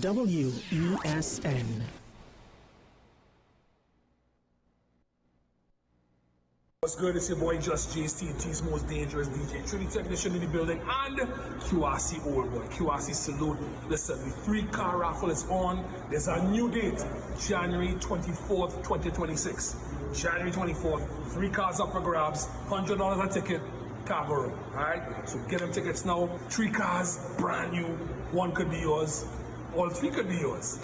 WESN. What's good? It's your boy Just JSTT's most dangerous DJ, 3D technician in the building, and QRC old boy, QRC salute. Listen, the 3-car raffle is on. There's a new date, January 24th, 2026. January 24th, 3 cars up for grabs, $100 a ticket, cargo room. Alright? So get them tickets now. 3 cars, brand new. 1 could be yours. All 3 could be yours.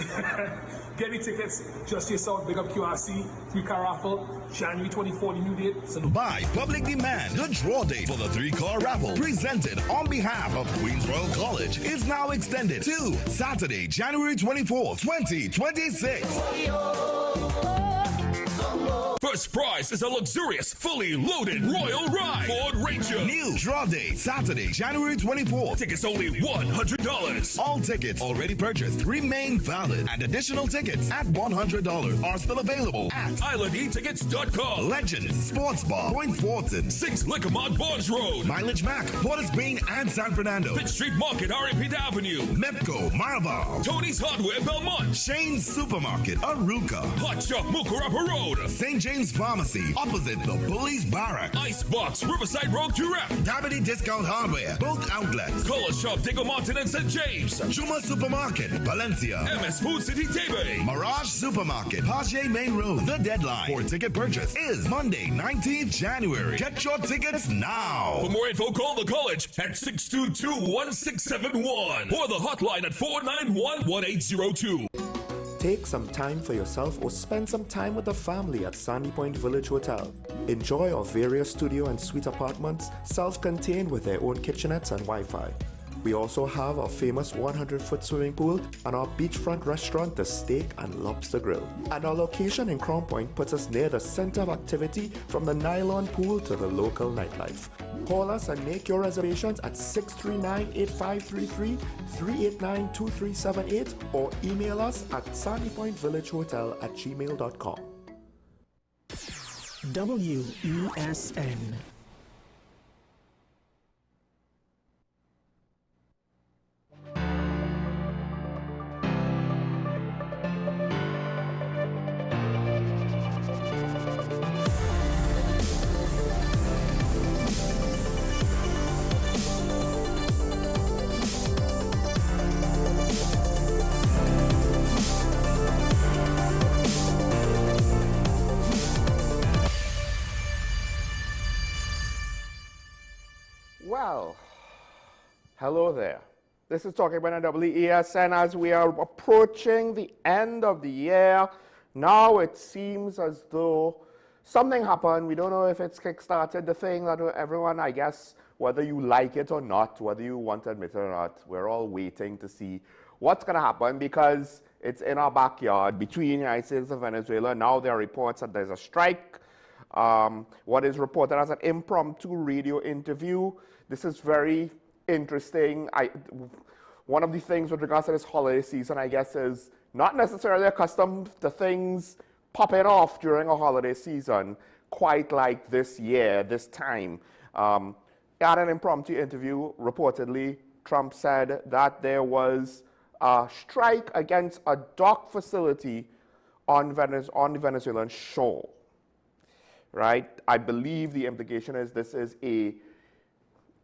Get the tickets, just yourself, big up QRC, 3-car raffle, January 24th, the new date. So by public demand, the draw date for the 3-car raffle presented on behalf of Queens Royal College is now extended to Saturday, January 24th, 2026. First prize is a luxurious, fully loaded Royal Ride Ford Ranger. New draw date, Saturday, January 24th. Tickets only $100. All tickets already purchased remain valid, and additional tickets at $100 are still available at IslandEtickets.com. Legends Sports Bar, Point Fortin, 6 Lickermont Barnes Road, Mileage Mac, Porter's Green and San Fernando, 5th Street Market, Arlington Avenue, Mepco, Marval, Tony's Hardware, Belmont, Shane's Supermarket, Aruka, Hot Shop, Mukurapa Road, St. James Pharmacy, opposite the Police Barrack, Icebox, Riverside Road, Durham, Davide Discount Hardware, both outlets, Color Shop, Diggle Mountain and St. James, Juma Supermarket, Valencia, MS Food City, Tebe, Mirage Supermarket, Paget Main Road. The deadline for ticket purchase is Monday, 19th January. Get your tickets now. For more info, call the college at 622-1671 or the hotline at 491-1802. Take some time for yourself or spend some time with the family at Sandy Point Village Hotel. Enjoy our various studio and suite apartments, self-contained with their own kitchenettes and Wi-Fi. We also have our famous 100-foot swimming pool and our beachfront restaurant, the Steak and Lobster Grill. And our location in Crown Point puts us near the center of activity from the nylon pool to the local nightlife. Call us and make your reservations at 639-8533, 389-2378, or email us at sandypointvillagehotel@gmail.com. WESN. Well, hello there. This is Talking about WESN as we are approaching the end of the year. Now it seems as though something happened. We don't know if it's kickstarted the thing that everyone, I guess, whether you like it or not, whether you want to admit it or not, we're all waiting to see what's going to happen because it's in our backyard between the United States and Venezuela. Now there are reports that there's a strike. What is reported as an impromptu radio interview. This is very interesting. One of the things with regards to this holiday season, I guess, is not necessarily accustomed to things popping off during a holiday season, quite like this year, this time. At an impromptu interview, reportedly, Trump said that there was a strike against a dock facility on the Venezuelan shore. Right? I believe the implication is this is a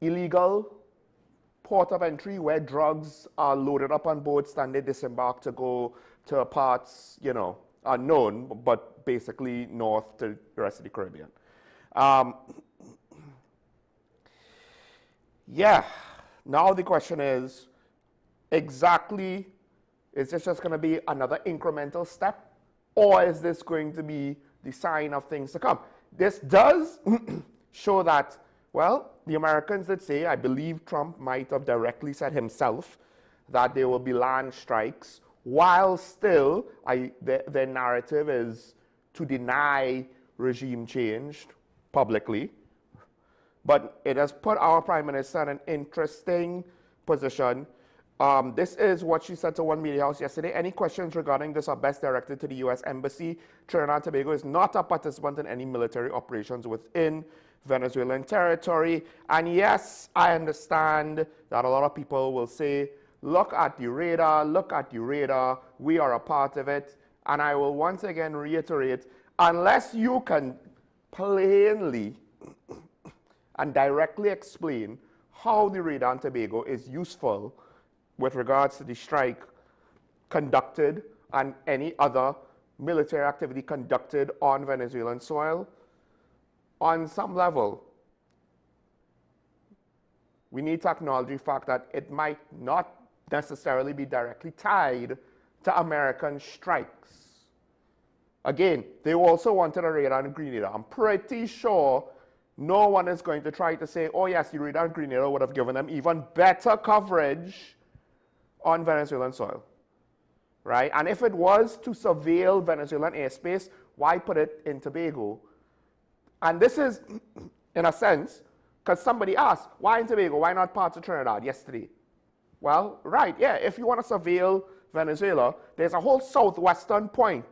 illegal port of entry where drugs are loaded up on boats and they disembark to go to parts, unknown, but basically north to the rest of the Caribbean. Yeah, now the question is, exactly, is this just going to be another incremental step, or is this going to be the sign of things to come? This does show that, well, the Americans did say, I believe Trump might have directly said himself that there will be land strikes, while still their narrative is to deny regime change publicly. But it has put our Prime Minister in an interesting position. This is what she said to one media house yesterday. Any questions regarding this are best directed to the U.S. Embassy. Trinidad and Tobago is not a participant in any military operations within Venezuelan territory. And yes, I understand that a lot of people will say, look at the radar, look at the radar, we are a part of it. And I will once again reiterate, unless you can plainly and directly explain how the radar in Tobago is useful with regards to the strike conducted and any other military activity conducted on Venezuelan soil, on some level, we need to acknowledge the fact that it might not necessarily be directly tied to American strikes. Again, they also wanted a radar in Greendot. I'm pretty sure no one is going to try to say, oh yes, the radar in Greendot would have given them even better coverage on Venezuelan soil, right? And if it was to surveil Venezuelan airspace, why put it in Tobago? And this is, in a sense, because somebody asked, why in Tobago? Why not parts of Trinidad yesterday? Well, right, yeah, if you want to surveil Venezuela, there's a whole southwestern point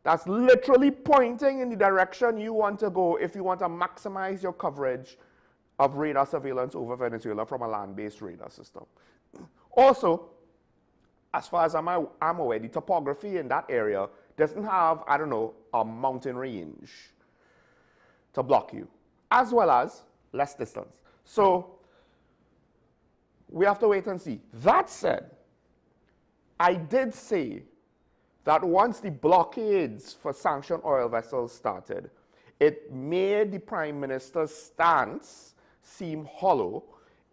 that's literally pointing in the direction you want to go if you want to maximize your coverage of radar surveillance over Venezuela from a land-based radar system. Also, as far as I'm aware, the topography in that area doesn't have, I don't know, a mountain range to block you, as well as less distance. So we have to wait and see. That said, I did say that once the blockades for sanctioned oil vessels started, it made the Prime Minister's stance seem hollow,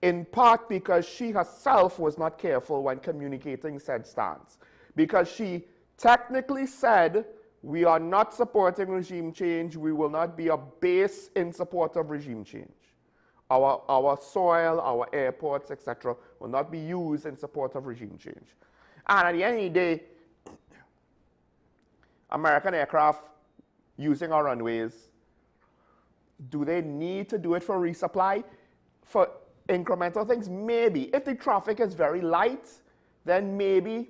in part because she herself was not careful when communicating said stance. Because she technically said, we are not supporting regime change, we will not be a base in support of regime change. Our soil, our airports, etc., will not be used in support of regime change. And at the end of the day, American aircraft using our runways, do they need to do it for resupply? For incremental things? Maybe. If the traffic is very light, then maybe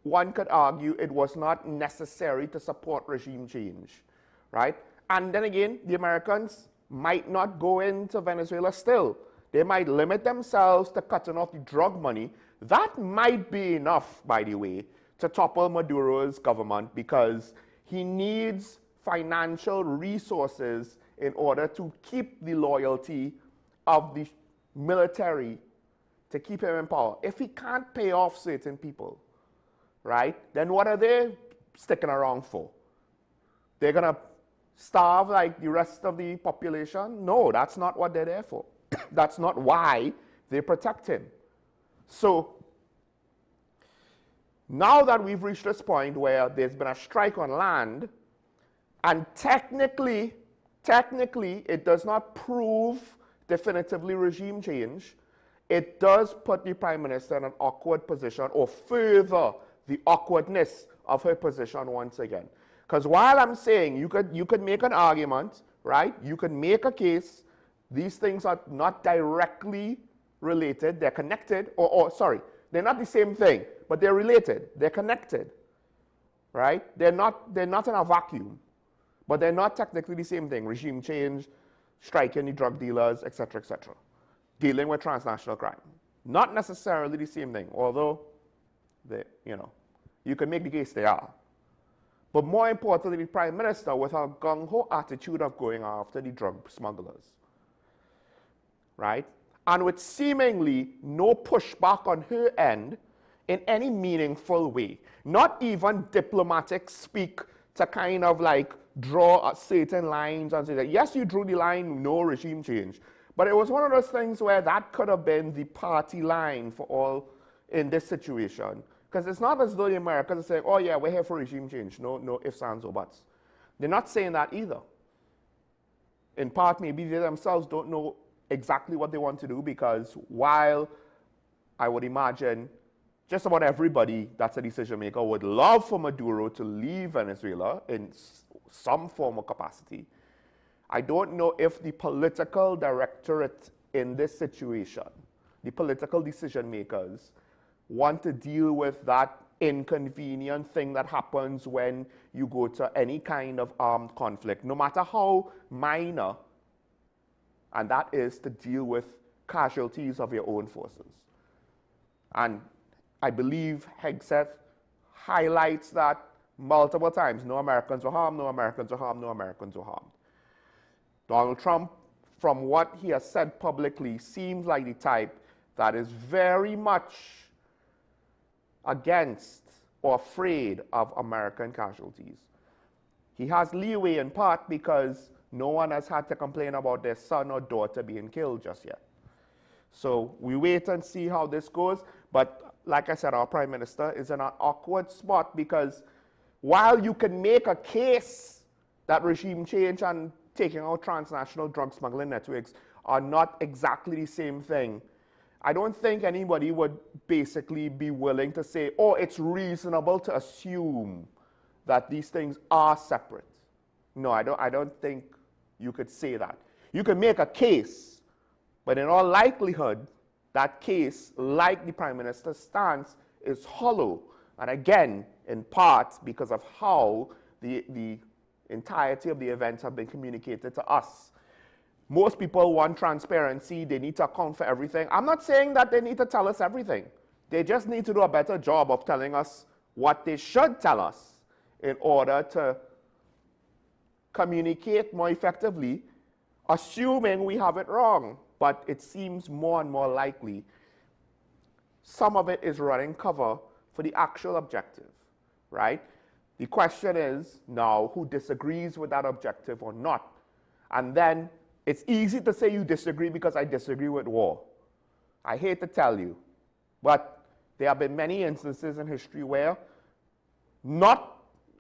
one could argue it was not necessary to support regime change, right? And then again, the Americans might not go into Venezuela still. They might limit themselves to cutting off the drug money. That might be enough, by the way, to topple Maduro's government, because he needs financial resources in order to keep the loyalty of the military, to keep him in power. If he can't pay off certain people, right, then what are they sticking around for? They're going to starve like the rest of the population? No, that's not what they're there for. That's not why they protect him. So now that we've reached this point where there's been a strike on land, and technically it does not prove definitively regime change, it does put the Prime Minister in an awkward position, or further the awkwardness of her position once again. Because while I'm saying you could make an argument, right? You could make a case. These things are not directly related. They're connected, or sorry, they're not the same thing, but they're related. They're connected, right? They're not in a vacuum, but they're not technically the same thing. Regime change, striking the drug dealers, etc., etc. Dealing with transnational crime. Not necessarily the same thing, although they, you can make the case they are. But more importantly, the Prime Minister, with her gung-ho attitude of going after the drug smugglers, right? And with seemingly no pushback on her end in any meaningful way. Not even diplomatic speak to kind of like draw certain lines and say that, yes, you drew the line, no regime change. But it was one of those things where that could have been the party line for all in this situation. Because it's not as though the Americans are saying, oh yeah, we're here for regime change. No ifs, ands, or buts. They're not saying that either. In part, maybe they themselves don't know exactly what they want to do, because while I would imagine just about everybody that's a decision maker would love for Maduro to leave Venezuela in some form or capacity, I don't know if the political directorate in this situation, the political decision makers, want to deal with that inconvenient thing that happens when you go to any kind of armed conflict, no matter how minor, and that is to deal with casualties of your own forces. And I believe Hegseth highlights that multiple times. No Americans were harmed, no Americans were harmed, no Americans were harmed. Donald Trump, from what he has said publicly, seems like the type that is very much against or afraid of American casualties. He has leeway in part because no one has had to complain about their son or daughter being killed just yet. So we wait and see how this goes. But like I said, our Prime Minister is in an awkward spot because while you can make a case that regime change and taking out transnational drug smuggling networks are not exactly the same thing, I don't think anybody would basically be willing to say, oh, it's reasonable to assume that these things are separate. No, I don't think you could say that. You can make a case, but in all likelihood, that case, like the Prime Minister's stance, is hollow. And again, in part because of how the entirety of the events have been communicated to us. Most people want transparency. They need to account for everything. I'm not saying that they need to tell us everything. They just need to do a better job of telling us what they should tell us in order to communicate more effectively, assuming we have it wrong. But it seems more and more likely some of it is running cover for the actual objective, right? The question is now who disagrees with that objective or not. And then it's easy to say you disagree because I disagree with war. I hate to tell you, but there have been many instances in history where not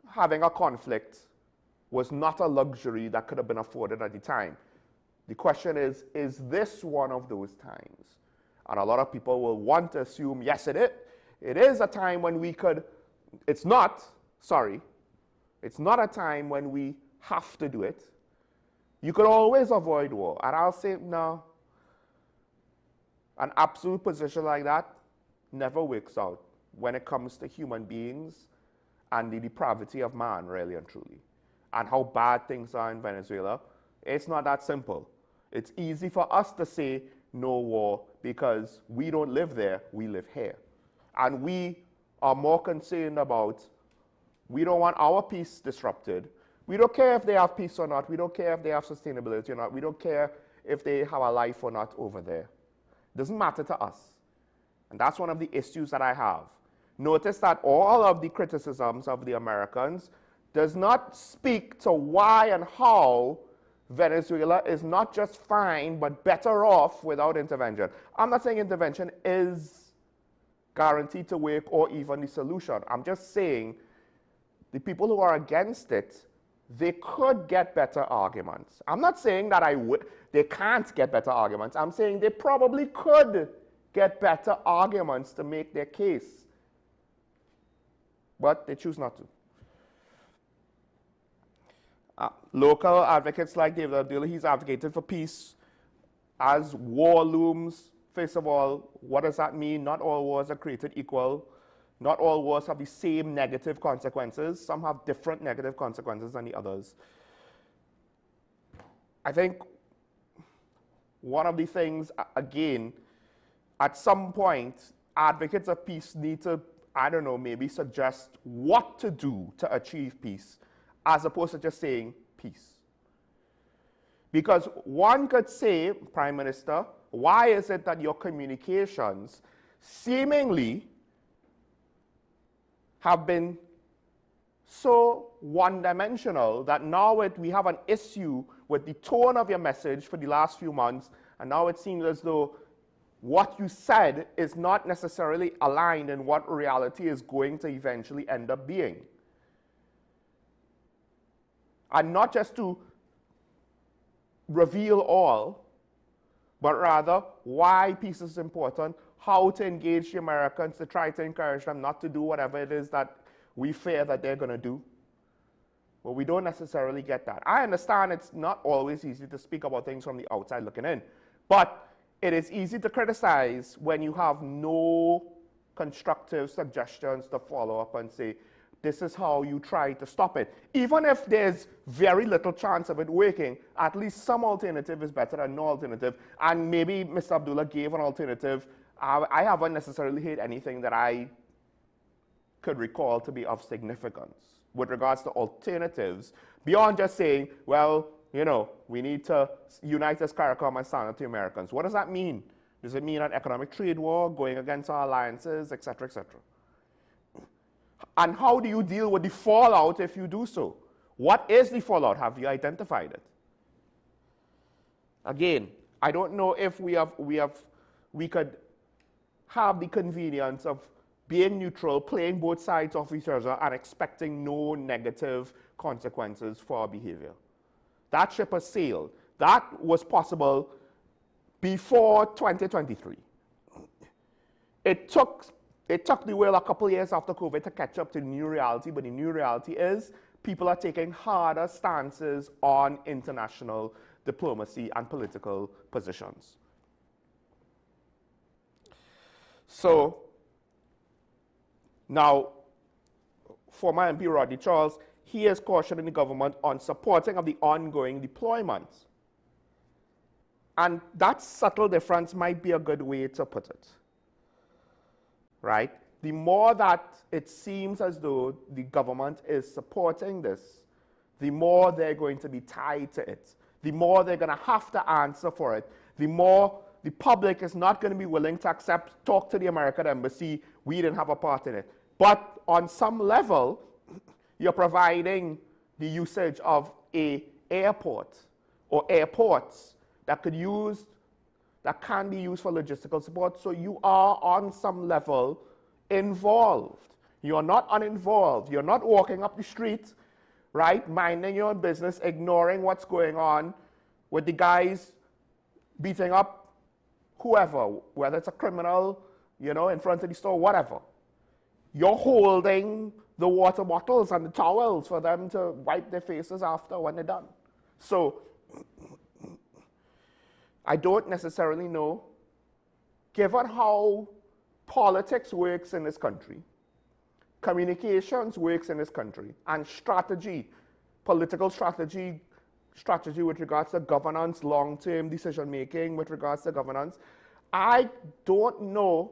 having a conflict was not a luxury that could have been afforded at the time. The question is this one of those times? And a lot of people will want to assume, yes, it is. It is a time when we could, it's not a time when we have to do it. You could always avoid war. And I'll say, no, an absolute position like that never works out when it comes to human beings and the depravity of man, really and truly, and how bad things are in Venezuela. It's not that simple. It's easy for us to say no war because we don't live there, we live here. And we are more concerned about, we don't want our peace disrupted. We don't care if they have peace or not. We don't care if they have sustainability or not. We don't care if they have a life or not over there. It doesn't matter to us. And that's one of the issues that I have. Notice that all of the criticisms of the Americans does not speak to why and how Venezuela is not just fine, but better off without intervention. I'm not saying intervention is guaranteed to work or even the solution. I'm just saying the people who are against it, they could get better arguments. I'm not saying that they can't get better arguments. I'm saying they probably could get better arguments to make their case. But they choose not to. Local advocates like David Abdullah, he's advocated for peace. As war looms, first of all, what does that mean? Not all wars are created equal. Not all wars have the same negative consequences. Some have different negative consequences than the others. I think one of the things, again, at some point, advocates of peace need to, I don't know, maybe suggest what to do to achieve peace, as opposed to just saying peace. Because one could say, Prime Minister, why is it that your communications seemingly have been so one-dimensional that now we have an issue with the tone of your message for the last few months, and now it seems as though what you said is not necessarily aligned in what reality is going to eventually end up being. And not just to reveal all, but rather why peace is important, how to engage the Americans to try to encourage them not to do whatever it is that we fear that they're going to do. But we don't necessarily get that. I understand it's not always easy to speak about things from the outside looking in, but it is easy to criticize when you have no constructive suggestions to follow up and say, this is how you try to stop it. Even if there's very little chance of it working, at least some alternative is better than no alternative. And maybe Mr. Abdullah gave an alternative. I haven't necessarily heard anything that I could recall to be of significance with regards to alternatives, beyond just saying, well, you know, we need to unite as CARICOM and stand up to Americans. What does that mean? Does it mean an economic trade war, going against our alliances, et cetera, et cetera? And how do you deal with the fallout if you do so? What is the fallout? Have you identified it? Again, I don't know if we could have the convenience of being neutral, playing both sides of each other, and expecting no negative consequences for our behavior. That ship has sailed. That was possible before 2023. It took the world a couple years after COVID to catch up to the new reality, but the new reality is people are taking harder stances on international diplomacy and political positions. So, now, former MP Rodney Charles, he is cautioning the government on supporting of the ongoing deployments. And that subtle difference might be a good way to put it, right? The more that it seems as though the government is supporting this, the more they're going to be tied to it, the more they're going to have to answer for it, the more the public is not going to be willing to accept, talk to the American embassy, we didn't have a part in it. But on some level, you're providing the usage of an airport or airports that can be used for logistical support. So you are on some level involved. You're not uninvolved. You're not walking up the street, right, minding your own business, ignoring what's going on with the guys beating up whoever, whether it's a criminal, you know, in front of the store, whatever. You're holding the water bottles and the towels for them to wipe their faces after when they're done. So I don't necessarily know, given how politics works in this country, communications works in this country, and strategy, political strategy with regards to governance, long-term decision-making with regards to governance, I don't know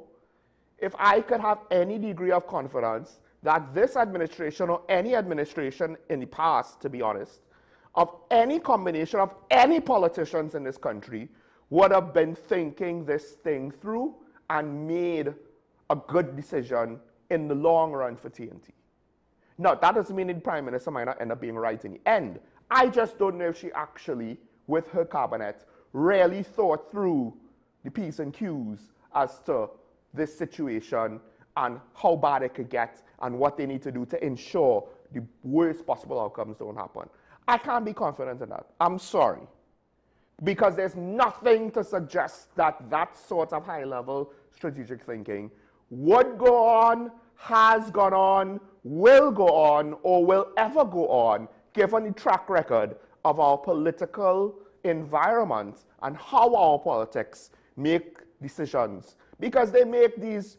if I could have any degree of confidence that this administration or any administration in the past, to be honest, of any combination of any politicians in this country would have been thinking this thing through and made a good decision in the long run for TNT. Now, that doesn't mean the Prime Minister might not end up being right in the end. I just don't know if she actually, with her cabinet, really thought through the P's and Q's as to this situation and how bad it could get and what they need to do to ensure the worst possible outcomes don't happen. I can't be confident in that. I'm sorry. Because there's nothing to suggest that that sort of high-level strategic thinking would go on, has gone on, will go on, or will ever go on, given the track record of our political environment and how our politics make decisions. Because they make these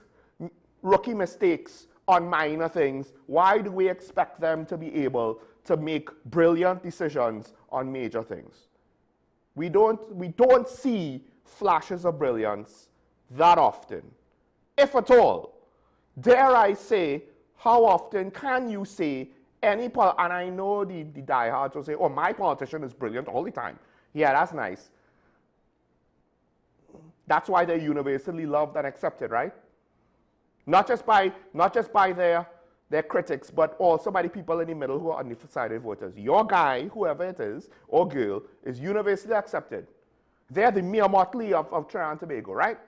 rookie mistakes on minor things, why do we expect them to be able to make brilliant decisions on major things? We don't see flashes of brilliance that often, if at all. Dare I say, how often can you say any, and I know the diehards will say, oh, my politician is brilliant all the time. Yeah, that's nice. That's why they're universally loved and accepted, right? Not just by their critics, but also by the people in the middle who are undecided voters. Your guy, whoever it is, or girl, is universally accepted. They're the mere motley of Trinidad and Tobago, right?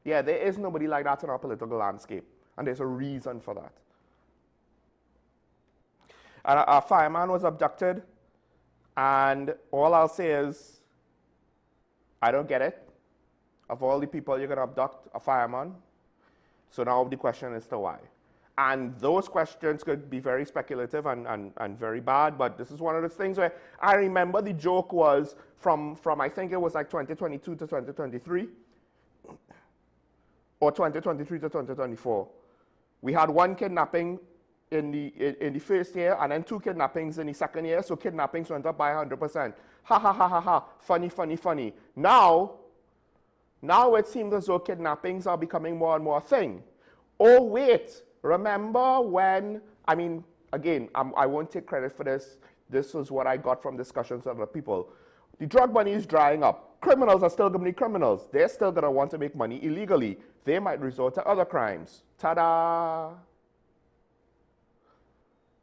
Yeah, there is nobody like that in our political landscape, and there's a reason for that. And a fireman was abducted, and all I'll say is, I don't get it. Of all the people you're going to abduct, a fireman. So now the question is to why. And those questions could be very speculative and very bad, but this is one of those things where I remember the joke was from I think it was like 2022 to 2023, or 2023 to 2024. We had one kidnapping in the first year, and then 2 kidnappings in the second year, so kidnappings went up by 100%. Ha ha ha ha ha, funny, funny, funny. Now it seems as though kidnappings are becoming more and more a thing. Oh wait, remember when, I mean, again, I won't take credit for this. This was what I got from discussions with other people. The drug money is drying up. Criminals are still going to be criminals. They're still going to want to make money illegally. They might resort to other crimes. Ta-da!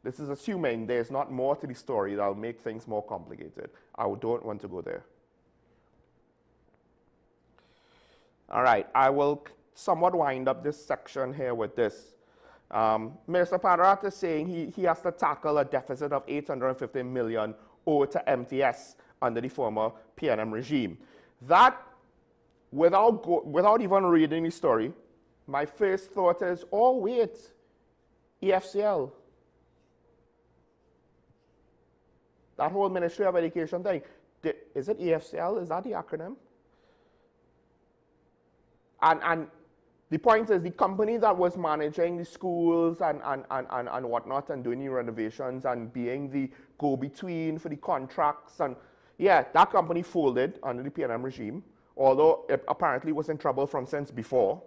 This is assuming there's not more to the story that will make things more complicated. I don't want to go there. All right, I will somewhat wind up this section here with this. Mr. Parat is saying he has to tackle a deficit of $850 million owed to MTS under the former PNM regime. That, without even reading the story, my first thought is, oh wait, EFCL. That whole Ministry of Education thing. Is it EFCL? Is that the acronym? And the point is, the company that was managing the schools and whatnot and doing the renovations and being the go-between for the contracts, and yeah, that company folded under the PNM regime, although it apparently was in trouble from since before.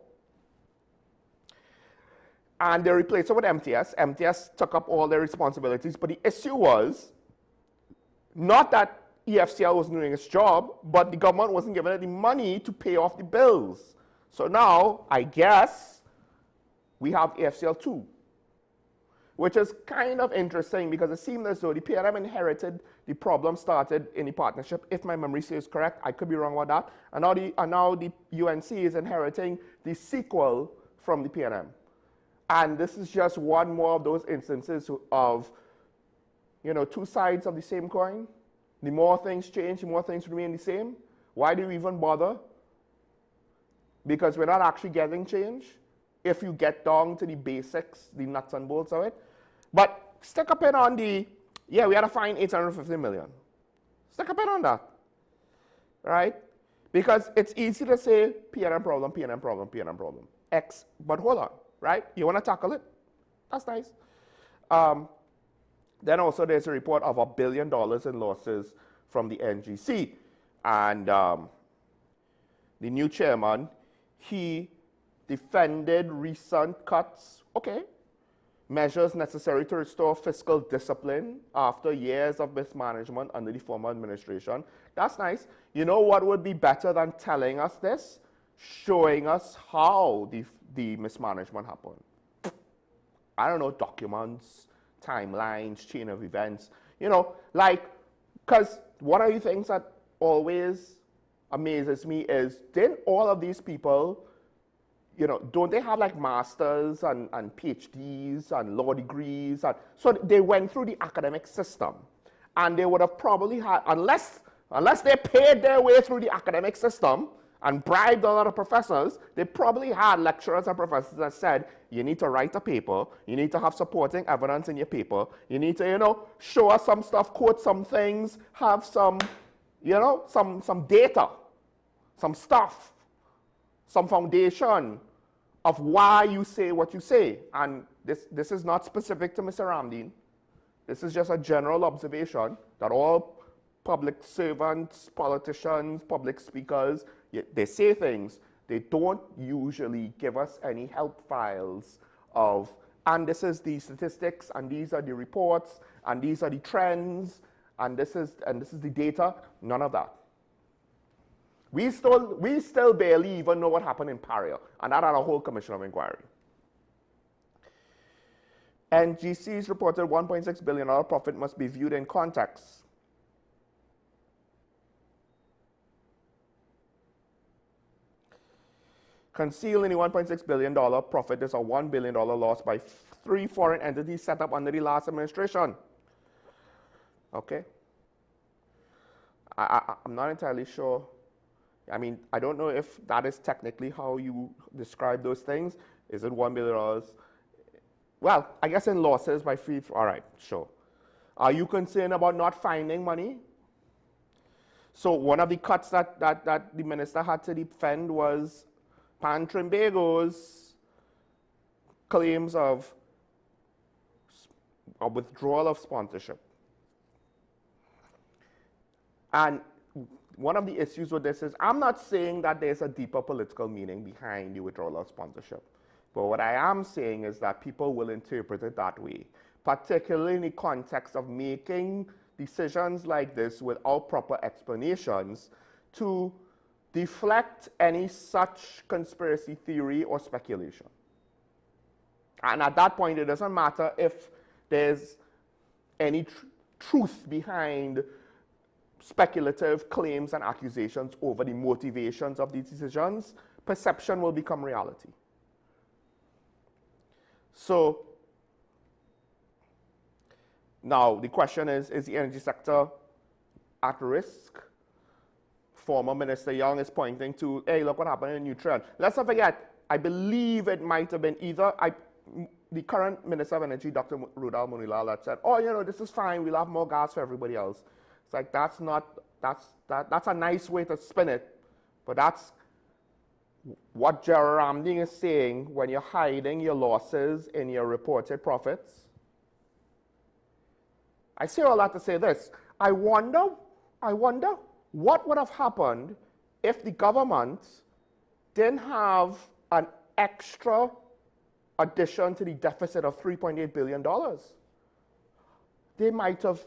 And they replaced it with MTS. MTS took up all their responsibilities, but the issue was not that EFCL wasn't doing its job, but the government wasn't giving it the money to pay off the bills. So now, I guess, we have EFCL 2, which is kind of interesting because it seemed as though the PNM inherited the problem started in the partnership, if my memory serves correct. I could be wrong about that. And now the UNC is inheriting the sequel from the PNM. And this is just one more of those instances of, you know, two sides of the same coin. The more things change, the more things remain the same. Why do we even bother? Because we're not actually getting change if you get down to the basics, the nuts and bolts of it. But stick a pin on the, yeah, we had to find $850 million. Stick a pin on that, right? Because it's easy to say PNM problem, PNM problem, PNM problem, X, but hold on, right? You want to tackle it? That's nice. Then also there's a report of $1 billion in losses from the NGC. And the new chairman, he defended recent cuts, okay, measures necessary to restore fiscal discipline after years of mismanagement under the former administration. That's nice. You know what would be better than telling us this? Showing us how the mismanagement happened. I don't know, documents, timelines, chain of events, you know, like, because one of the things that always amazes me is, didn't all of these people, you know, don't they have like masters and PhDs and law degrees? And so they went through the academic system, and they would have probably had, unless they paid their way through the academic system and bribed a lot of professors, they probably had lecturers and professors that said, you need to write a paper, you need to have supporting evidence in your paper, you need to, you know, show us some stuff, quote some things, have some, you know, some data, some stuff, some foundation of why you say what you say. And this is not specific to Mr. Ramdeen. This is just a general observation that all public servants, politicians, public speakers, they say things. They don't usually give us any help files of, and this is the statistics, and these are the reports, and these are the trends, and this is the data. None of that. We still barely even know what happened in Paria, and that had a whole commission of inquiry. NGC's reported $1.6 billion profit must be viewed in context. Concealed in the $1.6 billion profit is a $1 billion loss by 3 foreign entities set up under the last administration. Okay? I'm not entirely sure. I mean, I don't know if that is technically how you describe those things. Is it $1 billion? Well, I guess in losses by 3, all right, sure. Are you concerned about not finding money? So one of the cuts that the minister had to defend was Pan Trimbago's claims of a withdrawal of sponsorship. And one of the issues with this is, I'm not saying that there's a deeper political meaning behind the withdrawal of sponsorship. But what I am saying is that people will interpret it that way, particularly in the context of making decisions like this without proper explanations to deflect any such conspiracy theory or speculation. And at that point, it doesn't matter if there's any truth behind speculative claims and accusations over the motivations of these decisions. Perception will become reality. So now the question is the energy sector at risk? Former Minister Young is pointing to, hey, look what happened in Nutrien. Let's not forget, I believe it might have been either the current Minister of Energy, Dr. Rudal Munilal, that said, oh, you know, this is fine, we'll have more gas for everybody else. It's like, that's a nice way to spin it, but that's what gerrymandering is saying when you're hiding your losses in your reported profits. I say all that to say this. I wonder what would have happened if the government didn't have an extra addition to the deficit of $3.8 billion. They might have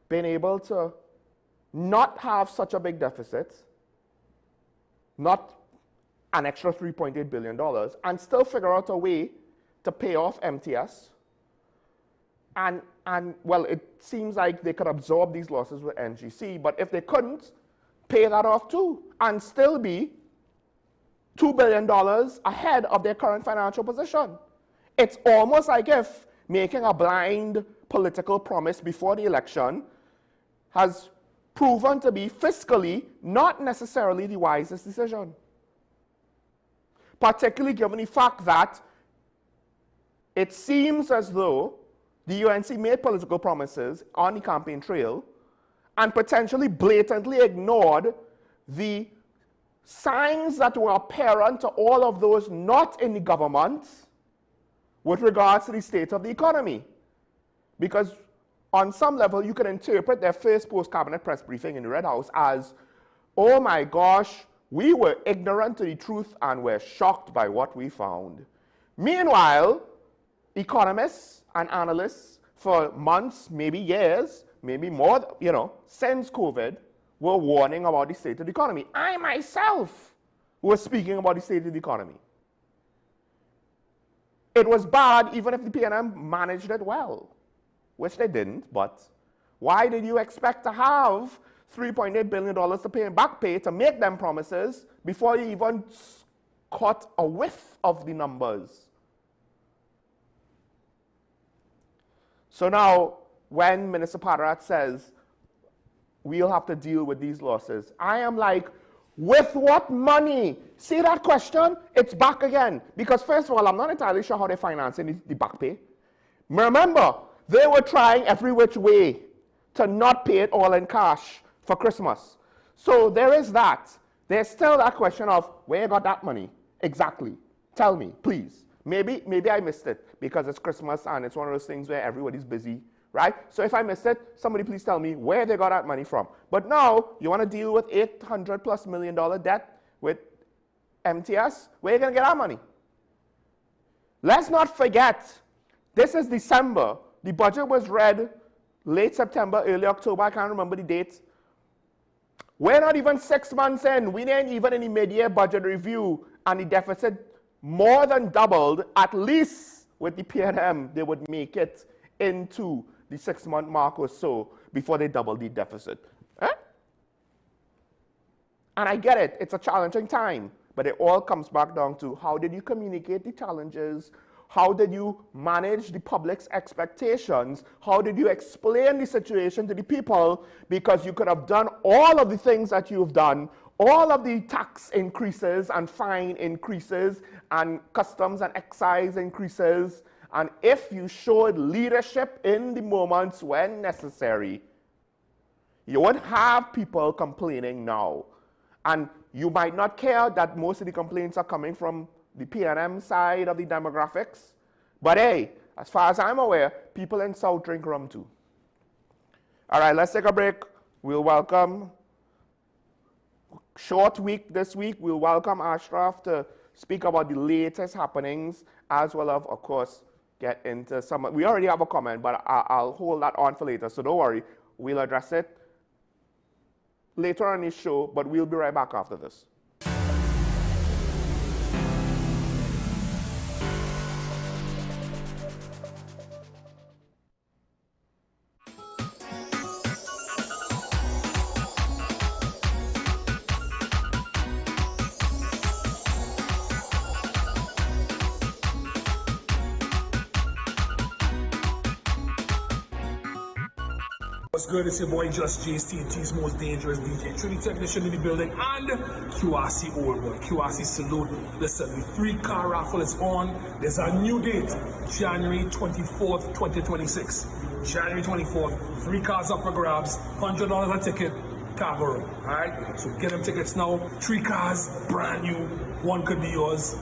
been able to not have such a big deficit, not an extra $3.8 billion, and still figure out a way to pay off MTS. And well, it seems like they could absorb these losses with NGC, but if they couldn't, pay that off too, and still be $2 billion ahead of their current financial position. It's almost like if making a blind political promise before the election has proven to be fiscally not necessarily the wisest decision. Particularly given the fact that it seems as though the UNC made political promises on the campaign trail and potentially blatantly ignored the signs that were apparent to all of those not in the government with regards to the state of the economy. Because on some level, you can interpret their first post-cabinet press briefing in the Red House as, oh my gosh, we were ignorant to the truth and we're shocked by what we found. Meanwhile, economists and analysts for months, maybe years, maybe more, since COVID, were warning about the state of the economy. I myself was speaking about the state of the economy. It was bad even if the PNM managed it well, which they didn't, but why did you expect to have $3.8 billion to pay in back pay to make them promises before you even caught a whiff of the numbers? So now, when Minister Parat says, we'll have to deal with these losses, I am like, with what money? See that question? It's back again. Because first of all, I'm not entirely sure how they're financing the back pay. Remember, they were trying every which way to not pay it all in cash for Christmas. So there is that. There's still that question of, where you got that money? Exactly. Tell me, please. Maybe I missed it because it's Christmas and it's one of those things where everybody's busy, right? So if I missed it, somebody please tell me where they got that money from. But now, you want to deal with $800+ million debt with MTS? Where are you going to get that money? Let's not forget, this is December. The budget was read late September, early October. I can't remember the date. We're not even 6 months in. We didn't even in the mid-year budget review, and the deficit more than doubled. At least with the PNM, they would make it into the 6-month mark or so before they double the deficit. And I get it. It's a challenging time. But it all comes back down to how did you communicate the challenges? How did you manage the public's expectations? How did you explain the situation to the people? Because you could have done all of the things that you've done, all of the tax increases and fine increases and customs and excise increases. And if you showed leadership in the moments when necessary, you won't have people complaining now. And you might not care that most of the complaints are coming from the PNM side of the demographics. But hey, As far as I'm aware, people in South drink rum too. All right, let's take a break. We'll welcome, short week this week, we'll welcome Ashraf to speak about the latest happenings, as well as, of course, get into some, we already have a comment, but I'll hold that on for later, so don't worry. We'll address it later on this show, but we'll be right back after this. What's good? It's your boy Just JSTT's most dangerous DJ, Trinity technician in the building, and QRC old boy, QRC salute. Listen, the 3-car raffle is on. There's a new date, January 24th, 2026. January 24th, 3 cars up for grabs, $100 a ticket, cargo room. All right, so get them tickets now. 3 cars, brand new. 1 could be yours.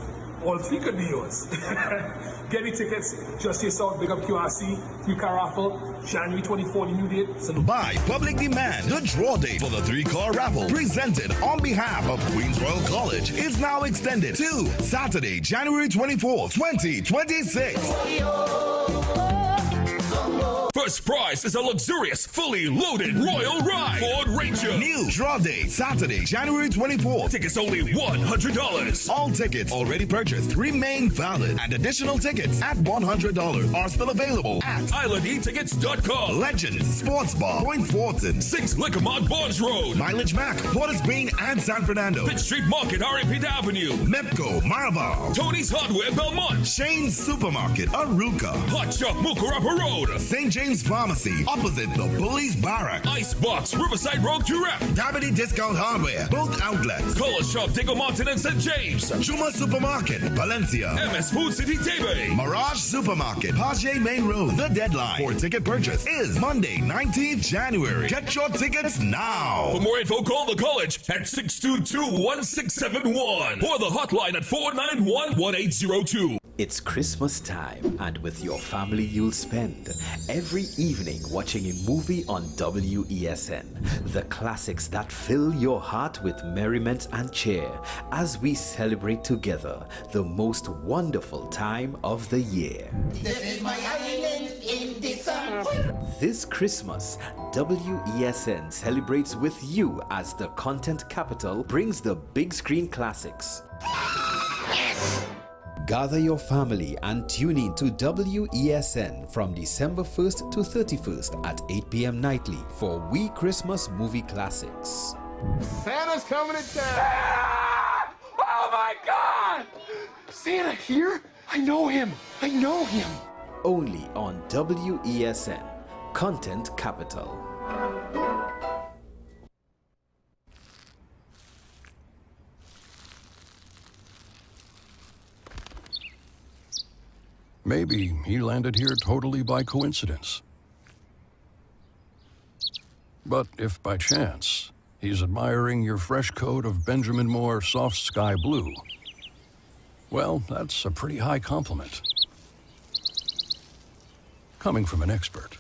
All 3 could be yours. Get the tickets, just yourself, big up QRC, 3-car raffle, January 24th, new date. So By public demand, the draw date for the 3-car raffle presented on behalf of Queens Royal College is now extended to Saturday, January 24th, 2026. First prize is a luxurious, fully loaded Royal Ride Ford Ranger. New draw date, Saturday, January 24th. Tickets only $100. All tickets already purchased remain valid, and additional tickets at $100 are still available at IslandEtickets.com. Legends Sports Bar, Point Fortin, 6 Lickermont Bonds Road. Mileage Mac, Porter's Green and San Fernando, Pitt Street Market, Arrowhead Avenue. Mepco, Maraval, Tony's Hardware, Belmont. Shane's Supermarket, Aruka, Hot Shop, Mukarapa Road. St. James Pharmacy, opposite the Police Barrack, Icebox, Riverside Road, Durant. Davide Discount Hardware, both outlets, Color Shop, Diggle Mountain and St. James. Juma Supermarket, Valencia, MS Food City, Tebe. Mirage Supermarket, Paget Main Road. The deadline for ticket purchase is Monday, 19th January. Get your tickets now. For more info, call the college at 622-1671 or the hotline at 491-1802. It's Christmas time, and with your family you'll spend every evening watching a movie on WESN. The classics that fill your heart with merriment and cheer as we celebrate together the most wonderful time of the year. This is my island in December. This Christmas, WESN celebrates with you as the content capital brings the big screen classics. Gather your family and tune in to WESN from December 1st to 31st at 8 p.m. nightly for We Christmas Movie Classics. Santa's coming to town! Oh my God! Santa here? I know him. I know him. Only on WESN, Content Capital. Maybe he landed here totally by coincidence. But if by chance he's admiring your fresh coat of Benjamin Moore soft sky blue, well, that's a pretty high compliment. Coming from an expert.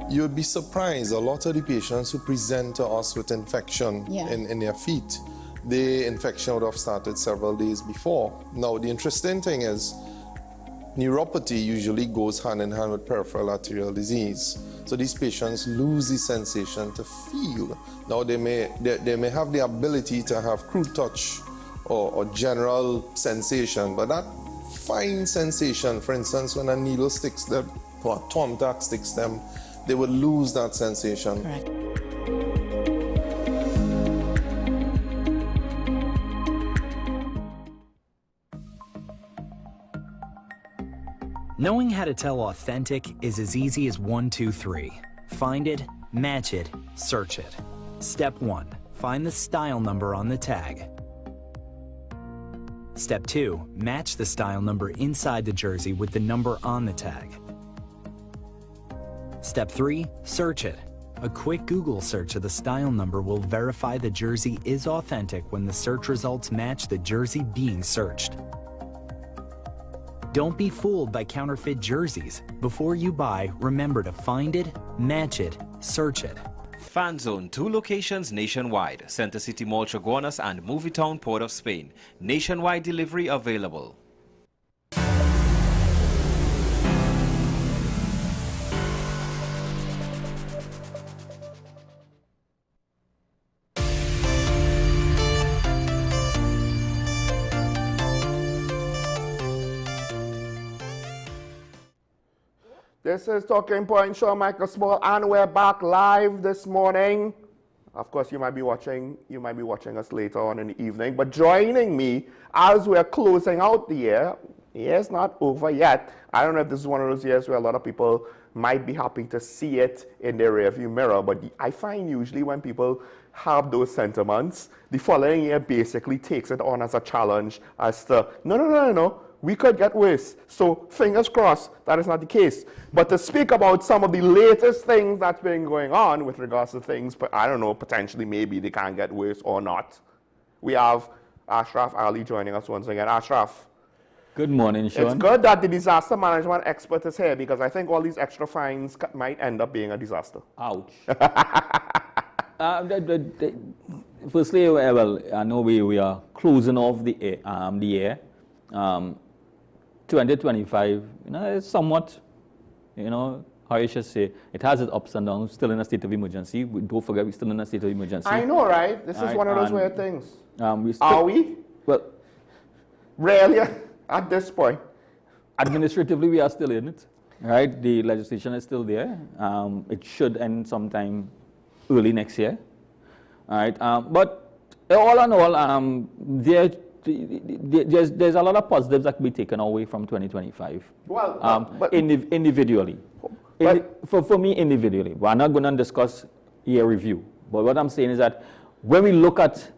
You'd be surprised, a lot of the patients who present to us with infection in their feet, the infection would have started several days before. Now, the interesting thing is, neuropathy usually goes hand in hand with peripheral arterial disease. So these patients lose the sensation to feel. Now, they may have the ability to have crude touch or general sensation, but that fine sensation. For instance, when a needle sticks them, or a thumbtack sticks them, they would lose that sensation. Correct. Knowing how to tell authentic is as easy as 1, 2, 3. Find it, match it, search it. Step 1. Find the style number on the tag. Step 2. Match the style number inside the jersey with the number on the tag. Step 3. Search it. A quick Google search of the style number will verify the jersey is authentic when the search results match the jersey being searched. Don't be fooled by counterfeit jerseys. Before you buy, remember to find it, match it, search it. Fan Zone, 2 locations nationwide. Center City Mall, Chaguanas and Movietown, Port of Spain. Nationwide delivery available. This is Talking Point Show, Michael Small, and we're back live this morning. Of course, you might be watching us later on in the evening, but joining me as we're closing out the year. The year's not over yet. I don't know if this is one of those years where a lot of people might be happy to see it in their rearview mirror, but I find usually when people have those sentiments, the following year basically takes it on as a challenge as to, no. We could get worse. So fingers crossed that is not the case. But to speak about some of the latest things that's been going on with regards to things, but I don't know, potentially maybe they can get worse or not. We have Ashraf Ali joining us once again. Ashraf. Good morning, Sean. It's good that the disaster management expert is here because I think all these extra fines might end up being a disaster. Ouch. Firstly, well, I know we are closing off the year. 2025, is somewhat, how you should say, it has its ups and downs, still in a state of emergency. Don't forget, we're still in a state of emergency. I know, right? This is one of those weird things. Are we? Well, really, at this point? Administratively, we are still in it, right? The legislation is still there. It should end sometime early next year, all right? But all in all, there's a lot of positives that can be taken away from 2025. Well, but individually. For me, individually. We're not going to discuss year review. But what I'm saying is that when we look at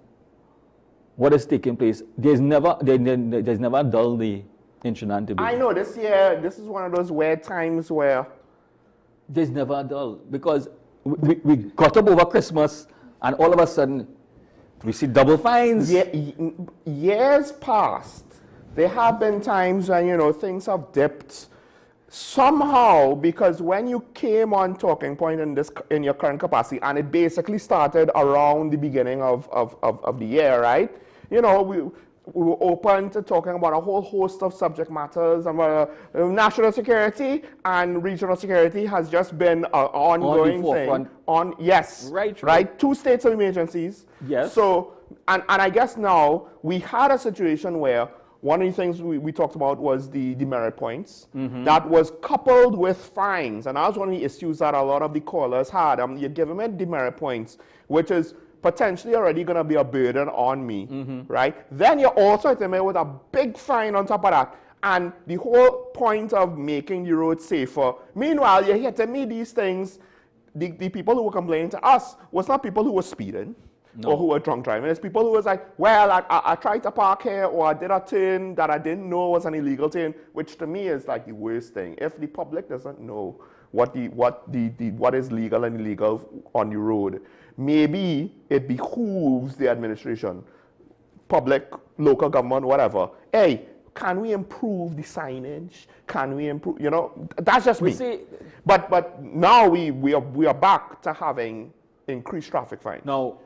what is taking place, there's never a dull day in Trinidad. I know this year, this is one of those weird times where there's never a dull, because we got up over Christmas and all of a sudden we see double fines. Years past, there have been times when, things have dipped somehow, because when you came on Talking Point in your current capacity, and it basically started around the beginning of the year, right? We were open to talking about a whole host of subject matters. National security and regional security has just been an ongoing thing. Yes, right. 2 states of emergencies. Yes. So, and I guess now we had a situation where one of the things we talked about was the demerit points. That was coupled with fines, and that was one of the issues that a lot of the callers had. You're giving me demerit points, which is potentially already going to be a burden on me, right? Then you're also hitting me with a big fine on top of that. And the whole point of making the road safer, meanwhile, you're hitting me these things, the people who were complaining to us was not people who were speeding or who were drunk driving. It's people who was like, well, I tried to park here, or I did a turn that I didn't know was an illegal turn, which to me is like the worst thing. If the public doesn't know what is legal and illegal on the road, maybe it behooves the administration, public, local government, whatever. Hey, can we improve the signage? Can we improve? That's just me. But now we are back to having increased traffic fines. Now,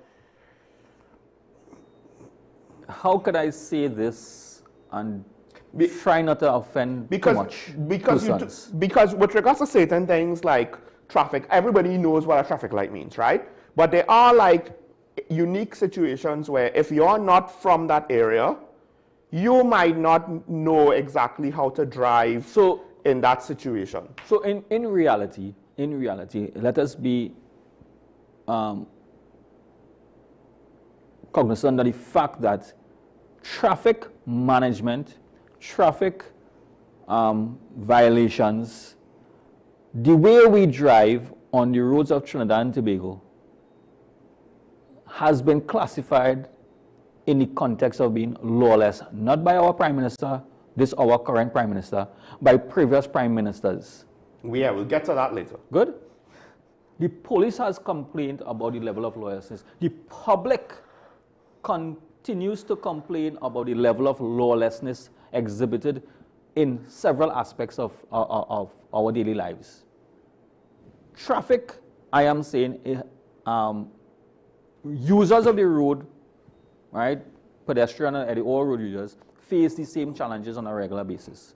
how could I say this and try not to offend too much? Because with regards to certain things like traffic, everybody knows what a traffic light means, right? But there are like unique situations where if you're not from that area, you might not know exactly how to drive in that situation. So in reality, let us be cognizant of the fact that traffic management, traffic violations, the way we drive on the roads of Trinidad and Tobago has been classified in the context of being lawless, not by our Prime Minister, this our current Prime Minister, by previous Prime Ministers. Yeah, we'll get to that later. Good. The police has complained about the level of lawlessness. The public continues to complain about the level of lawlessness exhibited in several aspects of our daily lives. Traffic, I am saying, users of the road, right, pedestrian and all road users, face the same challenges on a regular basis.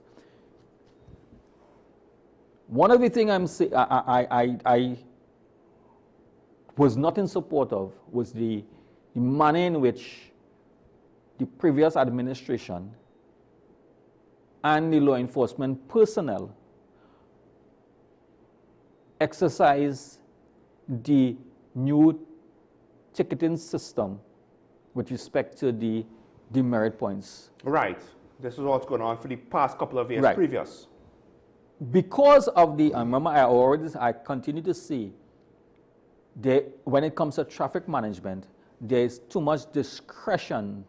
One of the things I was not in support of was the manner in which the previous administration and the law enforcement personnel exercise the new ticketing system with respect to the demerit points. Right. This is what's going on for the past couple of years previous. Because of the, remember I continue to see, when it comes to traffic management, there's too much discretion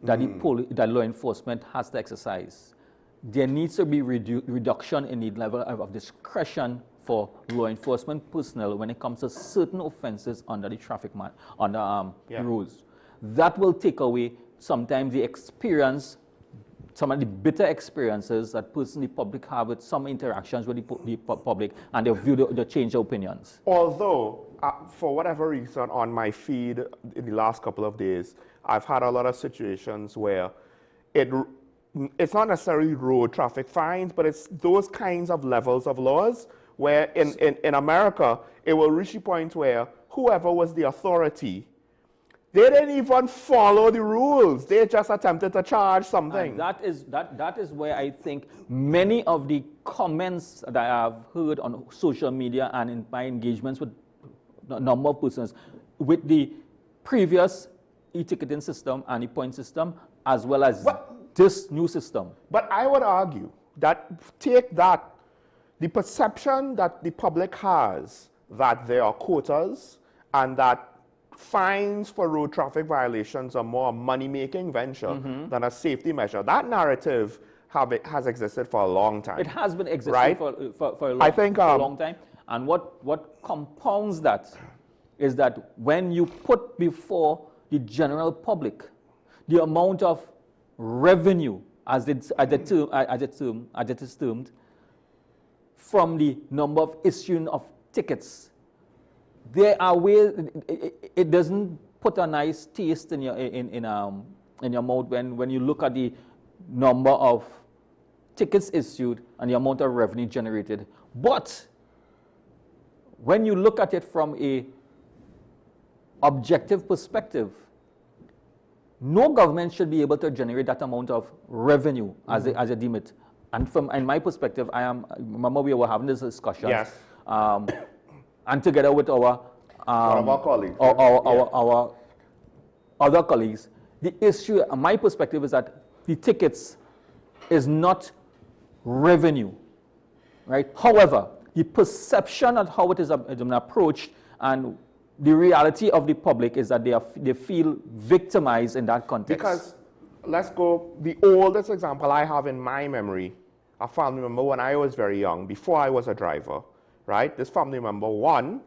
that that law enforcement has to exercise. There needs to be reduction in the level of discretion for law enforcement personnel when it comes to certain offenses under the traffic rules. That will take away sometimes the experience, some of the bitter experiences that the public have with some interactions with the public, and they change their opinions. Although, for whatever reason, on my feed in the last couple of days, I've had a lot of situations where it's not necessarily road traffic fines, but it's those kinds of levels of laws where in America, it will reach a point where whoever was the authority, they didn't even follow the rules. They just attempted to charge something. And that is where I think many of the comments that I have heard on social media and in my engagements with a number of persons with the previous e-ticketing system and the point system, as well as this new system. But I would argue that the perception that the public has that there are quotas and that fines for road traffic violations are more a money-making venture than a safety measure. That narrative has existed for a long time. It has been existing right? for a long time. And what compounds that is that when you put before the general public the amount of revenue, as it is termed, from the number of issuing of tickets, there are ways. It doesn't put a nice taste in your mouth when you look at the number of tickets issued and the amount of revenue generated. But when you look at it from a objective perspective, no government should be able to generate that amount of revenue as a deem it. And from in my perspective, remember we were having this discussion. Yes. And together with our colleagues, our other colleagues, the issue, my perspective, is that the tickets is not revenue, right? However, the perception of how it is approached and the reality of the public is that they feel victimized in that context. Because let's go, the oldest example I have in my memory, a family member when I was very young, before I was a driver, right? This family member, one,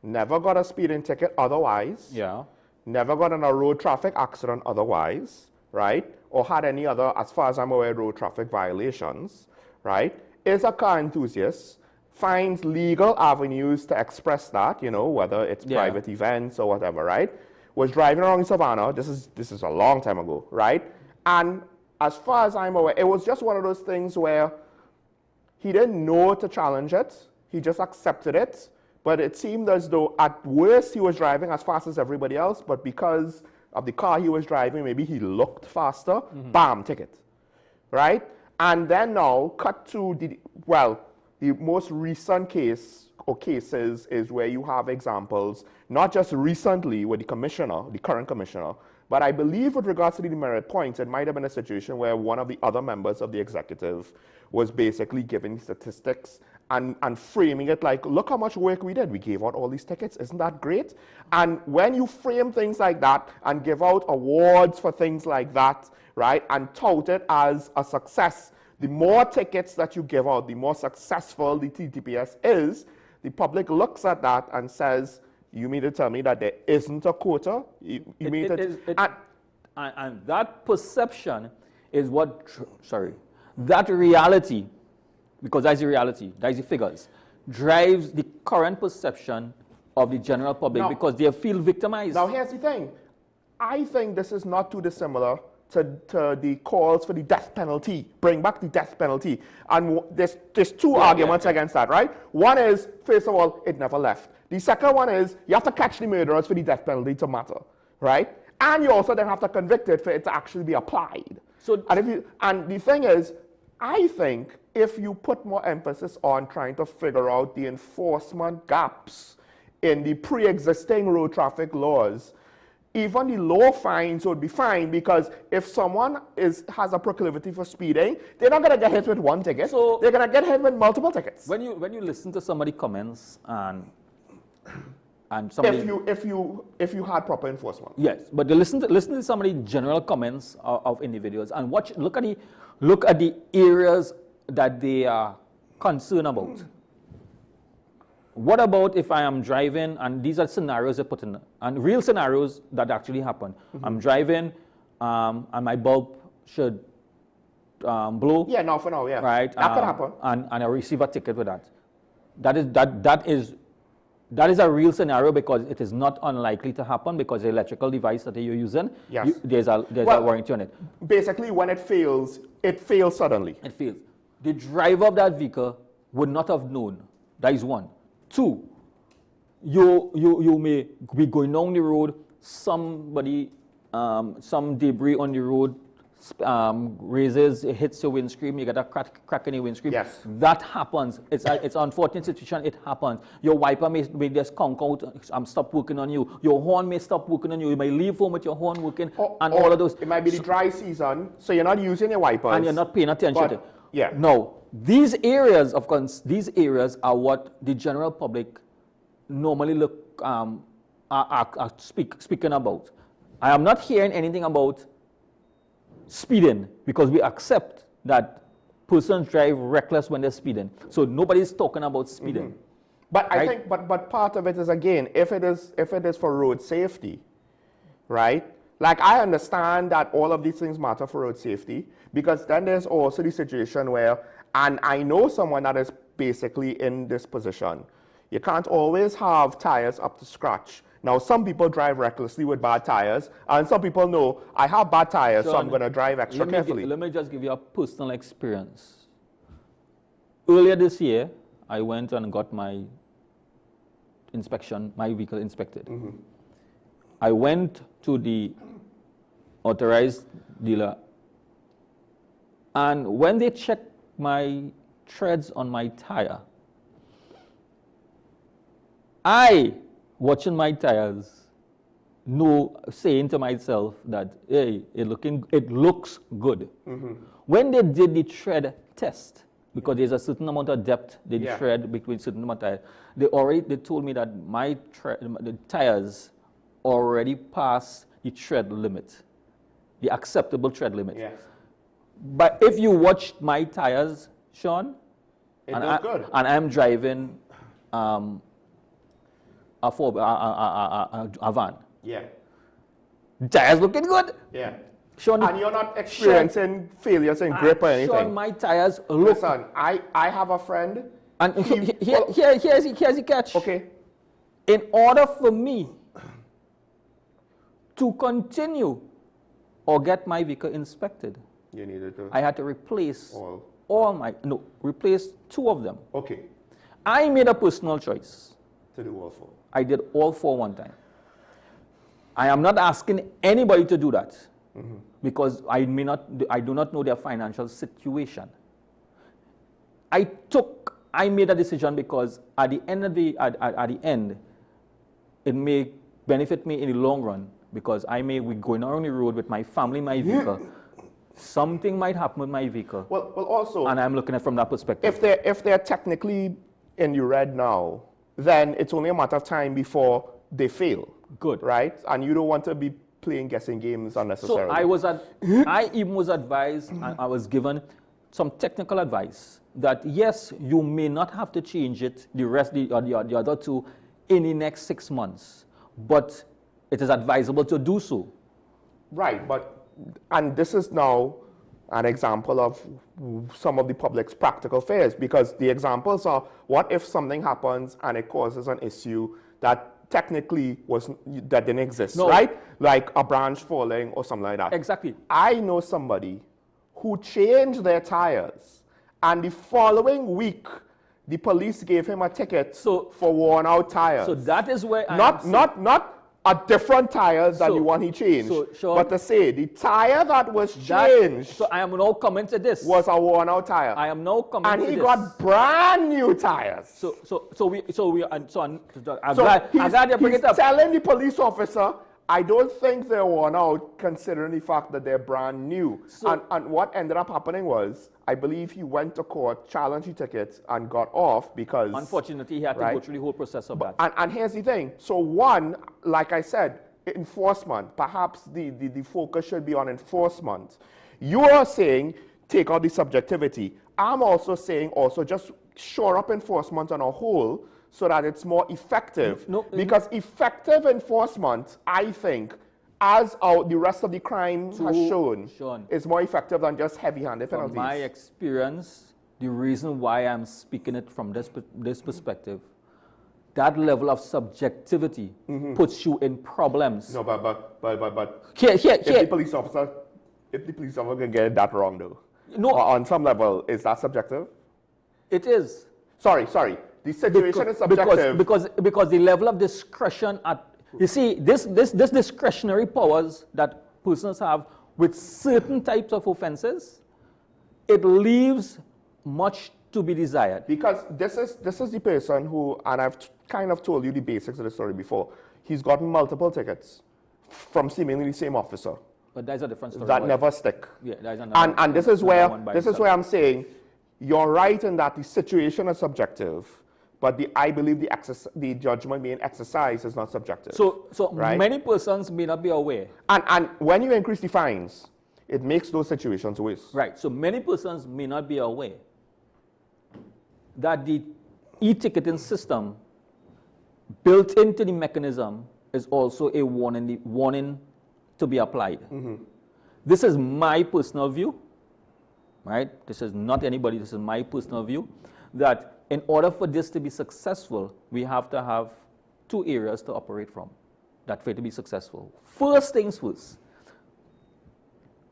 never got a speeding ticket otherwise. Yeah. Never got in a road traffic accident otherwise, right? Or had any other, as far as I'm aware, road traffic violations, right? Is a car enthusiast, finds legal avenues to express that, whether it's private events or whatever, right? Was driving around Savannah, this is a long time ago, right? And as far as I'm aware, it was just one of those things where he didn't know to challenge it. He just accepted it. But it seemed as though at worst he was driving as fast as everybody else, but because of the car he was driving. Maybe he looked faster. Bam, ticket. Right? And then now, cut to the most recent case or cases is where you have examples, not just recently with the commissioner, the current commissioner, but I believe with regards to the demerit points, it might have been a situation where one of the other members of the executive was basically giving statistics and framing it like, look how much work we did. We gave out all these tickets. Isn't that great? And when you frame things like that and give out awards for things like that, right, and tout it as a success, the more tickets that you give out, the more successful the TTPS is, the public looks at that and says, you mean to tell me that there isn't a quota? And that perception is what, that reality, because that's the reality, that's the figures, drives the current perception of the general public because they feel victimized. Now here's the thing. I think this is not too dissimilar to the calls for the death penalty, bring back the death penalty. And there's two arguments against that, right? One is, first of all, it never left. The second one is, you have to catch the murderers for the death penalty to matter, right? And you also then have to convict it for it to actually be applied. And the thing is, I think if you put more emphasis on trying to figure out the enforcement gaps in the pre-existing road traffic laws, even the low fines would be fine, because if someone has a proclivity for speeding, they're not going to get hit with one ticket. So they're going to get hit with multiple tickets. When you listen to somebody comments and somebody, if you had proper enforcement. Yes, but listen to somebody general comments of individuals and look at the areas that they are concerned about. What about if I am driving, and these are scenarios they put in, and real scenarios that actually happen. I'm driving, and my bulb should blow. Yeah, now for now, yeah. Right. That could happen. And I receive a ticket with that. That is a real scenario, because it is not unlikely to happen, because the electrical device that you're using, there's a warranty on it. Basically, when it fails suddenly. It fails. The driver of that vehicle would not have known. That is one. Two, you may be going down the road, somebody, some debris on the road raises, it hits your windscreen, you get a crack in your windscreen. Yes. That happens. It's an unfortunate situation, it happens. Your wiper may just conk out, stop working on you. Your horn may stop working on you. You may leave home with your horn working, and all of those. It might be the dry season, so you're not using your wipers. And you're not paying attention to it. Yeah. No. These areas are what the general public normally are speaking about. I am not hearing anything about speeding, because we accept that persons drive reckless when they're speeding. So nobody's talking about speeding. But I think, but part of it is, again, if it is for road safety, right? Like, I understand that all of these things matter for road safety, because then there's also the situation where, and I know someone that is basically in this position, you can't always have tires up to scratch. Now, some people drive recklessly with bad tires, and some people know, I have bad tires, so I'm going to drive extra carefully. Let me just give you a personal experience. Earlier this year, I went and got my vehicle inspected. I went to the authorized dealer, and when they checked my treads on my tire, watching my tires, saying to myself that, hey, it looks good. When they did the tread test, because there's a certain amount of depth they tread between certain amount of tires, they told me that the tires already passed the tread limit, the acceptable tread limit. Yes. But if you watch my tires, Sean, and I'm driving a van. Yeah. The tires looking good. Yeah. Sean, and you're not experiencing failures in grip or anything. Sean, my tires look. Listen, I have a friend. And here's the catch. Okay. In order for me to continue or get my vehicle inspected, you needed to. I had to replace replace two of them. Okay. I made a personal choice to do all four. I did all four one time. I am not asking anybody to do that because I do not know their financial situation. I made a decision because at the end, it may benefit me in the long run because I may be going around the road with my family, my vehicle. Something might happen with my vehicle. Well, also, and I'm looking at it from that perspective. If they're technically in the red now, then it's only a matter of time before they fail. Good. Right? And you don't want to be playing guessing games unnecessarily. So I even was advised, and I was given some technical advice that yes, you may not have to change it, the other two, in the next 6 months, but it is advisable to do so. Right, and this is now an example of some of the public's practical fears, because the examples are, what if something happens and it causes an issue that technically that didn't exist, right? Like a branch falling or something like that. Exactly. I know somebody who changed their tires, and the following week, the police gave him a ticket for worn out tires. So that is where not a different tires than the one he changed. But to say the tire that was changed. So I am now coming to this. Was a worn out tire. I am now coming to this. And he got brand new tires. I'm glad you bring it up. He's telling the police officer, I don't think they're worn out, considering the fact that they're brand new. And what ended up happening was, I believe he went to court, challenged the tickets, and got off because... Unfortunately, he had to go through the whole process of that. And here's the thing. So one, like I said, enforcement. Perhaps the focus should be on enforcement. You are saying, take out the subjectivity. I'm also saying, just shore up enforcement on a whole, so that it's more effective. Because effective enforcement, I think, as the rest of the crime has shown, is more effective than just heavy-handed penalties. From my experience, the reason why I'm speaking it from this perspective, that level of subjectivity puts you in problems. No, but if the police officer can get that wrong, though, on some level, is that subjective? It is. Sorry. The situation is subjective. Because the level of discretion you see, this discretionary powers that persons have with certain types of offenses, it leaves much to be desired. Because this is the person who, and I've kind of told you the basics of the story before, he's gotten multiple tickets from seemingly the same officer. But that's a different story. That never stick. Yeah, that is and this is where I'm saying, you're right in that the situation is subjective. But I believe the judgment being exercised is not subjective. So right? Many persons may not be aware. And when you increase the fines, it makes those situations worse. Right. So many persons may not be aware that the e-ticketing system built into the mechanism is also a warning to be applied. This is my personal view, right? This is not anybody. This is my personal view, that in order for this to be successful, we have to have two areas to operate from, that for it to be successful. First things first,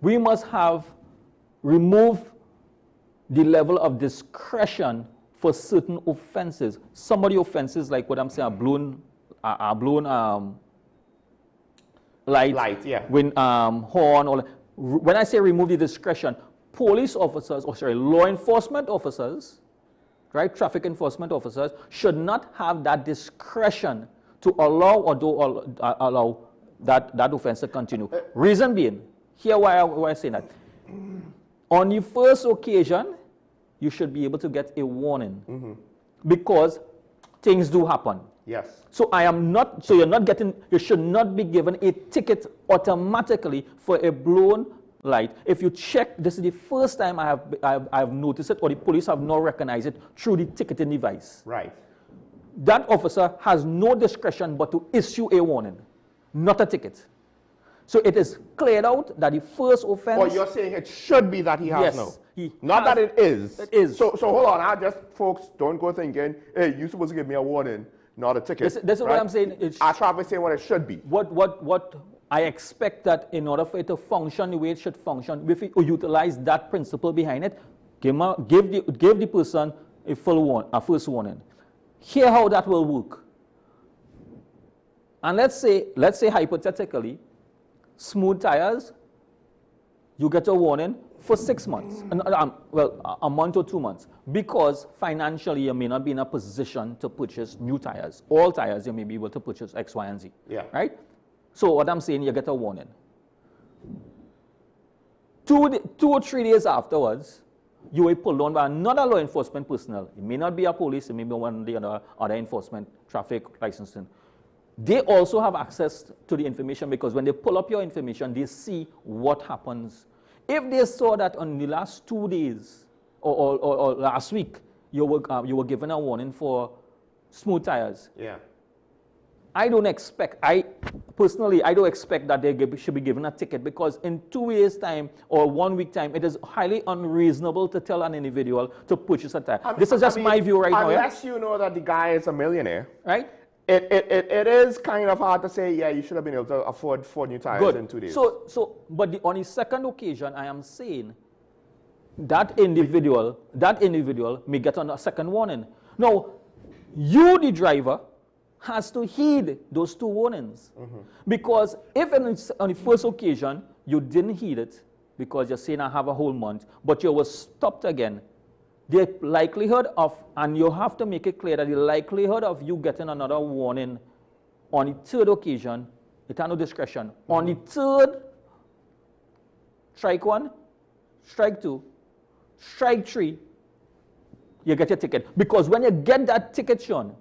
we must remove the level of discretion for certain offenses. Some of the offenses, like what I'm saying, are blown light, yeah. When horn, when I say remove the discretion, police officers, law enforcement officers, right, traffic enforcement officers should not have that discretion to allow or don't allow that offense to continue. Reason being, here why I say that. On the first occasion, you should be able to get a warning because things do happen. Yes. So you should not be given a ticket automatically for a blown light. If you check, this is the first time I have noticed it, or the police have not recognized it through the ticketing device. Right. That officer has no discretion but to issue a warning, not a ticket. So it is cleared out that the first offense... Well, you're saying it should be that he has no. Not that it is. It is. So hold on, folks, don't go thinking, hey, you're supposed to give me a warning, not a ticket. This is what I'm saying. I try to say what it should be. What I expect that in order for it to function the way it should function, if you utilize that principle behind it, give the person a first warning. Here how that will work. And let's say hypothetically, smooth tires, you get a warning for 6 months, well, a month or 2 months, because financially you may not be in a position to purchase new tires. All tires you may be able to purchase X, Y, and Z. Yeah. Right? So what I'm saying, you get a warning. 2 or 3 days afterwards, you will pulled on by another law enforcement personnel. It may not be a police, it may be one of the other enforcement, traffic licensing. They also have access to the information because when they pull up your information, they see what happens. If they saw that on the last 2 days or last week, you were given a warning for smooth tires. Yeah. I don't expect that they should be given a ticket because in 2 years' time or 1 week time, it is highly unreasonable to tell an individual to purchase a tire. This is just my view right now. Unless you know that the guy is a millionaire. Right? It is kind of hard to say, yeah, you should have been able to afford 4 new tires in 2 days. But on the second occasion, I am saying that individual may get on a second warning. Now, you, the driver, has to heed those 2 warnings. Because if on the first occasion, you didn't heed it, because you're saying I have a whole month, but you were stopped again, the likelihood of, and you have to make it clear that the likelihood of you getting another warning on the 3rd occasion, it has no discretion. On the 3rd, strike 1, strike 2, strike 3, you get your ticket. Because when you get that ticket, Sean,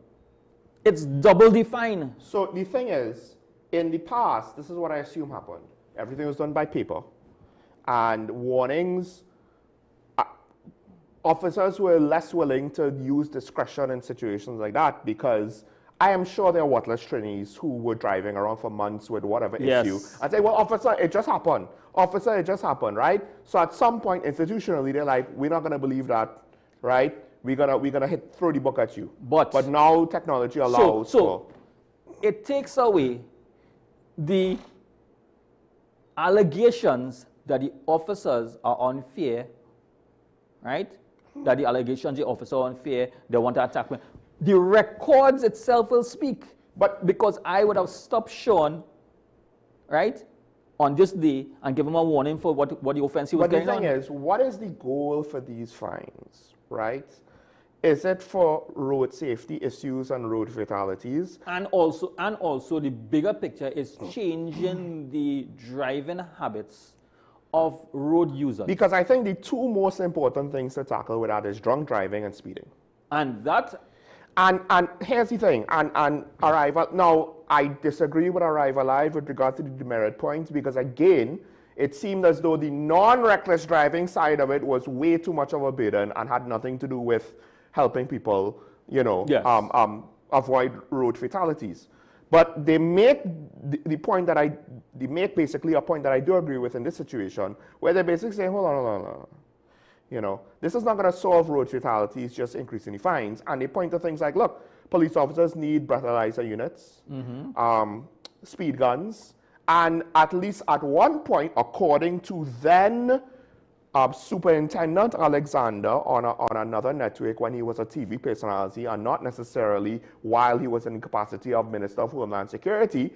it's double the fine. So the thing is, in the past, this is what I assume happened. Everything was done by paper. And warnings, officers were less willing to use discretion in situations like that because I am sure there are worthless trainees who were driving around for months with whatever issue and say, well, officer, it just happened. Officer, it just happened, right? So at some point, institutionally, they're like, we're not going to believe that, right? We're gonna throw the book at you. But now technology allows so it takes away the allegations that the officers are unfair, right? That the allegations the officers are unfair, they want to attack me. The records itself will speak. But because I would have stopped Sean, right, on this day and give him a warning for what the offense he was getting on. But the thing is, what is the goal for these fines, right? Is it for road safety issues and road fatalities? And also the bigger picture is changing the driving habits of road users. Because I think the 2 most important things to tackle with that is drunk driving and speeding. And here's the thing, and Arrival, now I disagree with Arrival Live with regard to the demerit points because again, it seemed as though the non-reckless driving side of it was way too much of a burden and had nothing to do with helping people, avoid road fatalities. But they make the point that they make basically a point that I do agree with in this situation, where they basically say, hold on. This is not going to solve road fatalities, just increasing the fines. And they point to things like, look, police officers need breathalyzer units, speed guns, and at least at one point, according to then Superintendent Alexander on another network when he was a TV personality and not necessarily while he was in the capacity of Minister of Homeland Security,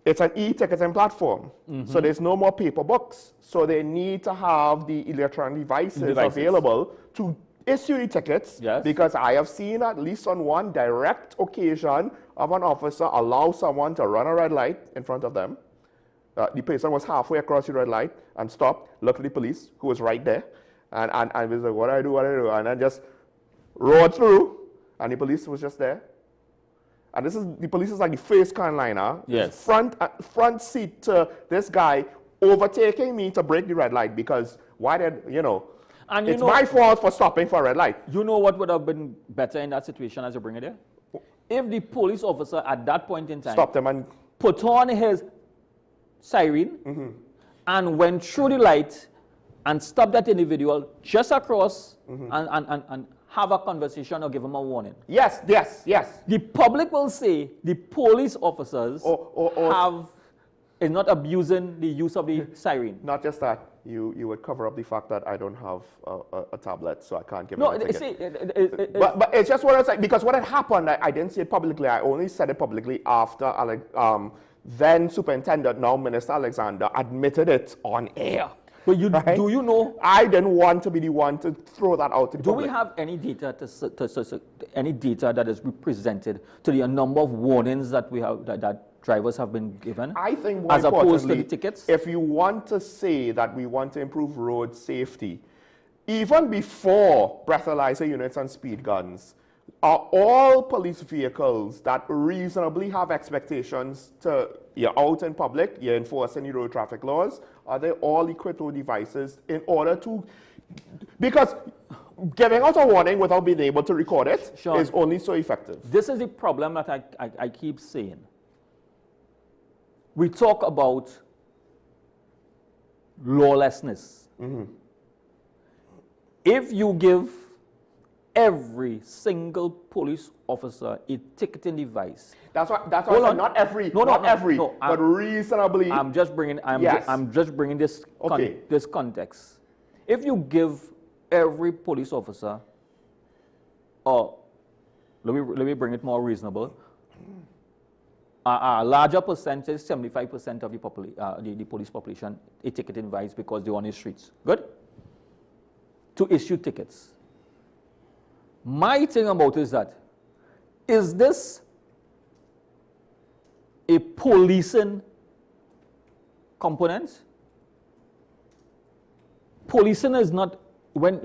it's an e-ticketing platform. So there's no more paper books. So they need to have the electronic devices available to issue the tickets because I have seen at least on one direct occasion of an officer allow someone to run a red light in front of them. The person was halfway across the red light and stopped, looked at the police, who was right there, and was like, what do I do? And then just roared through, and the police was just there. And the police is like the first car liner, front seat to this guy overtaking me to break the red light because it's my fault for stopping for a red light. You know what would have been better in that situation as you bring it there? If the police officer at that point in time stopped him and put on his siren and went through the light and stopped that individual just across and have a conversation or give him a warning. Yes. The public will say the police officers have abusing the use of the siren. Not just that, you would cover up the fact that I don't have a tablet, so I can't give it a ticket. But it's just what I said, because what had happened, I didn't say it publicly, I only said it publicly after then Superintendent, now Minister Alexander, admitted it on air. But do you know? I didn't want to be the one to throw that out to the public. Do we have any data any data that is presented to the number of warnings that we have that drivers have been given? I think more as opposed to the importantly, tickets. If you want to say that we want to improve road safety, even before breathalyzer units and speed guns, are all police vehicles that reasonably have expectations to, you're out in public, you're enforcing the road traffic laws, are they all equipped with devices in order to, because giving out a warning without being able to record it is only so effective. This is the problem that I keep saying. We talk about lawlessness. If you give every single police officer a ticketing device. That's why I said not every, but reasonably. I'm just bringing this this context. If you give every police officer, let me bring it more reasonable. A larger percentage, 75% of the police population, a ticketing device because they're on the streets. Good? To issue tickets. My thing about it is this a policing component? Policing is not, when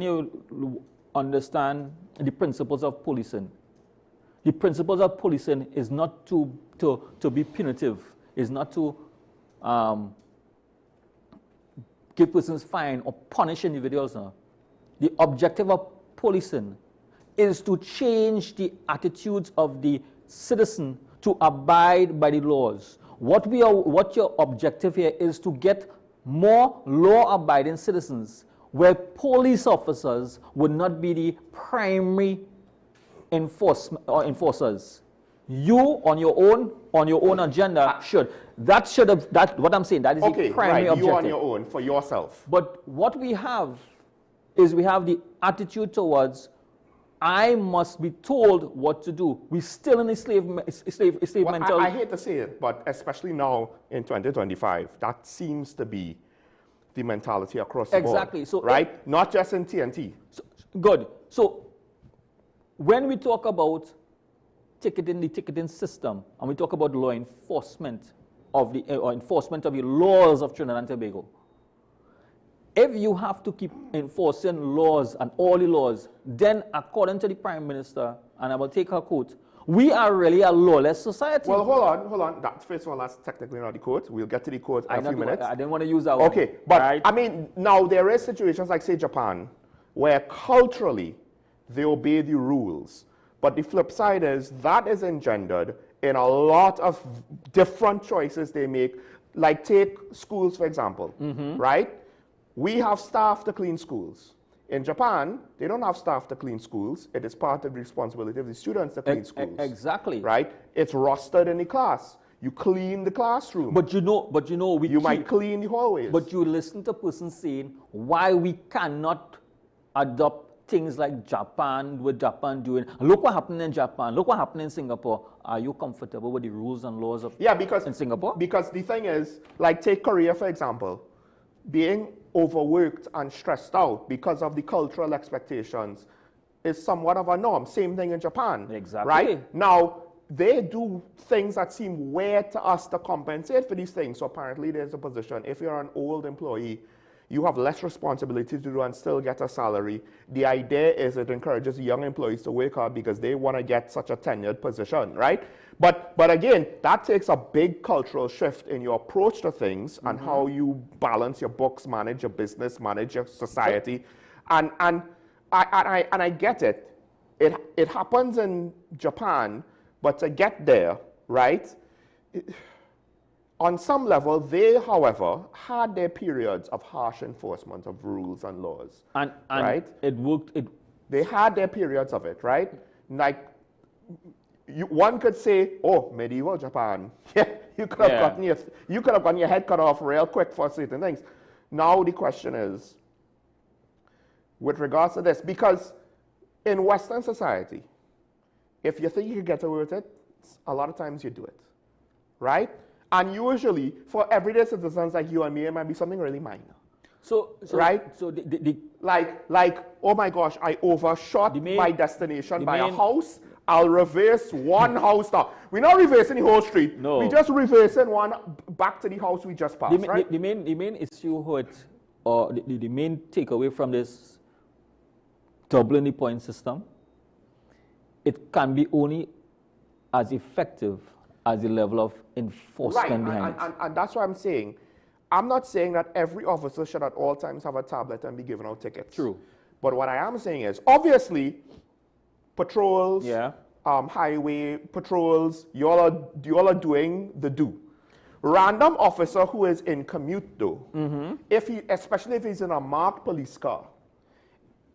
you understand the principles of policing, the principles of policing is not to be punitive, is not to give persons fine or punish individuals. No. The objective of policing is to change the attitudes of the citizen to abide by the laws. What your objective here is to get more law-abiding citizens, where police officers would not be the primary enforcers. You on your own agenda should. What I'm saying, that is the primary objective. You on your own for yourself. But what we have is we have the attitude towards, I must be told what to do. We're still in a slave mentality. I hate to say it, but especially now in 2025, that seems to be the mentality across the board. Exactly. So right? Not just in TNT. Good. So when we talk about the ticketing system, and we talk about law enforcement of the laws of Trinidad and Tobago, if you have to keep enforcing laws and all the laws, then according to the Prime Minister, and I will take her quote, we are really a lawless society. Well, hold on. First of all, that's technically not the quote. We'll get to the quote in a few minutes. I didn't want to use that one. Okay, but right? I mean, now there is situations like, say, Japan, where culturally they obey the rules. But the flip side is that is engendered in a lot of different choices they make. Like take schools, for example, right? We have staff to clean schools. In Japan, they don't have staff to clean schools. It is part of the responsibility of the students to clean schools. Exactly. Right? It's rostered in the class. You clean the classroom. But you know, you might clean the hallways. But you listen to persons saying why we cannot adopt things like Japan, with Japan doing. Look what happened in Japan. Look what happened in Singapore. Are you comfortable with the rules and laws of in Singapore? Because the thing is, like take Korea, for example, being overworked and stressed out because of the cultural expectations is somewhat of a norm. Same thing in Japan. Exactly. Right? Now, they do things that seem weird to us to compensate for these things. So apparently there's a position. If you're an old employee, you have less responsibility to do and still get a salary. The idea is it encourages young employees to work hard because they want to get such a tenured position, right? But again, that takes a big cultural shift in your approach to things and how you balance your books, manage your business, manage your society. And I get it. It happens in Japan, but to get there, right? On some level, they, however, had their periods of harsh enforcement of rules and laws. And right? It worked. They had their periods of it, right? Like, one could say, oh, medieval Japan. You could have gotten your head cut off real quick for certain things. Now the question is, with regards to this, because in Western society, if you think you can get away with it, a lot of times you do it, right? And usually, for everyday citizens like you and me, it might be something really minor. Right? So like, oh my gosh, I overshot my destination by a house. I'll reverse one house now. We're not reversing the whole street. No. We're just reversing one back to the house we just passed, right? The main issue, or the main takeaway from this doubling the point system, it can be only as effective as the level of enforcement behind it. And that's what I'm saying. I'm not saying that every officer should at all times have a tablet and be giving out tickets. True. But what I am saying is, obviously, patrols, highway patrols, you all are doing the do. Random officer who is in commute though, especially if he's in a marked police car,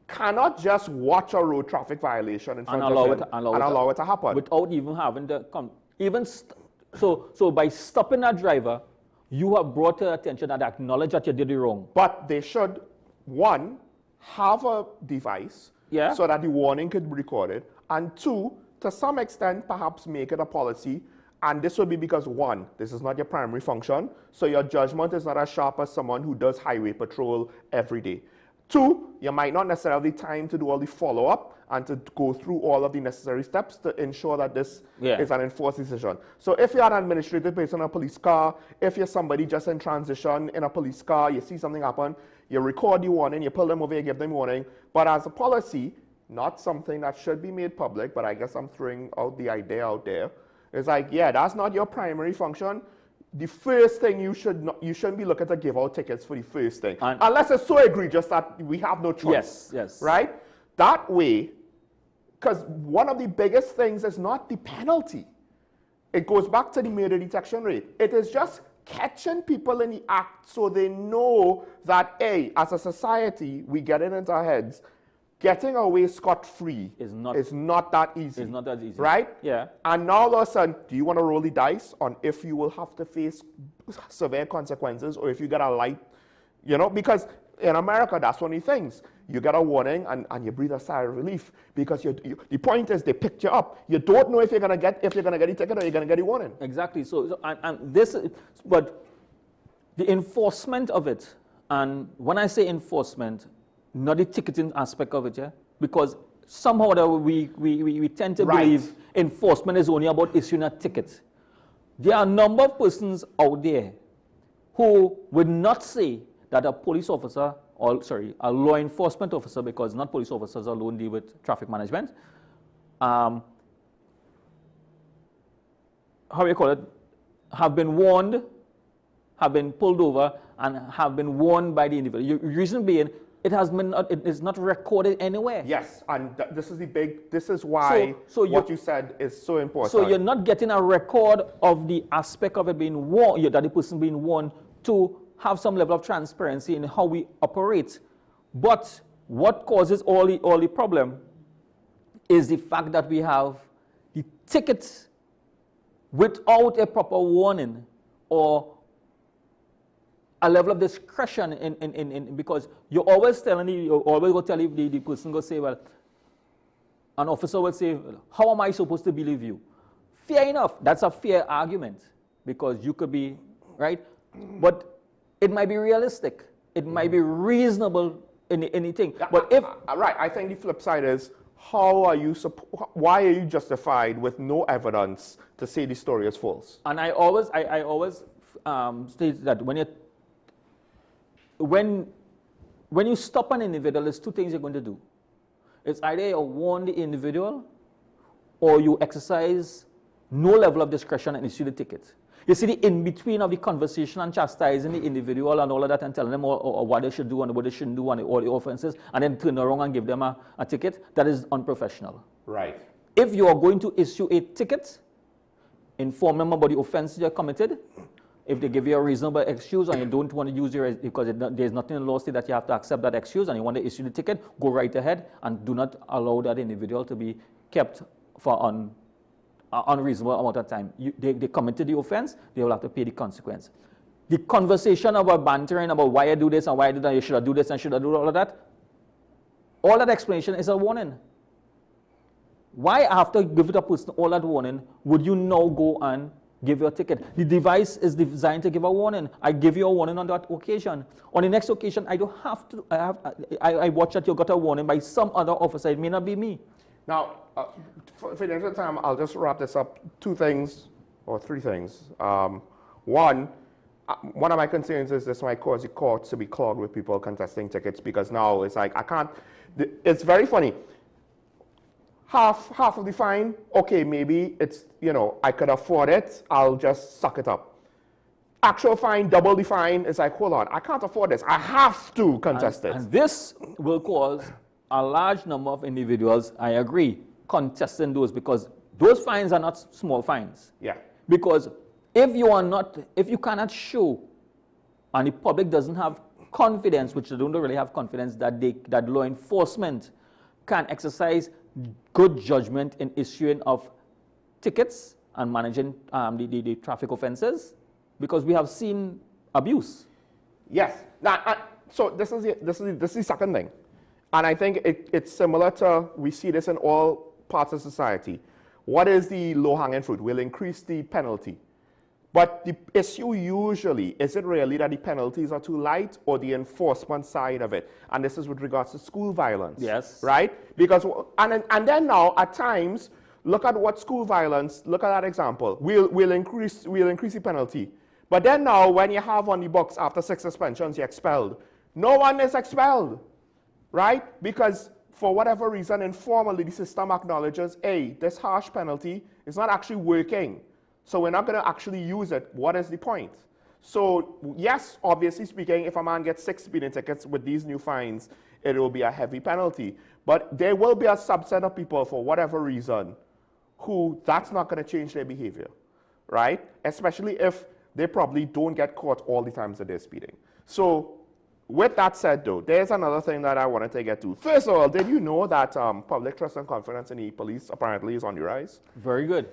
cannot just watch a road traffic violation in front of him and allow it to happen. Without even having to come. So by stopping that driver, you have brought to attention and acknowledge that you did it wrong. But they should, one, have a device so that the warning could be recorded, and two, to some extent, perhaps make it a policy. And this would be because, one, this is not your primary function, so your judgment is not as sharp as someone who does highway patrol every day. Two, you might not necessarily have time to do all the follow-up and to go through all of the necessary steps to ensure that this is an enforced decision. So if you're an administrative person in a police car, if you're somebody just in transition in a police car, you see something happen, you record the warning, you pull them over, you give them warning. But as a policy, not something that should be made public, but I guess I'm throwing out the idea out there. It's like, yeah, that's not your primary function. The first thing you shouldn't be looking to give out tickets for the first thing. Unless it's so egregious that we have no choice. Yes. Right? That way, because one of the biggest things is not the penalty. It goes back to the murder detection rate. It is just catching people in the act so they know that, A, as a society, we get it into our heads, getting away scot-free is not that easy. It's not that easy. Right? Yeah. And now all of a sudden, do you want to roll the dice on if you will have to face severe consequences or if you get a light, because in America, that's one of the things. You get a warning and you breathe a sigh of relief because the point is they picked you up. You don't know if you're gonna get the ticket or you're gonna get the warning. Exactly. But the enforcement of it, and when I say enforcement, not the ticketing aspect of it, because somehow we tend to believe enforcement is only about issuing a ticket. There are a number of persons out there who would not say that a police officer, a law enforcement officer, because not police officers alone deal with traffic management, have been warned, have been pulled over, and have been warned by the individual. The reason being, it is not recorded anywhere. Yes, and this is why what you said is so important. So you're not getting a record of the aspect of it being warned, that the person being warned, to have some level of transparency in how we operate. But what causes all the problem is the fact that we have the tickets without a proper warning or a level of discretion in because you're always going to tell the person go say, well, an officer will say, how am I supposed to believe you? Fair enough, that's a fair argument because you could be, right? But it might be realistic. It might be reasonable in anything. But if I think the flip side is why are you justified with no evidence to say the story is false? And I always state that when you stop an individual, there's two things you're going to do. It's either you warn the individual or you exercise no level of discretion and issue the ticket. You see the in-between of the conversation and chastising the individual and all of that and telling them or what they should do and what they shouldn't do and all the offenses and then turn around and give them a ticket, that is unprofessional. Right. If you are going to issue a ticket, inform them about the offense you committed. If they give you a reasonable excuse and you don't want to use because there's nothing in law state that you have to accept that excuse and you want to issue the ticket, go right ahead and do not allow that individual to be kept for unreasonable amount of time. They committed the offense, they will have to pay the consequence. The conversation about bantering, about why I do this and why I do that, you should do this and should I do all of that, all that explanation is a warning. Why after giving a person all that warning, would you now go and give your ticket? The device is designed to give a warning. I give you a warning on that occasion. On the next occasion, I don't have to, I watch that you got a warning by some other officer. It may not be me. Now, for the end of the time, I'll just wrap this up. 2 things, or 3 things. One of my concerns is this might cause the courts to be clogged with people contesting tickets, because now it's like, I can't, it's very funny. Half of the fine, okay, maybe it's, I could afford it, I'll just suck it up. Actual fine, double the fine, it's like, hold on, I can't afford this, I have to contest it. And this will cause a large number of individuals, I agree, contesting those, because those fines are not small fines. Yeah. Because if you cannot show, and the public doesn't have confidence, which they don't really have confidence that law enforcement can exercise good judgment in issuing of tickets and managing the traffic offenses, because we have seen abuse. Yes. Now, so this is the second thing, and I think it's similar to, we see this in all parts of society. What is the low-hanging fruit? We'll increase the penalty. But the issue usually, is it really that the penalties are too light, or the enforcement side of it? And this is with regards to school violence. Yes. Right? Because, and then now, at times, look at what school violence, look at that example. We'll increase the penalty. But then now, when you have on the books after 6 suspensions, you're expelled. No one is expelled, right? Because for whatever reason, informally, the system acknowledges, hey, this harsh penalty is not actually working. So we're not going to actually use it. What is the point? So yes, obviously speaking, if a man gets 6 speeding tickets with these new fines, it will be a heavy penalty. But there will be a subset of people, for whatever reason, who that's not going to change their behavior, right? Especially if they probably don't get caught all the times that they're speeding. So with that said, though, there's another thing that I wanted to get to. First of all, did you know that public trust and confidence in the police apparently is on the rise? Very good.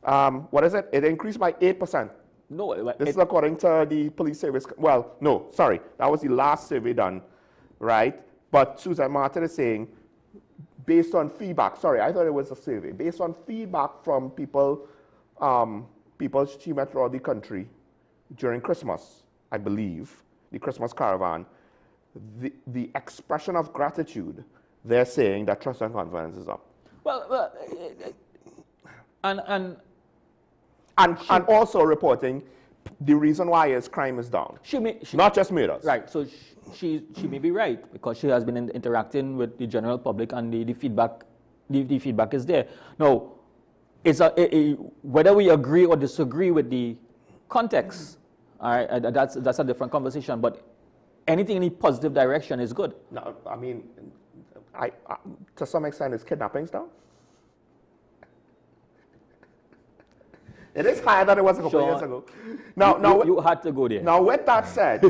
What is it? It increased by 8%. No, this is according to the police service. Well, no, sorry. That was the last survey done, right? But Susan Martin is saying, based on feedback, sorry, I thought it was a survey. Based on feedback from people she met throughout the country during Christmas, I believe, the Christmas caravan, the expression of gratitude, they're saying that trust and confidence is up. Well, and also reporting the reason why is crime is down. Not just murders. Right. So she may be right, because she has been interacting with the general public, and the feedback is there. Now, it's whether we agree or disagree with the context, that's a different conversation. But anything in a positive direction is good. No, I mean, to some extent, is kidnappings down? It is higher than it was a couple of years ago. Now, you had to go there. Now, with that said,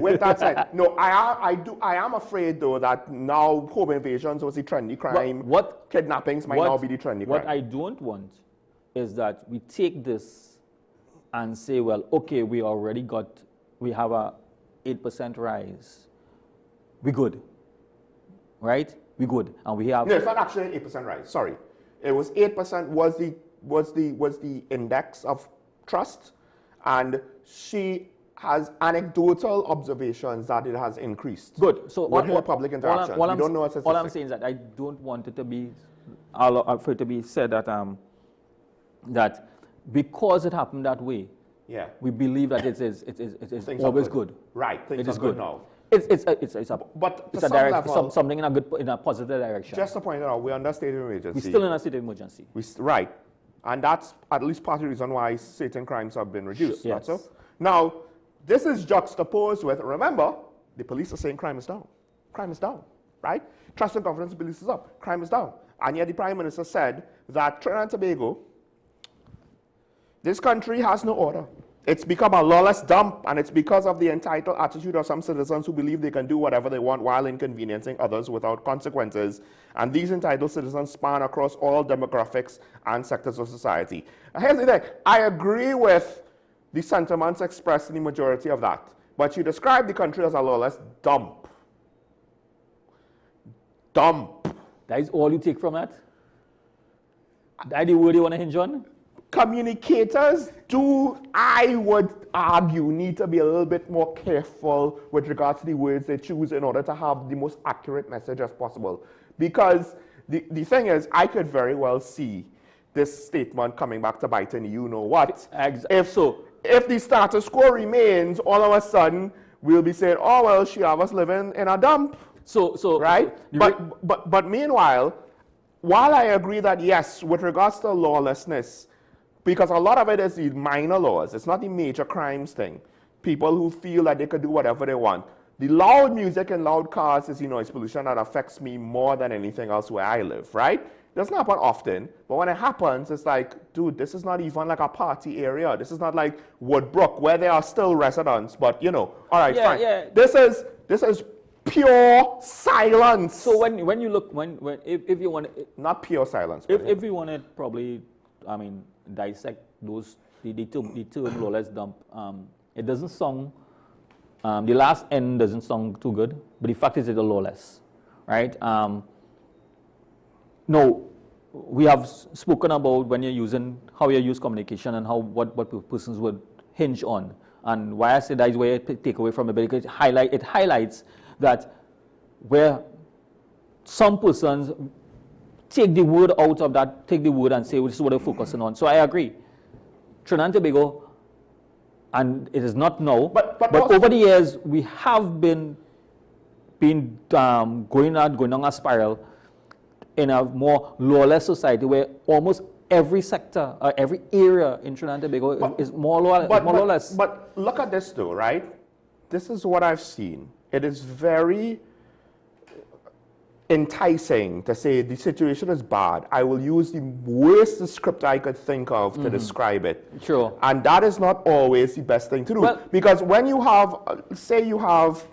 no, I am afraid though that now home invasions was the trendy crime. Kidnappings might now be the trendy crime. What I don't want is that we take this and say, well, okay, we have a 8% rise. We good, right? We good, and we have. No, it's not actually an 8% rise. Sorry, it was 8%. Was the index of trust, and she has anecdotal observations that it has increased. Good. So with her public interactions, we don't know all I'm saying is that I don't want it to be, for it to be said that that because it happened that way, yeah, we believe that it is always good. Right. Things are good now. It's something in a positive direction. Just to point out, we're under state of emergency. We're still in a state of emergency. Right. And that's at least part of the reason why certain crimes have been reduced. Yes. So? Now, this is juxtaposed with, remember, the police are saying crime is down. Crime is down, right? Trust and confidence in police is up. Crime is down. And yet the Prime Minister said that Trinidad and Tobago, this country has no order. It's become a lawless dump, and it's because of the entitled attitude of some citizens who believe they can do whatever they want while inconveniencing others without consequences. And these entitled citizens span across all demographics and sectors of society. And here's the thing. I agree with the sentiments expressed in the majority of that. But you describe the country as a lawless dump. Dump. That is all you take from that? That the word you want to hinge on? Communicators do, I would argue, need to be a little bit more careful with regards to the words they choose in order to have the most accurate message as possible. Because the thing is, I could very well see this statement coming back to bite in you know what. If the status quo remains, all of a sudden we'll be saying, oh well, she have us living in a dump. Right? But meanwhile, while I agree that yes, with regards to lawlessness, because a lot of it is the minor laws, it's not the major crimes thing. People who feel that they could do whatever they want. The loud music and loud cars is noise pollution that affects me more than anything else where I live, right? Doesn't happen often, but when it happens, it's like, dude, this is not even like a party area. This is not like Woodbrook, where there are still residents, but you know, all right, fine. Yeah. This is pure silence. So when you look, if you want, not pure silence. If you want to probably, I mean, dissect those the term lawless dump, it doesn't sound. The last N doesn't sound too good, but the fact is it's a lawless, right? No, we have spoken about when you're using, how you use communication and how what persons would hinge on. And why I say that is where I take away from it, because it highlights that where some persons take the word out of that, take the word and say, well, this is what they're focusing on. So I agree. Trinidad and Tobago, and it is not now, but over the years, we have been going on a spiral in a more lawless society where almost every sector, every area in Trinidad and Tobago is more lawless. But look at this though, right? This is what I've seen. It is very enticing to say the situation is bad. I will use the worst descriptor I could think of to describe it. Sure. And that is not always the best thing to do. Because when you have, say you have,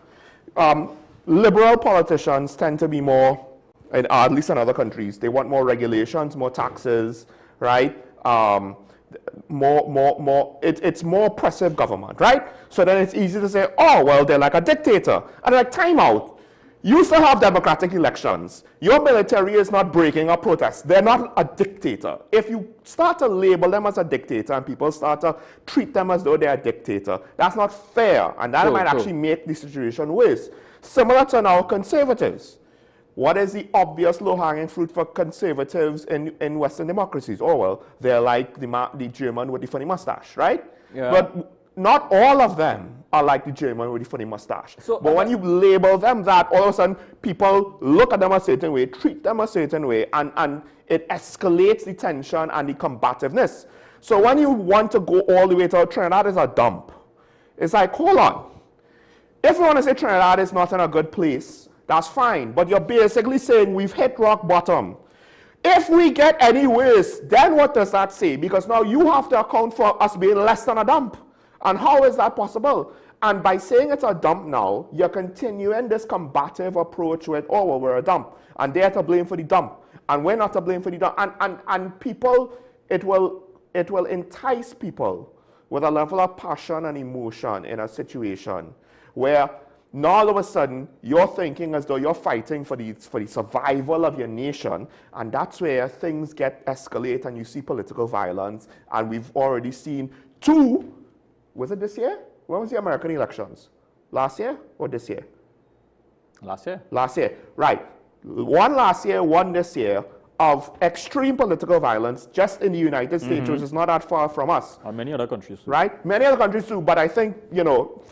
liberal politicians tend to be more, at least in other countries, they want more regulations, more taxes, right? It's more oppressive government, right? So then it's easy to say, oh, well, they're like a dictator. And like, time out. You still have democratic elections. Your military is not breaking a protest. They're not a dictator. If you start to label them as a dictator and people start to treat them as though they're a dictator, that's not fair. And that might actually make the situation worse. Similar to now conservatives. What is the obvious low-hanging fruit for conservatives in Western democracies? Oh, well, they're like the German with the funny mustache, right? Yeah. But not all of them are like the German with the funny mustache. But when you label them that, all of a sudden, people look at them a certain way, treat them a certain way, and it escalates the tension and the combativeness. So when you want to go all the way to Trinidad is a dump, it's like, hold on. If you want to say Trinidad is not in a good place, that's fine, but you're basically saying we've hit rock bottom. If we get any worse, then what does that say? Because now you have to account for us being less than a dump. And how is that possible? And by saying it's a dump now, you're continuing this combative approach with, oh, well, we're a dump. And they're to blame for the dump. And we're not to blame for the dump. And people, it will entice people with a level of passion and emotion in a situation where now all of a sudden you're thinking as though you're fighting for the survival of your nation, and that's where things get escalate and you see political violence. And we've already seen two. Was it this year? When was the American elections? Last year or this year? Last year. Last year, right. One last year, one this year, of extreme political violence just in the United States, which is not that far from us. And many other countries too. Right? Many other countries too, but I think, you know,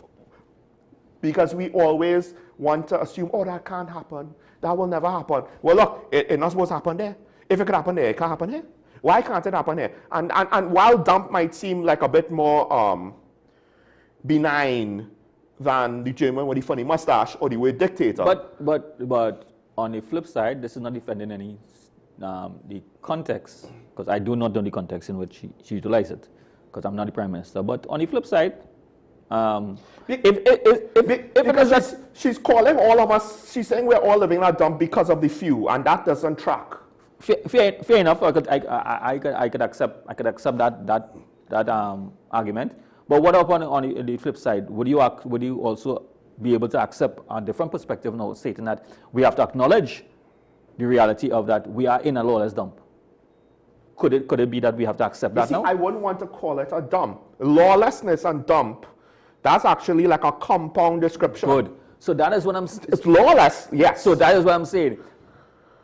because we always want to assume, oh, that can't happen. That will never happen. Well, look, it's not supposed to happen there. If it could happen there, it can't happen here. Why can't it happen here? And while dump might seem like a bit more benign than the German with the funny mustache or the word dictator. But on the flip side, this is not defending any the context, because I do not know the context in which she utilized it. because I'm not the Prime Minister. But on the flip side, because she's calling all of us, she's saying we're all living in a dump because of the few, and that doesn't track. Fair enough. I could accept that argument. But what about on the flip side? Would you also be able to accept a different perspective now, stating that we have to acknowledge the reality of that we are in a lawless dump? Could it be that we have to accept that now? I wouldn't want to call it a dump. Lawlessness and dump, that's actually like a compound description. Good. So that is what I'm... It's lawless, yes. So that is what I'm saying.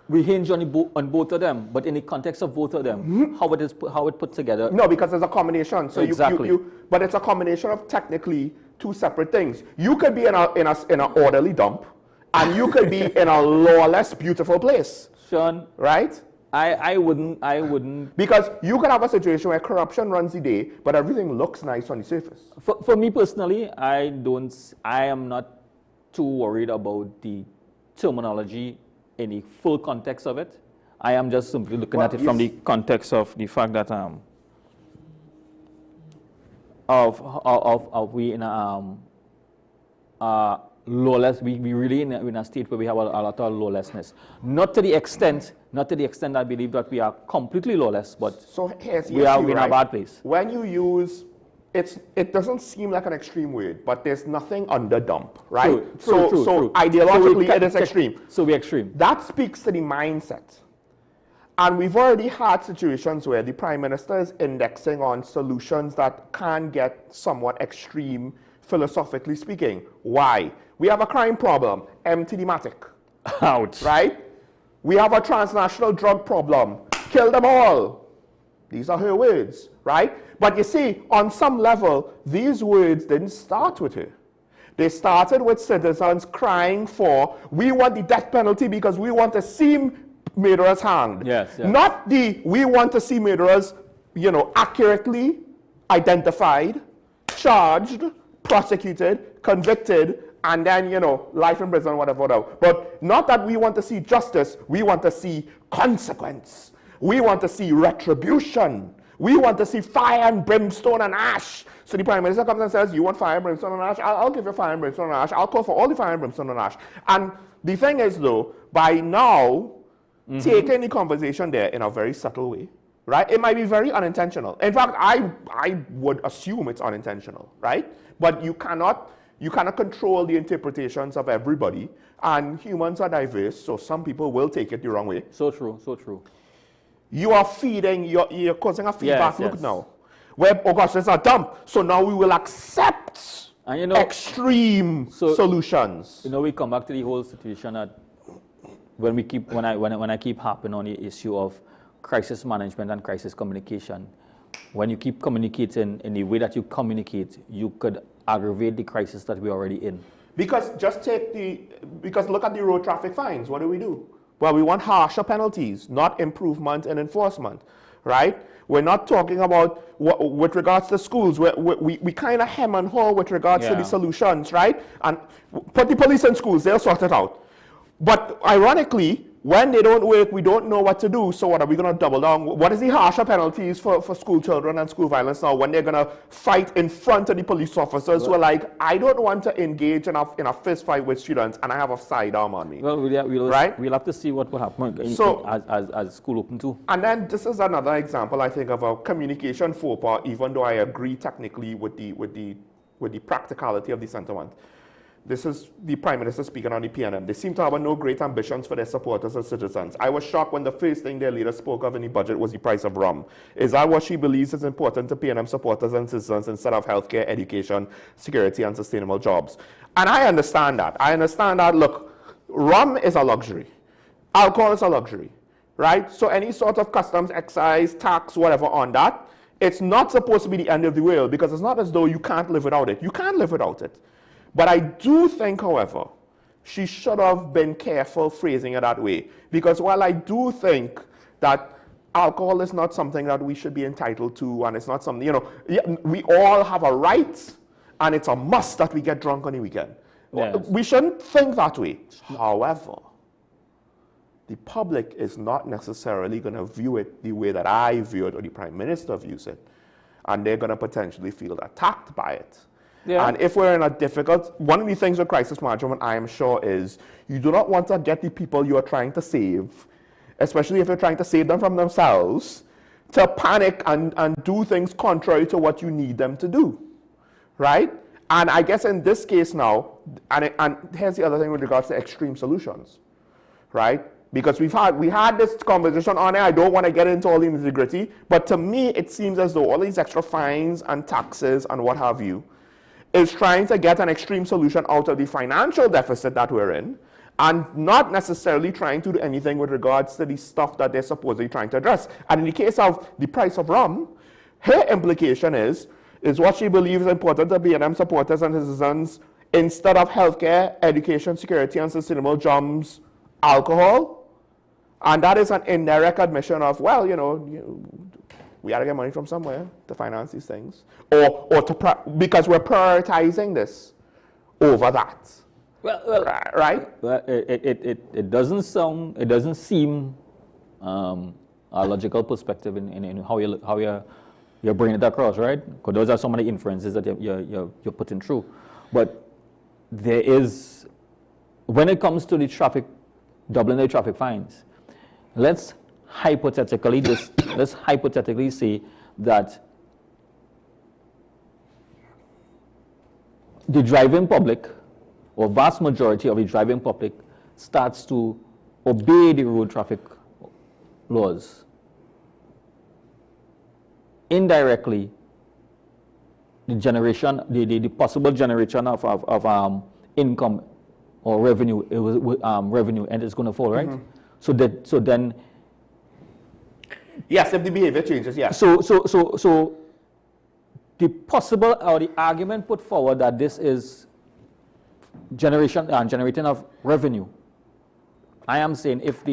We hinge on both of them, but in the context of both of them, how it put together. No, because it's a combination. So exactly. But it's a combination of technically two separate things. You could be in an orderly dump, and you could be in a lawless, beautiful place. Sean, right? I wouldn't. Because you could have a situation where corruption runs the day, but everything looks nice on the surface. For me personally, I am not too worried about the terminology in the full context of it. I am just simply looking at it from the context of the fact that we in a lawless, we really in a state where we have a lot of lawlessness. Not to the extent I believe that we are completely lawless, but we are in a bad place. When you use, it doesn't seem like an extreme word, but there's nothing under dump, right? True. Ideologically, it is extreme. So we're extreme. That speaks to the mindset. And we've already had situations where the Prime Minister is indexing on solutions that can get somewhat extreme, philosophically speaking. Why? We have a crime problem, empty the matic. Ouch. Right? We have a transnational drug problem, kill them all. These are her words, right? But you see, on some level, these words didn't start with her. They started with citizens crying for, we want the death penalty because we want to see murderers hanged. Yes. Not we want to see murderers, accurately identified, charged, prosecuted, convicted, and then, life in prison, whatever. But not that we want to see justice, we want to see consequence. We want to see retribution. We want to see fire and brimstone and ash. So the Prime Minister comes and says, you want fire and brimstone and ash? I'll give you fire and brimstone and ash. I'll call for all the fire and brimstone and ash. And the thing is, though, by now, taking the conversation there in a very subtle way, right? It might be very unintentional. In fact, I would assume it's unintentional, right? But you cannot control the interpretations of everybody, and humans are diverse, so some people will take it the wrong way. So true, so true. You are feeding, you're causing a feedback loop now. Where, oh gosh, there's a dump, so now we will accept extreme solutions. We come back to the whole situation that when I keep harping on the issue of crisis management and crisis communication, when you keep communicating in the way that you communicate, you could aggravate the crisis that we're already in. Because look at the road traffic fines. What do? Well, we want harsher penalties, not improvement in enforcement, right? We're not talking about, with regards to schools, we kind of hem and haw with regards to the solutions, right? And put the police in schools, they'll sort it out. But ironically, when they don't work, we don't know what to do. So what are we going to double down? What is the harsher penalties for school children and school violence now when they're going to fight in front of the police officers who are like, I don't want to engage in a fist fight with students and I have a sidearm on me. Well, we'll have to see what will happen as school open too. And then this is another example, I think, of a communication faux pas, even though I agree technically with the practicality of the sentiment. This is the Prime Minister speaking on the PNM. They seem to have no great ambitions for their supporters and citizens. I was shocked when the first thing their leader spoke of in the budget was the price of rum. Is that what she believes is important to PNM supporters and citizens instead of healthcare, education, security, and sustainable jobs? And I understand that. Look, rum is a luxury. Alcohol is a luxury, right? So any sort of customs, excise, tax, whatever on that, it's not supposed to be the end of the world because it's not as though you can't live without it. You can live without it. But I do think, however, she should have been careful phrasing it that way. Because while I do think that alcohol is not something that we should be entitled to, and it's not something, we all have a right, and it's a must that we get drunk on the weekend. Yes. We shouldn't think that way. However, the public is not necessarily going to view it the way that I view it or the Prime Minister views it. and they're going to potentially feel attacked by it. Yeah. And if we're in a difficult, one of the things with crisis management, I am sure, is you do not want to get the people you are trying to save, especially if you're trying to save them from themselves, to panic and do things contrary to what you need them to do, right? And I guess in this case now, and here's the other thing with regards to extreme solutions, right? Because we had this conversation on it. I don't want to get into all the nitty-gritty, but to me, it seems as though all these extra fines and taxes and what have you is trying to get an extreme solution out of the financial deficit that we're in, and not necessarily trying to do anything with regards to the stuff that they're supposedly trying to address. And in the case of the price of rum, her implication is what she believes important to B&M supporters and citizens, instead of healthcare, education, security, and sustainable jobs, alcohol. And that is an indirect admission of, well, we got to get money from somewhere to finance these things, because we're prioritizing this over that. Well, right? Well, it doesn't seem a logical perspective in how you're bringing it across, right? Because those are some of the inferences that you're putting through. But there is, when it comes to the traffic, doubling the traffic fines, let's hypothetically say that the driving public, or vast majority of the driving public, starts to obey the road traffic laws. Indirectly, the possible generation of income or revenue, and it's going to fall, right? Mm-hmm. So then. Yes, if the behavior changes, yes. So the possible or the argument put forward that this is generating of revenue. I am saying if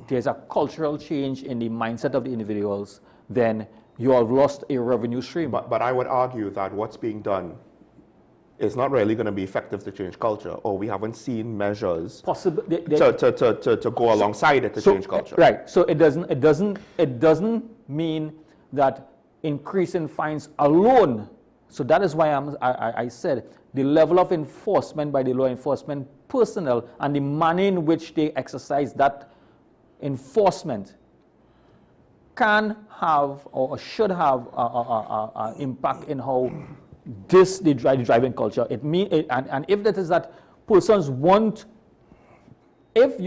there's a cultural change in the mindset of the individuals, then you have lost a revenue stream. But I would argue that what's being done is not really going to be effective to change culture, or we haven't seen measures to go alongside it to change culture. Right. So it doesn't mean that increasing fines alone. So that is why I said the level of enforcement by the law enforcement personnel and the manner in which they exercise that enforcement can have or should have an impact in how the driving culture. And if that is that persons want, if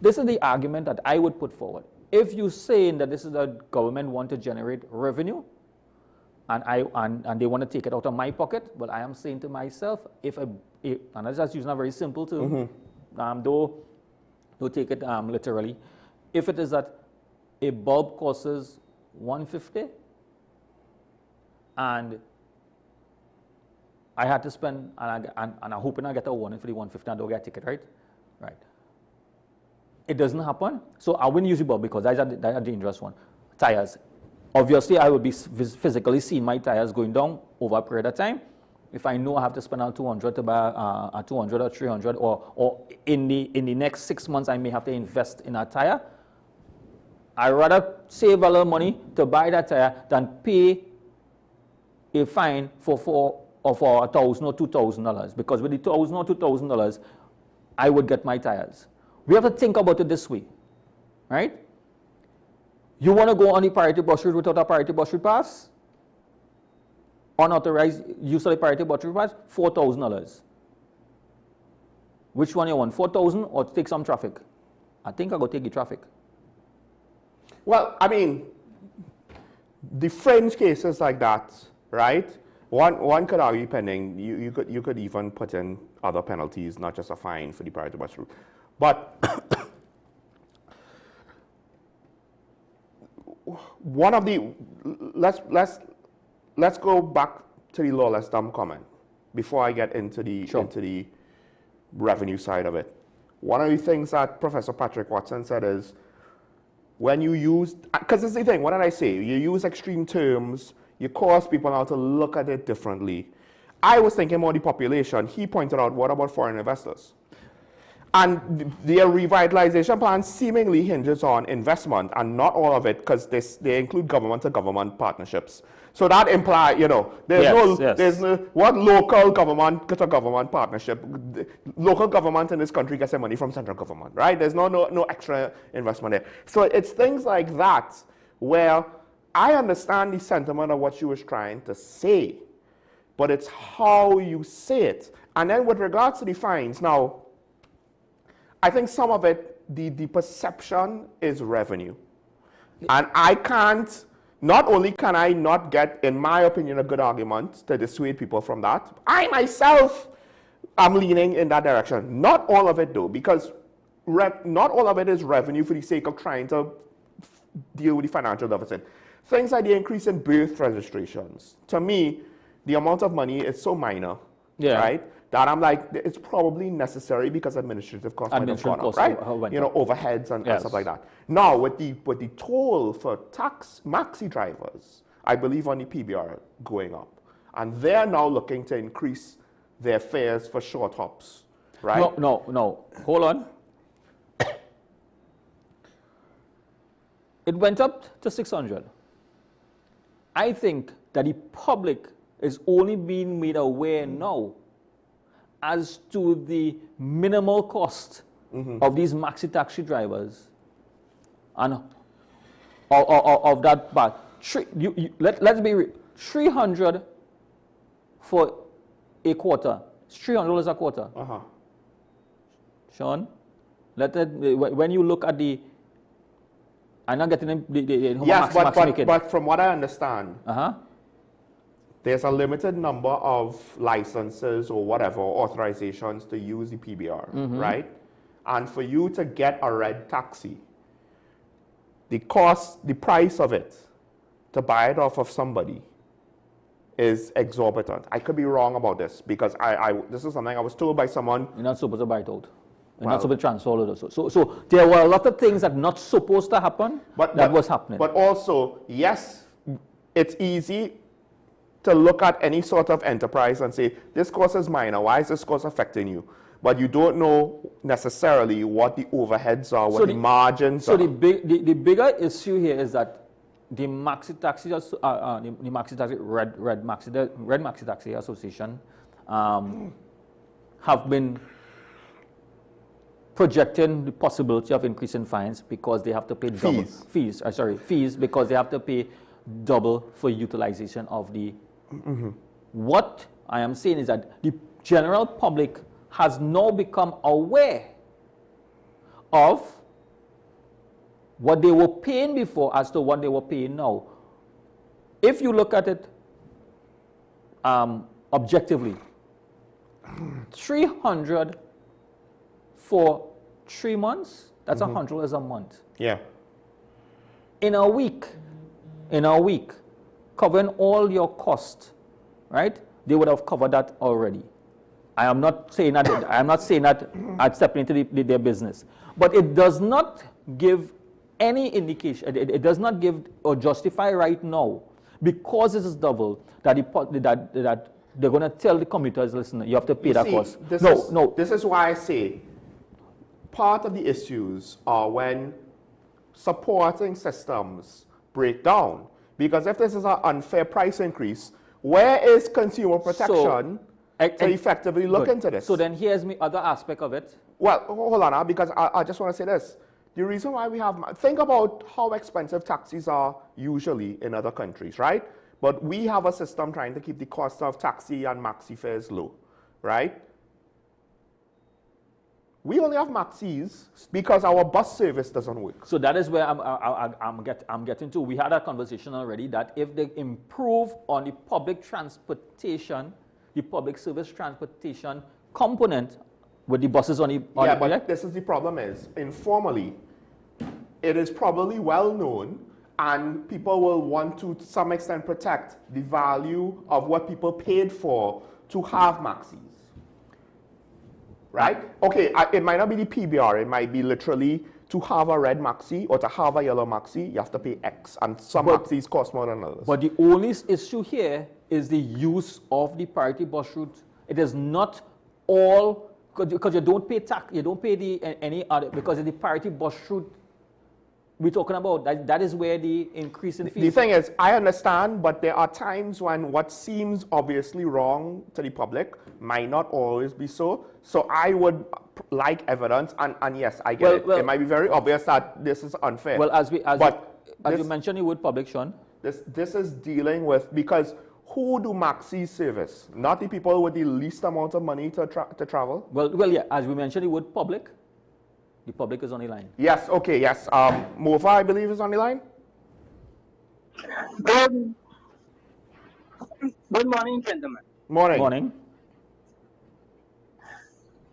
this is the argument that I would put forward, if you're saying that this is the government want to generate revenue, and they want to take it out of my pocket, well, I am saying to myself, and I'm just using a very simple term, don't take it literally. If it is that a bulb costs $150, and I had to spend, and I'm hoping I get a warning for the $150 and don't get a ticket, right? Right. It doesn't happen, so I wouldn't use the bulb because that's a dangerous one. Tires. Obviously, I will be physically seeing my tires going down over a period of time. If I know I have to spend out $200 to buy a $200 or $300, or in the next 6 months I may have to invest in a tire, I'd rather save a little money to buy that tire than pay a fine for $1,000 or $2,000, because with the $1,000 or $2,000, I would get my tires. We have to think about it this way, right? You want to go on the priority bus route without a priority bus route pass? Unauthorized use of the priority bus route pass, $4,000. Which one you want, 4,000 or take some traffic? I think I'll go take the traffic. Well, I mean, the fringe cases like that, right? One could argue pending, you could even put in other penalties, not just a fine for the priority bus route. But one of the, let's go back to the lawless dumb comment before I get into the revenue side of it. One of the things that Professor Patrick Watson said is, when you use, because it's the thing, what did I say? You use extreme terms, you cause people now to look at it differently. I was thinking more the population. He pointed out, what about foreign investors? And their revitalization plan seemingly hinges on investment, and not all of it, because they include government-to-government partnerships. So that implies, you know, there's no what local government-to-government partnership. Local government in this country gets their money from central government, right? There's no extra investment there. So it's things like that where I understand the sentiment of what you was trying to say, but it's how you say it. And then with regards to the fines, now, I think some of it, the perception is revenue. And I can't, not only can I not get, in my opinion, a good argument to dissuade people from that, I myself am leaning in that direction. Not all of it though, because not all of it is revenue for the sake of trying to deal with the financial deficit. Things like the increase in birth registrations. To me, the amount of money is so minor, right? That I'm like, it's probably necessary because administrative costs might have gone up, right? You know, overheads and stuff like that. Now, with the toll for maxi drivers, I believe on the PBR going up. And they're now looking to increase their fares for short hops, right? No. Hold on. It went up to 600. I think that the public is only being made aware now as to the minimal cost of these maxi taxi drivers and of that part. Let's be real. 300 for a quarter. It's $300 a quarter. Sean, when you look at the, I'm not getting the yes, but from what I understand, there's a limited number of licenses or whatever, authorizations to use the PBR, right? And for you to get a red taxi, the price of it, to buy it off of somebody, is exorbitant. I could be wrong about this, because this is something I was told by someone. You're not supposed to buy it out. You're not supposed to transfer it also. So there were a lot of things that not supposed to happen that was happening. But also, yes, it's easy to look at any sort of enterprise and say, this cost is minor, why is this cost affecting you? But you don't know necessarily what the overheads are, what the margins are. So the bigger issue here is that the Maxi Taxi, the Maxi Taxi, Red Maxi Taxi Association have been projecting the possibility of increasing fines because they have to pay double fees because they have to pay double for utilization of the. What I am saying is that the general public has now become aware of what they were paying before as to what they were paying now. If you look at it objectively, 300 for 3 months, that's $100 a month. Yeah. In a week, covering all your costs, right? They would have covered that already. I am not saying that. I'm stepping into their business, but it does not give any indication. It does not give or justify right now, because it is double, that they're going to tell the commuters, listen, you have to pay that cost. This is why I say part of the issues are when supporting systems break down. Because if this is an unfair price increase, where is consumer protection to effectively look into this? So then here's the other aspect of it. Well, hold on now, because I just want to say this. The reason why we have, think about how expensive taxis are usually in other countries, right? But we have a system trying to keep the cost of taxi and maxi fares low, right? We only have maxis because our bus service doesn't work. So that is where I'm getting to. We had a conversation already that if they improve on the public transportation, the public service transportation component with the buses on the but this is the problem is, informally, it is probably well known and people will want to some extent protect the value of what people paid for to have maxis. Right? Okay, it might not be the PBR, it might be literally to have a red maxi or to have a yellow maxi, you have to pay X, and some maxis cost more than others. But the only issue here is the use of the priority bus route. It is not all Because you don't pay tax, you don't pay any other, because of the priority bus route we're talking about. That is where the increase in fees. The thing is, I understand, but there are times when what seems obviously wrong to the public might not always be so. So I would like evidence, and yes, I get it. It might be very obvious that this is unfair. Well, as you mentioned the word public, Sean. This is dealing with, because who do maxis service? Not the people with the least amount of money to travel? Well, yeah, as we mentioned the word public, the public is on the line. Yes, okay, yes. Mofa, I believe, is on the line. Good morning, gentlemen. Morning. Morning.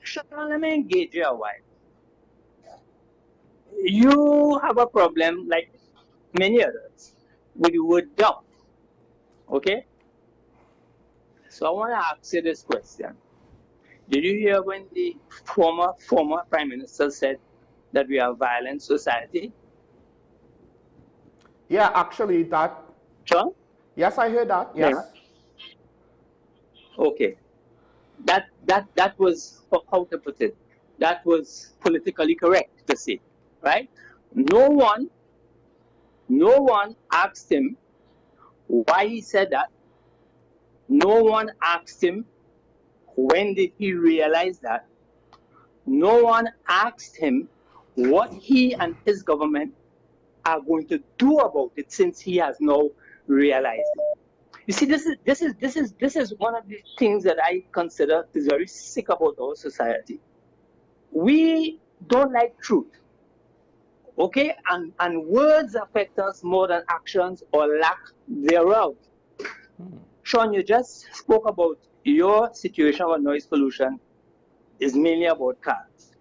Sean, let me engage you a while. You have a problem, like many others, with the word dump. Okay? So I want to ask you this question. Did you hear when the former Prime Minister said that we are a violent society? Yeah, actually, that... Sean? Yes, I heard that, yes. Yeah. Okay. That was, how to put it, that was politically correct to say, right? No one asked him why he said that. No one asked him when did he realize that. No one asked him what he and his government are going to do about it since he has now realized it. You see, this is one of the things that I consider is very sick about our society. We don't like truth, okay? And words affect us more than actions or lack thereof. Sean, you just spoke about your situation with noise pollution is mainly about cars.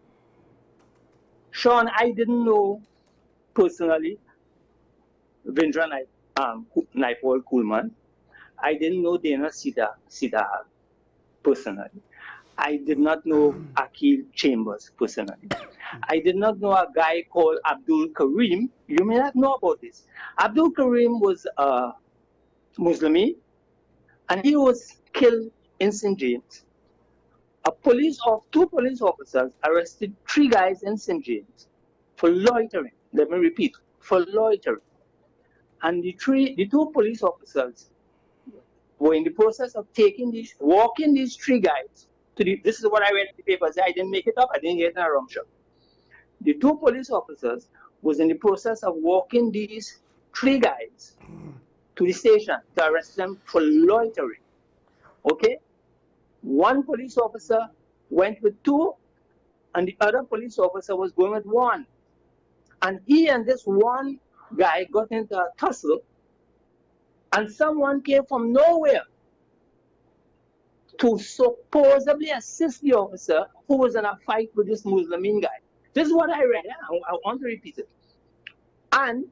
Sean, I didn't know personally Vindra Naipaul Kuhlman. I didn't know Dana Sida personally. I did not know Akil Chambers personally. I did not know a guy called Abdul Karim. You may not know about this. Abdul Karim was a Muslimi, and he was killed in St. James. Two police officers arrested 3 guys in St. James for loitering. Let me repeat, for loitering. And the 2 police officers were in the process of walking these 3 guys to this is what I read in the papers. I didn't make it up. I didn't get in a wrong shot. The 2 police officers was in the process of walking these 3 guys to the station to arrest them for loitering. Okay? 1 police officer went with 2, and the other police officer was going with 1. And he and this 1 guy got into a tussle, and someone came from nowhere to supposedly assist the officer who was in a fight with this Muslim guy. This is what I read. I want to repeat it. And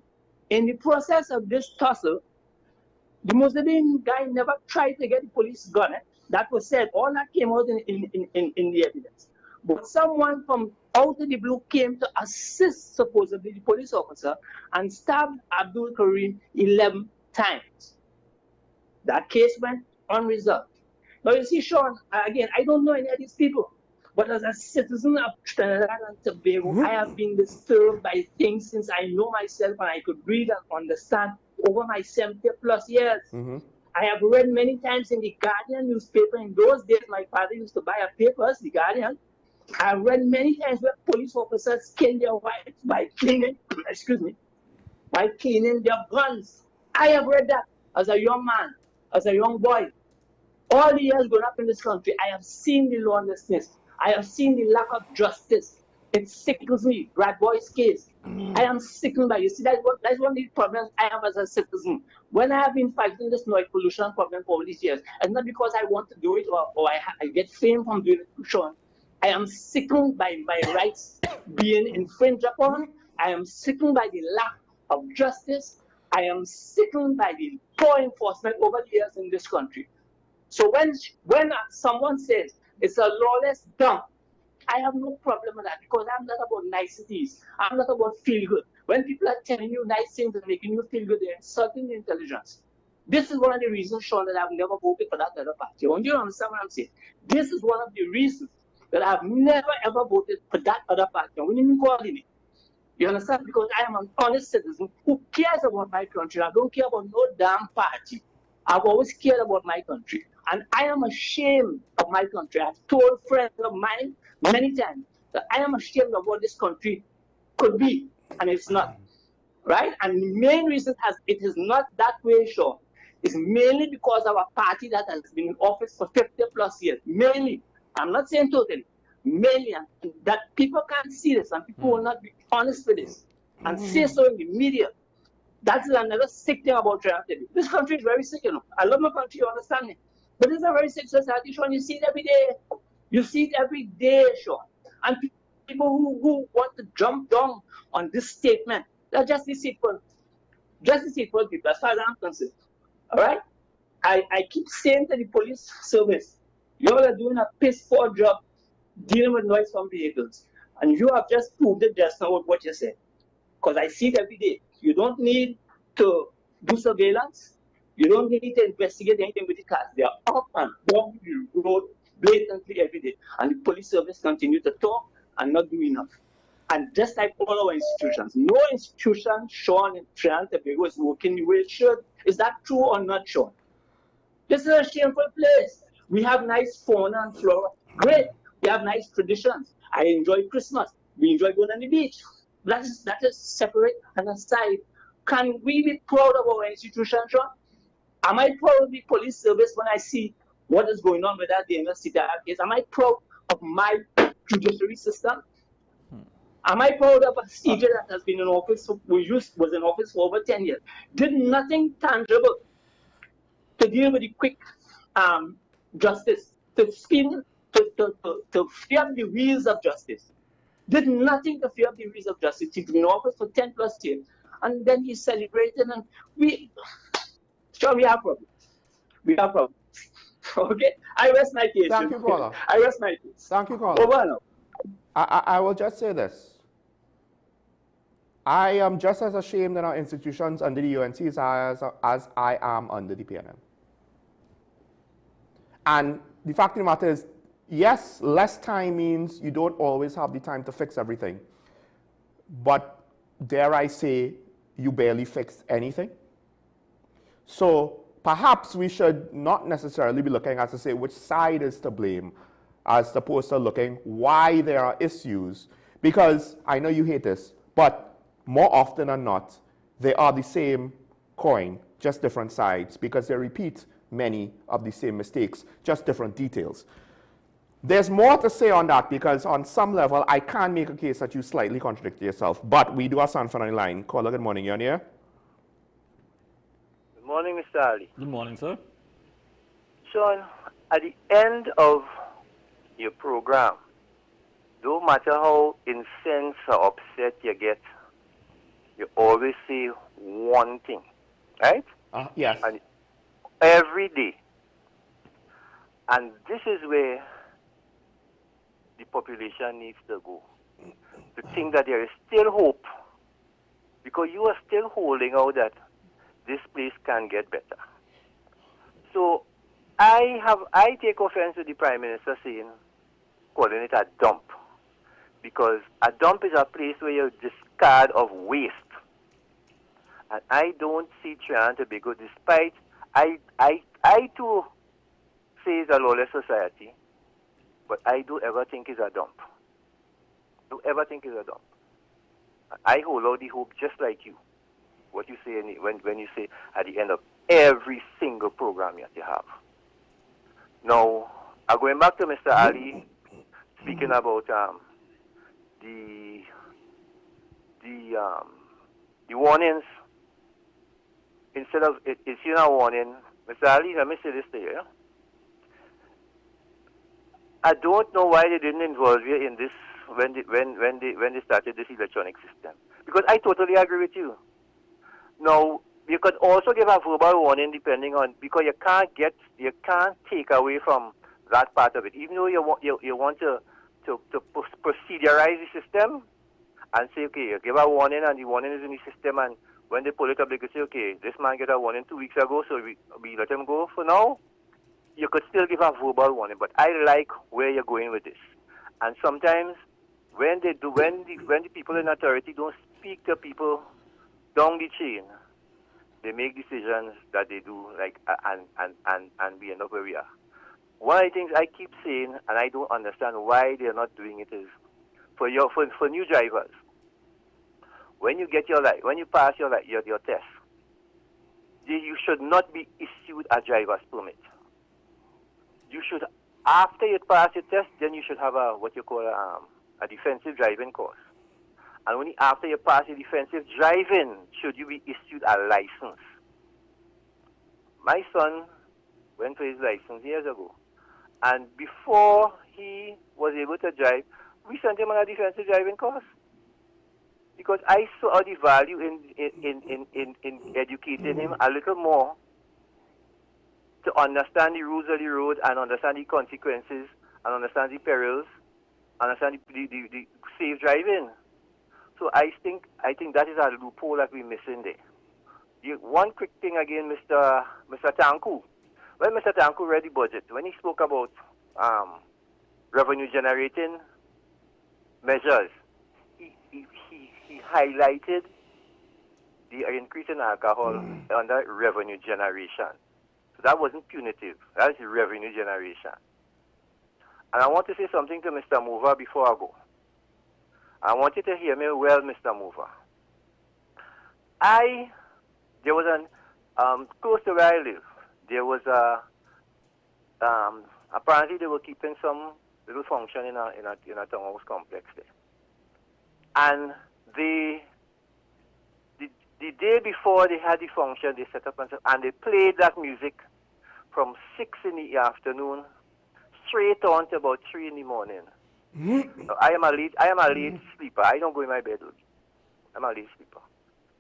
in the process of this tussle, the Muslim guy never tried to get the police gun. That was said. All that came out in the evidence. But someone from out of the blue came to assist, supposedly, the police officer and stabbed Abdul Karim 11 times. That case went unresolved. Now, you see, Sean, again, I don't know any of these people. But as a citizen of Trinidad and Tobago, I have been disturbed by things since I know myself and I could read and understand over my 70+ years. I have read many times in the Guardian newspaper. In those days, my father used to buy a papers, the Guardian. I have read many times where police officers kill their wives by cleaning, by cleaning their guns. I have read that as a young man, as a young boy. All the years growing up in this country, I have seen the lawlessness. I have seen the lack of justice. It sickles me. Brad Boy's case. I am sickened by it. You see, that's one of the problems I have as a citizen. When I have been fighting this noise pollution problem for all these years, it's not because I want to do it or I get fame from doing it, Sean. I am sickened by my rights being infringed upon. I am sickened by the lack of justice. I am sickened by the poor enforcement over the years in this country. So when someone says it's a lawless dump, I have no problem with that because I'm not about niceties. I'm not about feel good. When people are telling you nice things and making you feel good, they're insulting the intelligence. This is one of the reasons, Sean, that I've never voted for that other party. You understand what I'm saying? This is one of the reasons that I've never ever voted for that other party. We didn't coordinate. You understand? Because I am an honest citizen who cares about my country. I don't care about no damn party. I've always cared about my country. And I am ashamed of my country. I've told friends of mine many times that I am ashamed of what this country could be, and it's not. Right? And the main reason it is not that way, Sean, is mainly because of a party that has been in office for 50 plus years. Mainly. I'm not saying totally. Mainly. And that people can't see this, and people will not be honest with this and say so in the media. That's another sick thing about Trinidad. This country is very sick, you know. I love my country, you understand me. But it's a very sick society, Sean. You see it every day. You see it every day, Sean. And people who want to jump down on this statement, they're just deceitful. Just deceitful people, as far as I'm concerned. All right? I keep saying to the police service, you all are doing a piss-poor job dealing with noise from vehicles. And you have just proved it just now with what you said. Because I see it every day. You don't need to do surveillance. You don't need to investigate anything with the cars. They are up and down the road blatantly every day. And the police service continue to talk and not do enough. And just like all our institutions, no institution, Sean, in Trinidad and Tobago is working the way it should. Is that true or not, Sean? This is a shameful place. We have nice fauna and flora. Great. We have nice traditions. I enjoy Christmas. We enjoy going on the beach. That is separate and aside. Can we be proud of our institution, Sean? Am I proud of the police service when I see what is going on with that DMS case? Am I proud of my judiciary system? Am I proud of a CJ that has been in office, was in office for over 10 years, did nothing tangible to deal with the quick justice, to spin, to free up the wheels of justice? Did nothing to free up the wheels of justice. He's been in office for 10 plus years. And then he's celebrating, and we have problems. We have problems. Okay? I rest my case. Thank you, caller. I rest my case. Thank you, caller. Over now. I will just say this. I am just as ashamed in our institutions under the UNCs as I am under the PNM. And the fact of the matter is, yes, less time means you don't always have the time to fix everything. But dare I say, you barely fix anything. So perhaps we should not necessarily be looking at to say which side is to blame, as opposed to looking why there are issues. Because I know you hate this, but more often than not, they are the same coin, just different sides, because they repeat many of the same mistakes, just different details. There's more to say on that, because on some level, I can make a case that you slightly contradict yourself, but we do have Sanford on the line. Caller, good morning. You're on here? Good morning, Mr. Ali. Good morning, sir. Sean, at the end of your program, no matter how incensed or upset you get, you always say one thing, right? Yes. And every day. And this is where the population needs to go. To think that there is still hope, because you are still holding out that this place can get better. So I take offense with the Prime Minister calling it a dump, because a dump is a place where you discard of waste. And I don't see Trinidad and Tobago, despite I too say it's a lawless society, but I do ever think it's a dump. Do ever think it's a dump. I hold out the hope just like you. What you say when you say at the end of every single program that you have. Now, going back to Mr. Ali, speaking about the warnings. Instead of it's a warning, Mr. Ali, let me say this to you. I don't know why they didn't involve you in this when they started this electronic system. Because I totally agree with you. Now, you could also give a verbal warning depending on, because you can't take away from that part of it. Even though you want to procedurize the system and say, okay, you give a warning and the warning is in the system, and when they pull it up, they could say, okay, this man get a warning 2 weeks ago, so we let him go for now. You could still give a verbal warning, but I like where you're going with this. And sometimes when they do, when the people in authority don't speak to people down the chain, they make decisions that they do, like, and we end up where we are. One of the things I keep saying, and I don't understand why they are not doing it, is for new drivers, when you get when you pass your test, you should not be issued a driver's permit. You should, after you pass your test, then you should have what you call a defensive driving course. And only after you pass your defensive driving should you be issued a license. My son went for his license years ago, and before he was able to drive, we sent him on a defensive driving course. Because I saw the value in educating him a little more to understand the rules of the road and understand the consequences and understand the perils, understand the safe driving. So I think that is a loophole that we're missing there. One quick thing again, Mr. Tanku. When Mr. Tanku read the budget, when he spoke about revenue generating measures, he highlighted the increase in alcohol under revenue generation. So that wasn't punitive. That is revenue generation. And I want to say something to Mr. Mover before I go. I want you to hear me well, Mr. Mover. There was close to where I live, there was apparently they were keeping some little function in a townhouse complex there. And the day before they had the function, they set up and they played that music from 6 in the afternoon straight on to about 3 in the morning. So I am a late sleeper. I don't go in my bed early. I'm a late sleeper.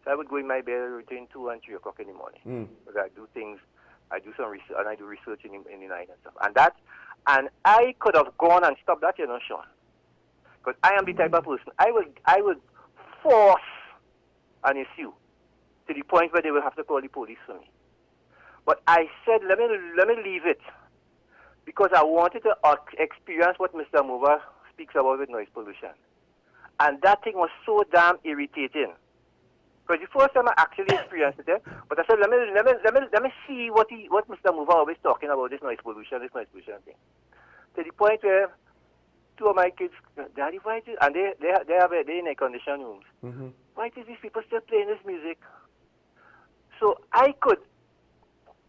So I would go in my bed between 2 and 3 o'clock in the morning. Because I do things, I do some research, and I do research in the night and stuff. And I could have gone and stopped that, Sean. Because I am the type of person, I would force an issue to the point where they will have to call the police for me. But I said, let me leave it, because I wanted to experience what Mr. Mover speaks about with noise pollution. And that thing was so damn irritating. Because the first time I actually experienced it, but I said, let me see what Mr. Mover always talking about, this noise pollution thing. To the point where 2 of my kids, Daddy, why do, and they're in air-conditioned rooms. Why do these people still playing this music? So I could,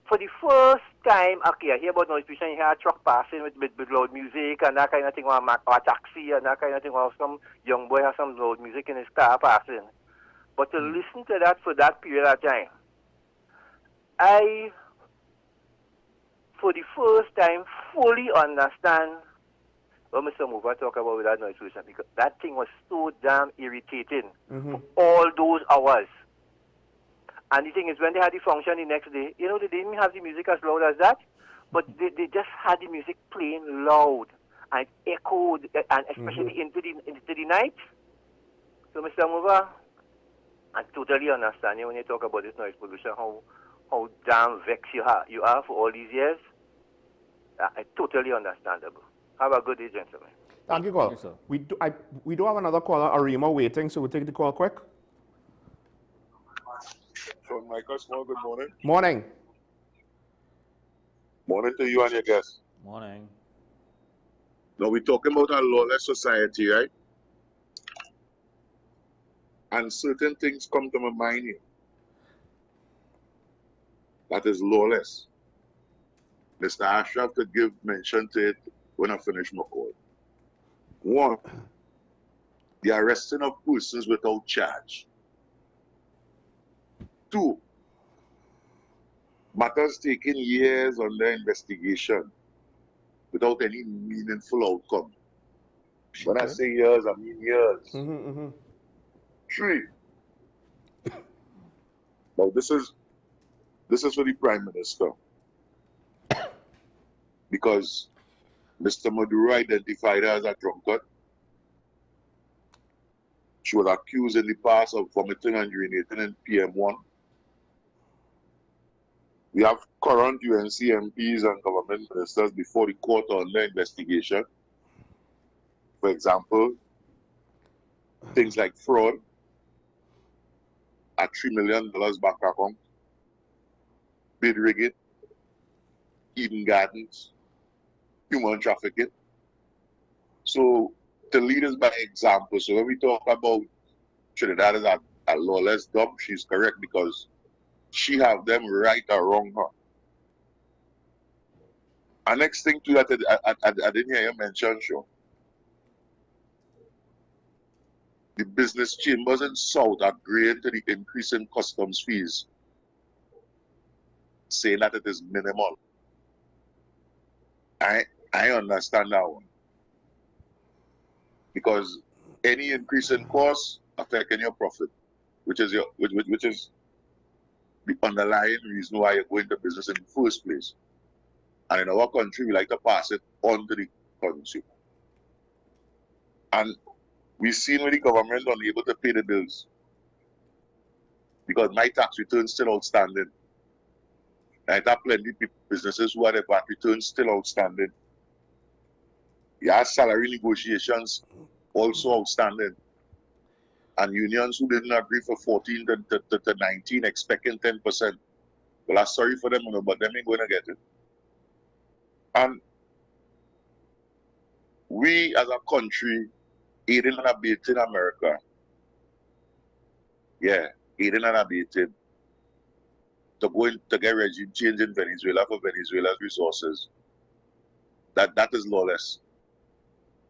for the first time, okay, I hear about noise pollution, you hear a truck passing with loud music and that kind of thing, or a taxi and that kind of thing, or some young boy has some loud music in his car passing. But to listen to that for that period of time, I, for the first time, fully understand what Mr. Mover talk about with that noise pollution, because that thing was so damn irritating for all those hours. And the thing is, when they had the function the next day, they didn't even have the music as loud as that, but they just had the music playing loud and echoed, and especially into the night. So, Mr. Mover, I totally understand you when you talk about this noise pollution, how damn vexed you are for all these years. I totally understandable. Have a good day, gentlemen. Thank you, Call. Thank you, sir. We do have another caller, Arima, waiting, so we'll take the call quick. Sean Michael Small, good morning. Morning. Morning to you and your guests. Morning. Now, we're talking about a lawless society, right? And certain things come to my mind here. That is lawless. Mr. Ashraf could give mention to it when I finish my call. 1, the arresting of persons without charge. 2, matters taking years under investigation without any meaningful outcome. When I say years, I mean years. 3, now this is for the Prime Minister, because Mr. Maduro identified her as a drunkard. She was accused in the past of vomiting and urinating in PM1. We have current UNC MPs and government ministers before the court on their investigation For example, things like fraud at $3 million bank account, bid rigging, Eden Gardens, human trafficking. So to lead us by example, so when we talk about Trinidad as a lawless dump, she's correct because she have them right around her. And next thing too that I didn't hear you mention, sure. The business chambers in South agreeing to the increase in customs fees, saying that it is minimal. I understand that one. Because any increase in cost affecting your profit, which is which is the underlying reason why you're going to business in the first place. And in our country, we like to pass it on to the consumer. And we've seen when the government unable to pay the bills because my tax return still outstanding. And I have plenty of businesses who have their VAT returns still outstanding. You have salary negotiations also outstanding. And unions who didn't agree for 14 to 19 expecting 10%. Well, I'm sorry for them, but them ain't going to get it. And we as a country, aiding and abetting America, aiding and abetting to get regime change in Venezuela for Venezuela's resources, that is lawless.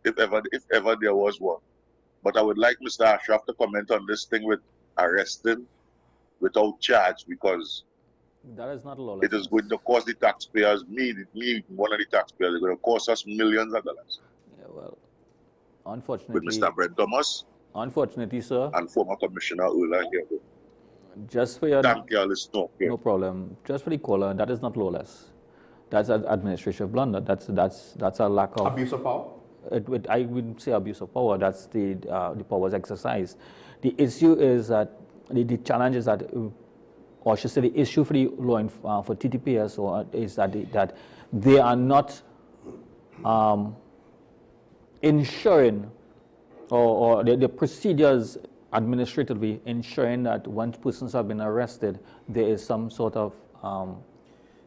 If ever there was one. But I would like Mr. Ashraf to comment on this thing with arresting without charge, because that is not lawless. It is going to cost the taxpayers, me, one of the taxpayers, it's going to cost us millions of dollars. Yeah, well, unfortunately. With Mr. Brent Thomas. Unfortunately, sir. And former Commissioner Ula here. Just for your. Thank you, no problem. Just for the caller, that is not lawless. That's an administrative blunder. That's a lack of abuse of power. I wouldn't say abuse of power. That's the powers exercised. The issue is that the challenge is that, or I should say, the issue for the law for TTPS is that they are not ensuring, or the procedures administratively ensuring that once persons have been arrested, there is some sort of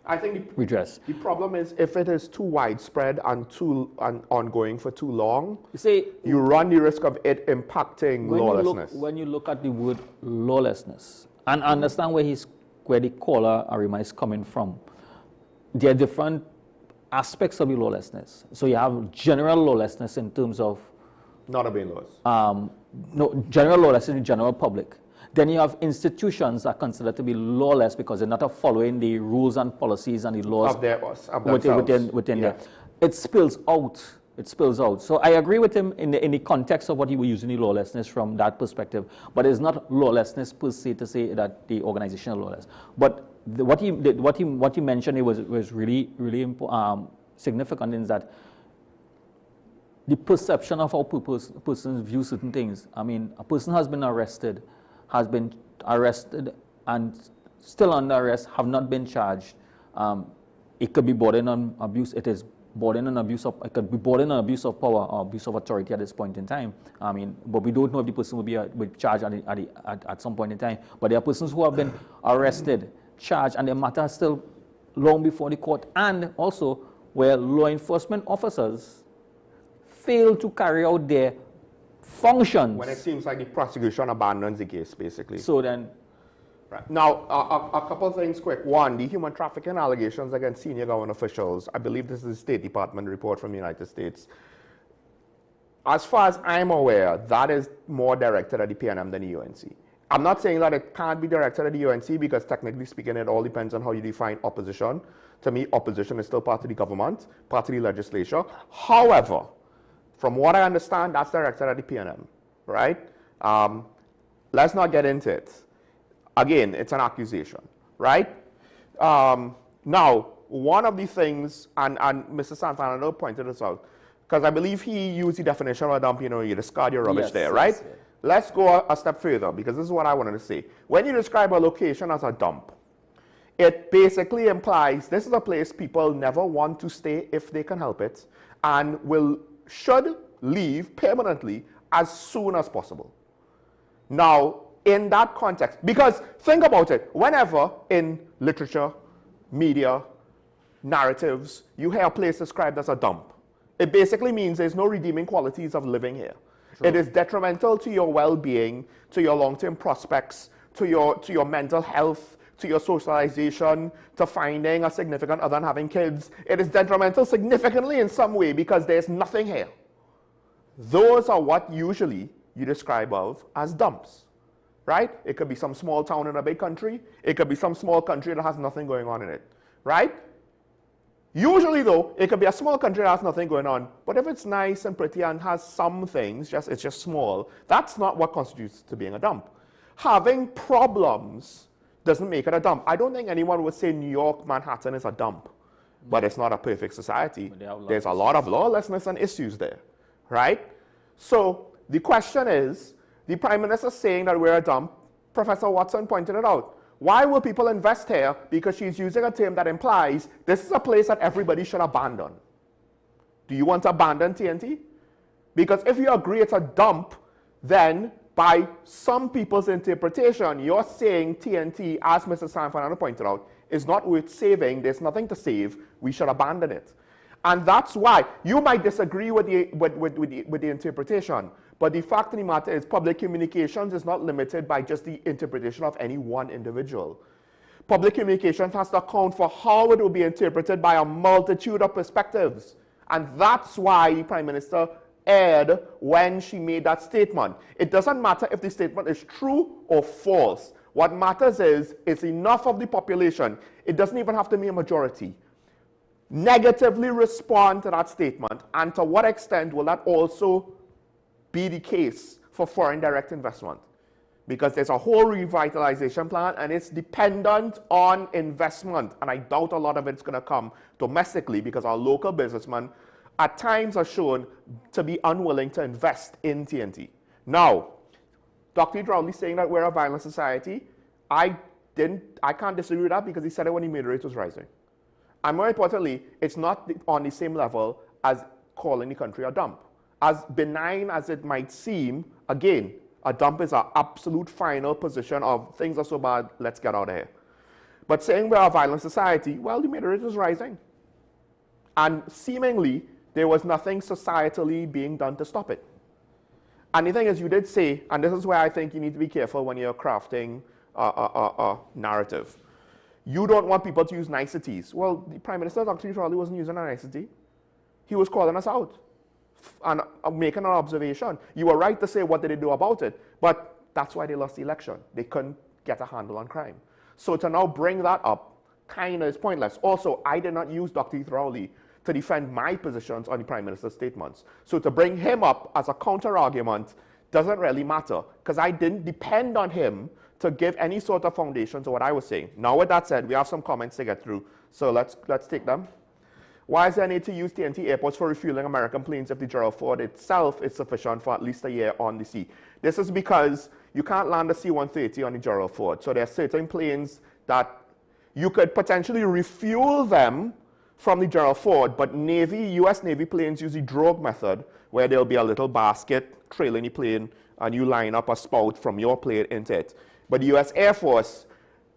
I think redress. The problem is if it is too widespread and ongoing for too long, you run the risk of it impacting lawlessness. When you look at the word lawlessness, and understand where the caller Arima is coming from, there are different aspects of the lawlessness. So you have general lawlessness in terms of not obeying laws. No, general lawlessness in the general public. Then you have institutions that are considered to be lawless because they're not following the rules and policies and the laws within there. It spills out. It spills out. So I agree with him in the context of what he was using the lawlessness from that perspective. But it's not lawlessness per se to say that the organization is lawless. But what he mentioned was really significant in that the perception of how persons view certain things. I mean, a person has been arrested and still under arrest, have not been charged. It could be bordering on abuse. It is bordering on abuse of. It could be bordering on abuse of power or abuse of authority at this point in time. I mean, but we don't know if the person will be charged at some point in time. But there are persons who have been arrested, charged, and their matter is still long before the court, and also where law enforcement officers fail to carry out their functions. When it seems like the prosecution abandons the case, basically. So then... Right. Now, a couple of things quick. One, the human trafficking allegations against senior government officials. I believe this is a State Department report from the United States. As far as I'm aware, that is more directed at the PNM than the UNC. I'm not saying that it can't be directed at the UNC because technically speaking, it all depends on how you define opposition. To me, opposition is still part of the government, part of the legislature. However, from what I understand, that's directed at the PNM, right? Let's not get into it. Again, it's an accusation, right? Now, one of the things, and Mr. Santana pointed this out, because I believe he used the definition of a dump, you discard your rubbish there, right? Yes. Let's go a step further, because this is what I wanted to say. When you describe a location as a dump, it basically implies this is a place people never want to stay if they can help it, and should leave permanently as soon as possible. Now, in that context, because think about it, whenever in literature, media, narratives, you hear a place described as a dump, it basically means there's no redeeming qualities of living here. It is detrimental to your well-being, to your long-term prospects, to your mental health, to your socialization, to finding a significant other and having kids. It is detrimental significantly in some way because there's nothing here. Those are what usually you describe of as dumps, right? It could be some small town in a big country. It could be some small country that has nothing going on in it, right? Usually, though, it could be a small country that has nothing going on. But if it's nice and pretty and has some things, it's just small, that's not what constitutes to being a dump. Having problems doesn't make it a dump. I don't think anyone would say New York, Manhattan is a dump, but it's not a perfect society. There's a lot of lawlessness and issues there, right? So the question is, the Prime Minister saying that we're a dump, Professor Watson pointed it out. Why will people invest here? Because she's using a term that implies this is a place that everybody should abandon. Do you want to abandon TNT? Because if you agree it's a dump, then by some people's interpretation, you're saying TNT, as Mr. San Fernando pointed out, is not worth saving. There's nothing to save. We should abandon it. And that's why you might disagree with the interpretation. But the fact of the matter is public communications is not limited by just the interpretation of any one individual. Public communications has to account for how it will be interpreted by a multitude of perspectives. And that's why the Prime Minister erred when she made that statement. It doesn't matter if the statement is true or false. What matters is enough of the population, it doesn't even have to be a majority, negatively respond to that statement, and to what extent will that also be the case for foreign direct investment? Because there's a whole revitalization plan and it's dependent on investment, and I doubt a lot of it's going to come domestically because our local businessmen at times are shown to be unwilling to invest in TNT. Now, Dr. Rowley saying that we're a violent society, I can't disagree with that because he said it when the murder rate was rising. And more importantly, it's not on the same level as calling the country a dump. As benign as it might seem, again, a dump is an absolute final position of things are so bad, let's get out of here. But saying we're a violent society, well, the murder rate is rising. And seemingly, there was nothing societally being done to stop it. And the thing is, you did say, and this is where I think you need to be careful when you're crafting a narrative. You don't want people to use niceties. Well, the Prime Minister, Dr. Rowley, wasn't using a nicety. He was calling us out and making an observation. You were right to say what did they do about it, but that's why they lost the election. They couldn't get a handle on crime. So to now bring that up kind of is pointless. Also, I did not use Dr. Rowley to defend my positions on the Prime Minister's statements. So to bring him up as a counter-argument doesn't really matter because I didn't depend on him to give any sort of foundation to what I was saying. Now with that said, we have some comments to get through, so let's take them. Why is there a need to use TNT airports for refueling American planes if the Gerald Ford itself is sufficient for at least a year on the sea? This is because you can't land a C-130 on the Gerald Ford. So there are certain planes that you could potentially refuel them from the Gerald Ford, but US Navy planes use the drogue method, where there'll be a little basket trailing the plane, and you line up a spout from your plane into it. But the US Air Force,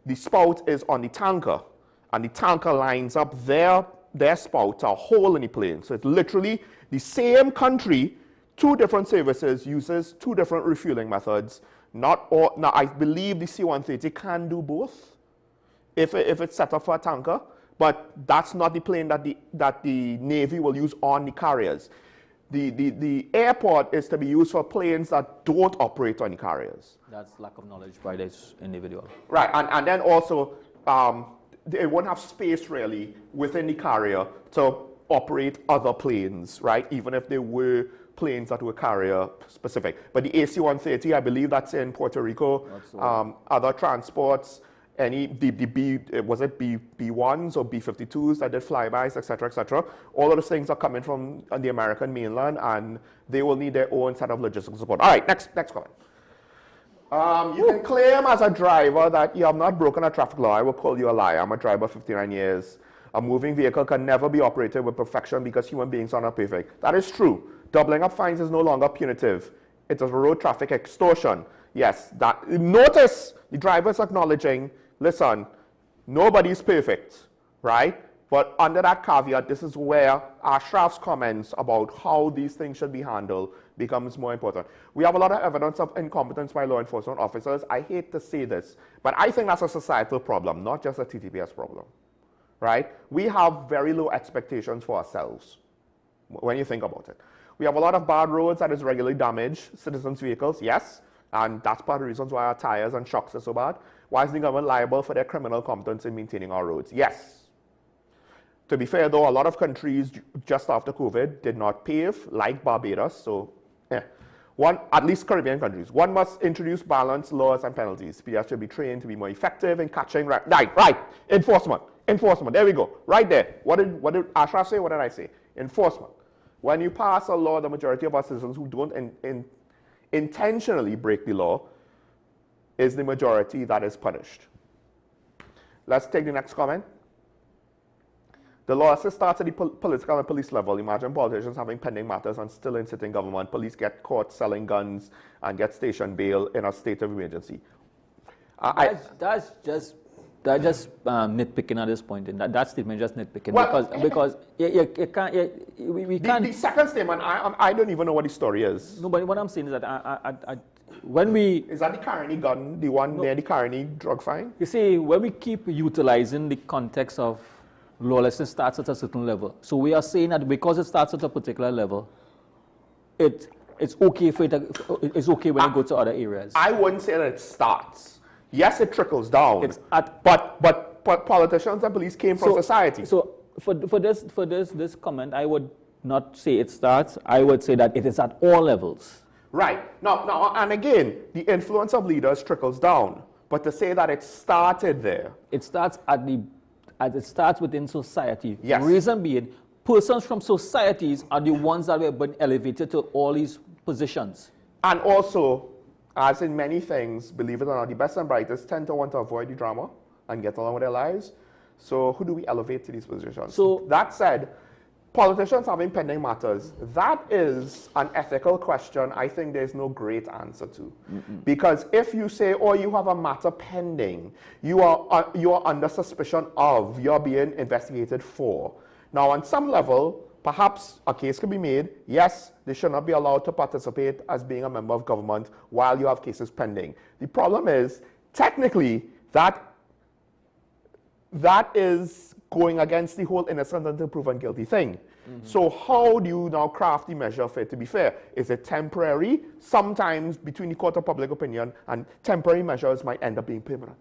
the spout is on the tanker, and the tanker lines up their spout to a hole in the plane. So it's literally the same country, two different services, uses two different refueling methods. Now, I believe the C-130 can do both if it's set up for a tanker, but that's not the plane that the Navy will use on the carriers. The airport is to be used for planes that don't operate on the carriers. That's lack of knowledge by this individual. Right, and then also, they won't have space really within the carrier to operate other planes, right? Even if they were planes that were carrier specific. But the AC-130, I believe that's in Puerto Rico. Other transports, was it B-1s or B-52s that did flybys, etc., etc. All of those things are coming from the American mainland, and they will need their own set of logistical support. All right, next comment. You can claim as a driver that you have not broken a traffic law. I will call you a liar. I'm a driver 59 years. A moving vehicle can never be operated with perfection because human beings are not perfect. That is true. Doubling up fines is no longer punitive. It is road traffic extortion. Yes, that, notice the drivers acknowledging, listen, nobody's perfect, right? But under that caveat, this is where Ashraf's comments about how these things should be handled becomes more important. We have a lot of evidence of incompetence by law enforcement officers. I hate to say this, but I think that's a societal problem, not just a TTPS problem, right? We have very low expectations for ourselves when you think about it. We have a lot of bad roads that is regularly damaged, citizens' vehicles, yes, and that's part of the reasons why our tires and shocks are so bad. Why is the government liable for their criminal competence in maintaining our roads? Yes. To be fair, though, a lot of countries just after COVID did not pave, like Barbados. So, yeah. At least Caribbean countries. One must introduce balanced laws and penalties. PDS should be trained to be more effective in catching. Right. Enforcement. There we go. Right there. What did Ashraf say? What did I say? Enforcement. When you pass a law, the majority of our citizens who don't intentionally break the law is the majority that is punished. Let's take the next comment. The lawsuit starts at the political and police level. Imagine politicians having pending matters and still in sitting government. Police get caught selling guns and get station bail in a state of emergency. That's just nitpicking at this point. That statement just nitpicking, well, because you can't. We can't. The second statement, I don't even know what the story is. No, but what I'm saying is that when we... Is that the Carney gun, the one near the Carney drug fine? You see, when we keep utilizing the context of lawlessness starts at a certain level. So we are saying that because it starts at a particular level, it's okay for it's okay when it goes to other areas. I wouldn't say that it starts. Yes, it trickles down. But politicians and police came from society. So for this comment, I would not say it starts. I would say that it is at all levels. Right. Now, and again, the influence of leaders trickles down. But to say that it started there, it starts it starts within society. Yes. The reason being, persons from societies are the ones that have been elevated to all these positions. And also, as in many things, believe it or not, the best and brightest tend to want to avoid the drama and get along with their lives. So who do we elevate to these positions? So that said, politicians having pending matters, that is an ethical question I think there's no great answer to. Because if you say, oh, you have a matter pending, you are under suspicion of, you're being investigated for. Now, on some level, perhaps a case can be made, yes, they should not be allowed to participate as being a member of government while you have cases pending. The problem is, technically, that is going against the whole innocent until proven guilty thing. So how do you now craft the measure for it to be fair? Is it temporary? Sometimes between the court of public opinion and temporary measures might end up being permanent.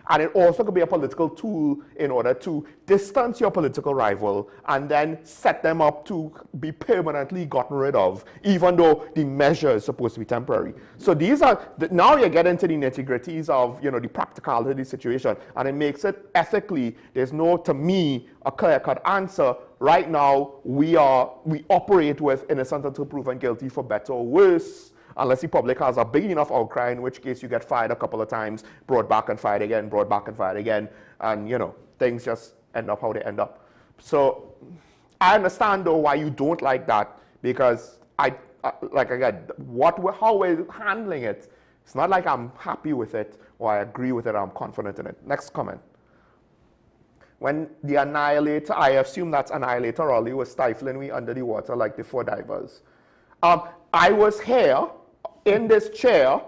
And it also could be a political tool in order to distance your political rival and then set them up to be permanently gotten rid of, even though the measure is supposed to be temporary. So these are, now you get into the nitty-gritties of, the practicality of the situation, and it makes it ethically, there's no, to me, a clear-cut answer. Right now, we operate with innocent until proven guilty for better or worse, unless the public has a big enough outcry, in which case you get fired a couple of times, brought back and fired again, brought back and fired again, and things just end up how they end up. So I understand though why you don't like that, because like again, how we're handling it, it's not like I'm happy with it or I agree with it or I'm confident in it. Next comment. When the Annihilator, I assume that's Annihilator Raleigh, was stifling me under the water like the 4 divers. I was here in this chair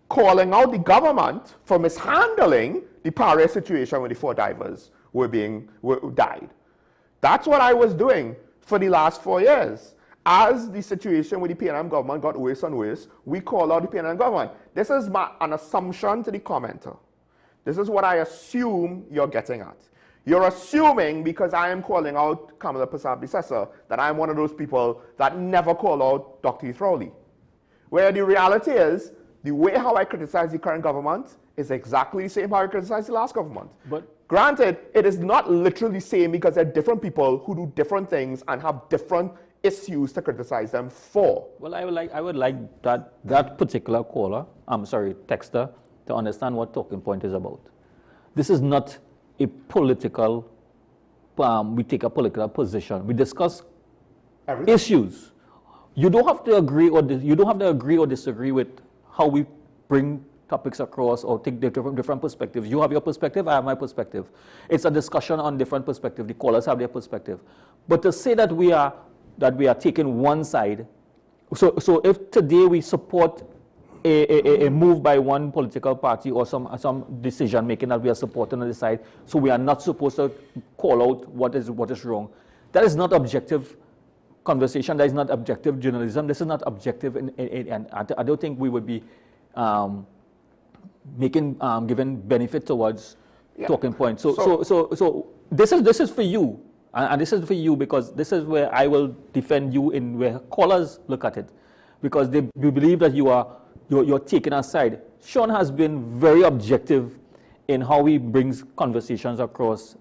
calling out the government for mishandling the pariah situation where the 4 divers died. That's what I was doing for the last 4 years. As the situation with the PNM government got worse and worse, we called out the PNM government. This is an assumption to the commenter. This is what I assume you're getting at. You're assuming, because I am calling out Kamala Prasad Bissessar, that I'm one of those people that never call out Dr. Heath Rowley. Where the reality is, the way how I criticize the current government is exactly the same how I criticize the last government. But granted, it is not literally the same, because there are different people who do different things and have different issues to criticize them for. Well, I would like that particular texter, to understand what Talking Point is about. This is not a political, we take a political position. We discuss issues. you don't have to agree or disagree with how we bring topics across or take different perspectives. You have your perspective, I have my perspective. It's a discussion on different perspectives. The callers have their perspective. But to say that we are taking one side, so if today we support a move by one political party or some decision making that we are supporting on the side, so we are not supposed to call out what is wrong. That is not objective conversation. That is not objective journalism. This is not objective, and I don't think we would be giving benefit towards talking points. So this is for you, and this is for you because this is where I will defend you in where callers look at it, because they believe that you're taking a side. Sean has been very objective in how he brings conversations across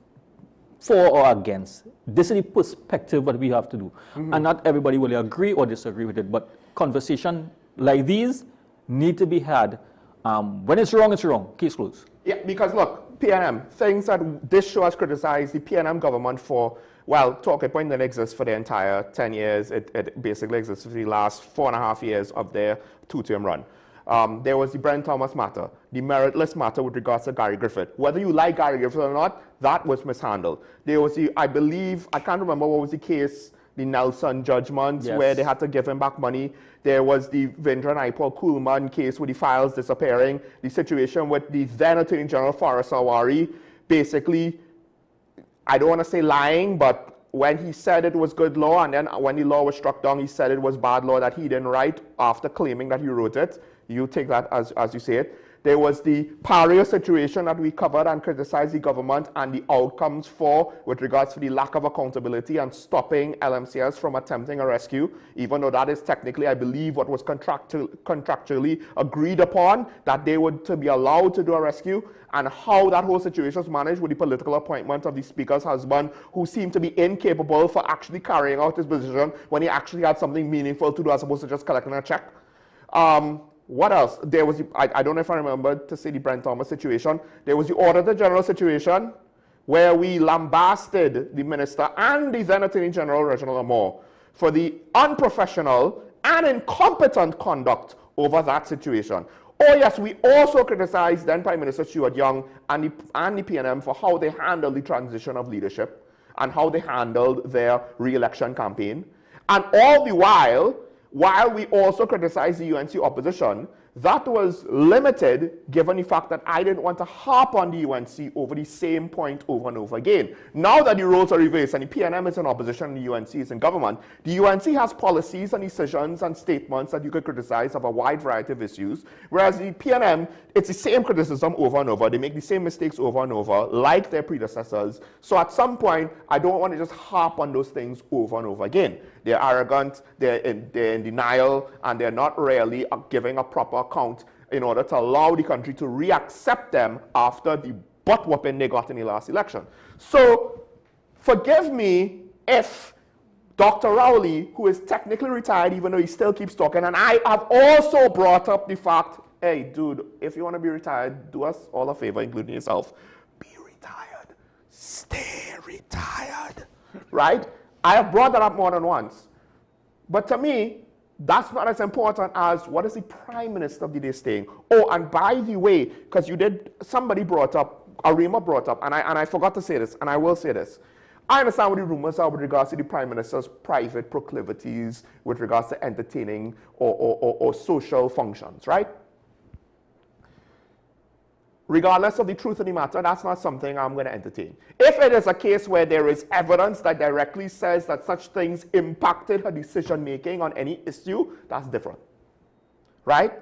for or against. This is the perspective that we have to do. And not everybody will agree or disagree with it, but conversation like these need to be had. When it's wrong, case closed. Yeah, because look, PNM, things that this show has criticized the PNM government for, well, Talking Point didn't exist for the entire 10 years. It basically exists for the last 4.5 years of their two-term run. There was the Brent Thomas matter, the meritless matter with regards to Gary Griffith. Whether you like Gary Griffith or not, that was mishandled. There was the, I believe, I can't remember what was the case, the Nelson judgments, where they had to give him back money. There was the Vindra Naipal Kuhlman case with the files disappearing, the situation with the then Attorney General Faris Awari, basically, I don't want to say lying, but when he said it was good law, and then when the law was struck down, he said it was bad law that he didn't write after claiming that he wrote it. You take that as you say it. There was the Paria situation that we covered and criticized the government and the outcomes for with regards to the lack of accountability and stopping LMCS from attempting a rescue, even though that is technically, I believe, what was contractually agreed upon, that they would to be allowed to do a rescue, and how that whole situation was managed with the political appointment of the Speaker's husband, who seemed to be incapable for actually carrying out his position when he actually had something meaningful to do as opposed to just collecting a check. What else? There was, I don't know if I remember to say the Brent Thomas situation. There was the Auditor General situation where we lambasted the Minister and the then Attorney General, Reginald Amor, for the unprofessional and incompetent conduct over that situation. Oh yes, we also criticized then Prime Minister Stuart Young and the PNM for how they handled the transition of leadership and how they handled their re-election campaign. And all the while we also criticized the UNC opposition, that was limited given the fact that I didn't want to harp on the UNC over the same point over and over again. Now that the roles are reversed and the PNM is in opposition and the UNC is in government, the UNC has policies and decisions and statements that you could criticize of a wide variety of issues, whereas the PNM, it's the same criticism over and over. They make the same mistakes over and over, like their predecessors. So at some point, I don't want to just harp on those things over and over again. They're arrogant, they're in denial, and they're not really giving a proper account in order to allow the country to re-accept them after the butt whooping they got in the last election. So forgive me if Dr. Rowley, who is technically retired even though he still keeps talking, and I have also brought up the fact, hey dude, if you want to be retired, do us all a favor, including yourself, be retired, stay retired, right? I have brought that up more than once. But to me, that's not as important as what is the Prime Minister of the day saying. Oh, and by the way, because somebody brought up, Arima brought up, and I forgot to say this, and I will say this. I understand what the rumors are with regards to the Prime Minister's private proclivities with regards to entertaining or social functions, right? Regardless of the truth of the matter, that's not something I'm going to entertain. If it is a case where there is evidence that directly says that such things impacted her decision-making on any issue, that's different, right?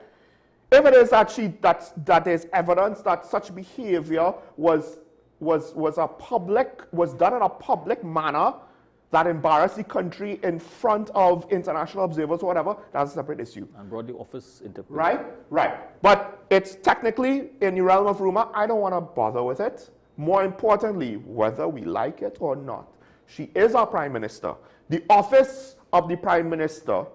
If it is that there's evidence that such behavior was done in a public manner that embarrassed the country in front of international observers or whatever, that's a separate issue. And brought the office into play. Right? Right. But it's technically in the realm of rumor. I don't want to bother with it. More importantly, whether we like it or not, she is our Prime Minister. The office of the Prime Minister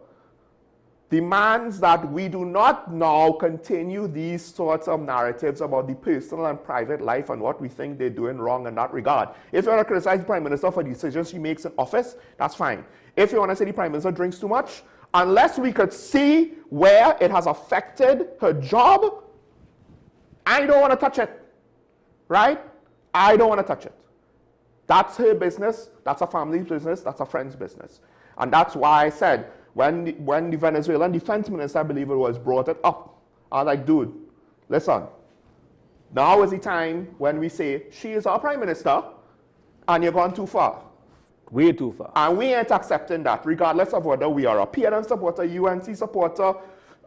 demands that we do not now continue these sorts of narratives about the personal and private life and what we think they're doing wrong in that regard. If you want to criticize the Prime Minister for decisions she makes in office, that's fine. If you want to say the Prime Minister drinks too much, unless we could see where it has affected her job, I don't want to touch it, right? I don't want to touch it. That's her business, that's a family's business, that's a friend's business. And that's why I said, when the Venezuelan defense minister, I believe it was, brought it up, I was like, dude, listen, now is the time when we say, she is our prime minister, and you're gone too far. Way too far. And we ain't accepting that, regardless of whether we are a PNM supporter, UNC supporter,